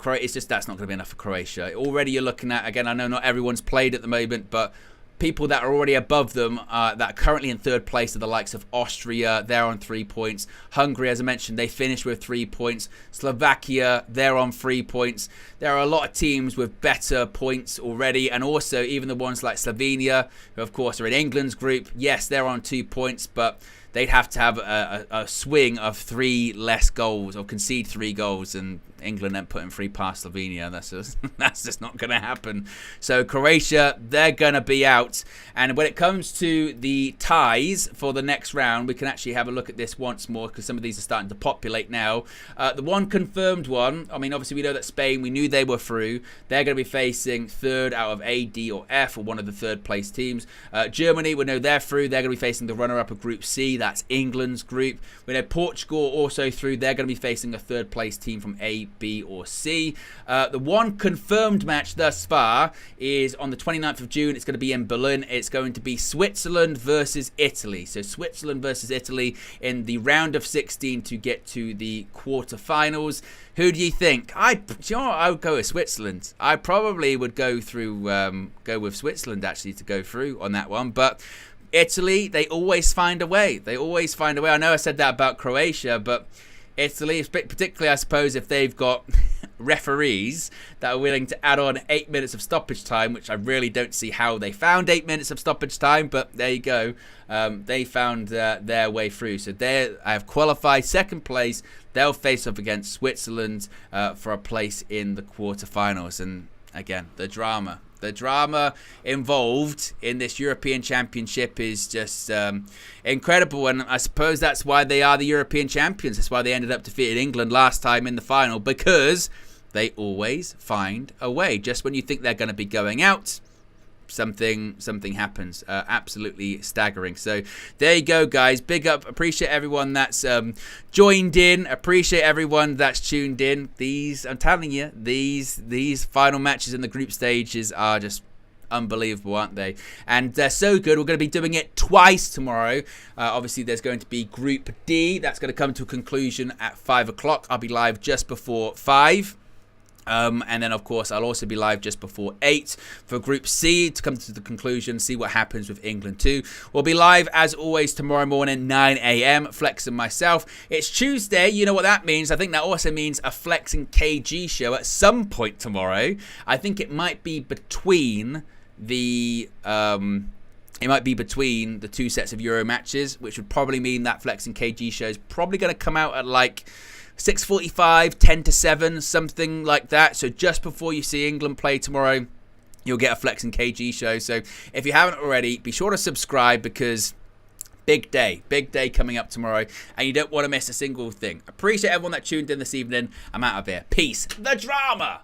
it's just that's not going to be enough for Croatia. Already you're looking at, again, I know not everyone's played at the moment, but people that are already above them, that are currently in third place, are the likes of Austria. They're on 3 points. Hungary, as I mentioned, they finished with 3 points. Slovakia, they're on 3 points. There are a lot of teams with better points already, and also even the ones like Slovenia, who of course are in England's group. Yes, they're on 2 points, but they'd have to have a swing of 3 less goals or concede 3 goals, and England then putting 3 past Slovenia. That's just not going to happen. So Croatia, they're going to be out. And when it comes to the ties for the next round, we can actually have a look at this once more because some of these are starting to populate now. The one confirmed one, I mean, obviously we know that Spain, we knew they were through. They're going to be facing third out of A, D or F, or one of the third place teams. Germany, we know they're through. They're going to be facing the runner-up of Group C. That's England's group. We know Portugal also through. They're going to be facing a third place team from A, B or C. The one confirmed match thus far is on the 29th of June. It's going to be in Berlin. It's going to be Switzerland versus Italy. So Switzerland versus Italy in the round of 16 to get to the quarterfinals. Who do you think? I would go with Switzerland. I probably would go with Switzerland actually to go through on that one, but Italy, they always find a way. They always find a way. I know I said that about Croatia, but Italy, particularly I suppose if they've got referees that are willing to add on 8 minutes of stoppage time, which I really don't see how they found 8 minutes of stoppage time, but there you go. They found their way through. So they have qualified second place. They'll face off against Switzerland for a place in the quarterfinals. And again, the drama involved in this European Championship is just incredible, and I suppose that's why they are the European champions. That's why they ended up defeating England last time in the final, because they always find a way. Just when you think they're going to be going out, something happens. Absolutely staggering. So there you go, guys. Big up. Appreciate everyone that's joined in. Appreciate everyone that's tuned in. I'm telling you, these final matches in the group stages are just unbelievable, aren't they? And they're so good. We're going to be doing it twice tomorrow. Obviously, there's going to be Group D. That's going to come to a conclusion at 5 o'clock. I'll be live just before 5. And then, of course, I'll also be live just before 8 for Group C to come to the conclusion, see what happens with England too. We'll be live, as always, tomorrow morning, 9 a.m. Flex and myself. It's Tuesday. You know what that means. I think that also means a Flex and KG show at some point tomorrow. I think it might be between the... It might be between the 2 sets of Euro matches, which would probably mean that Flex and KG show is probably going to come out at like 6:45, 10 to 7, something like that. So just before you see England play tomorrow, you'll get a Flex and KG show. So if you haven't already, be sure to subscribe, because big day coming up tomorrow, and you don't want to miss a single thing. Appreciate everyone that tuned in this evening. I'm out of here. Peace. The drama.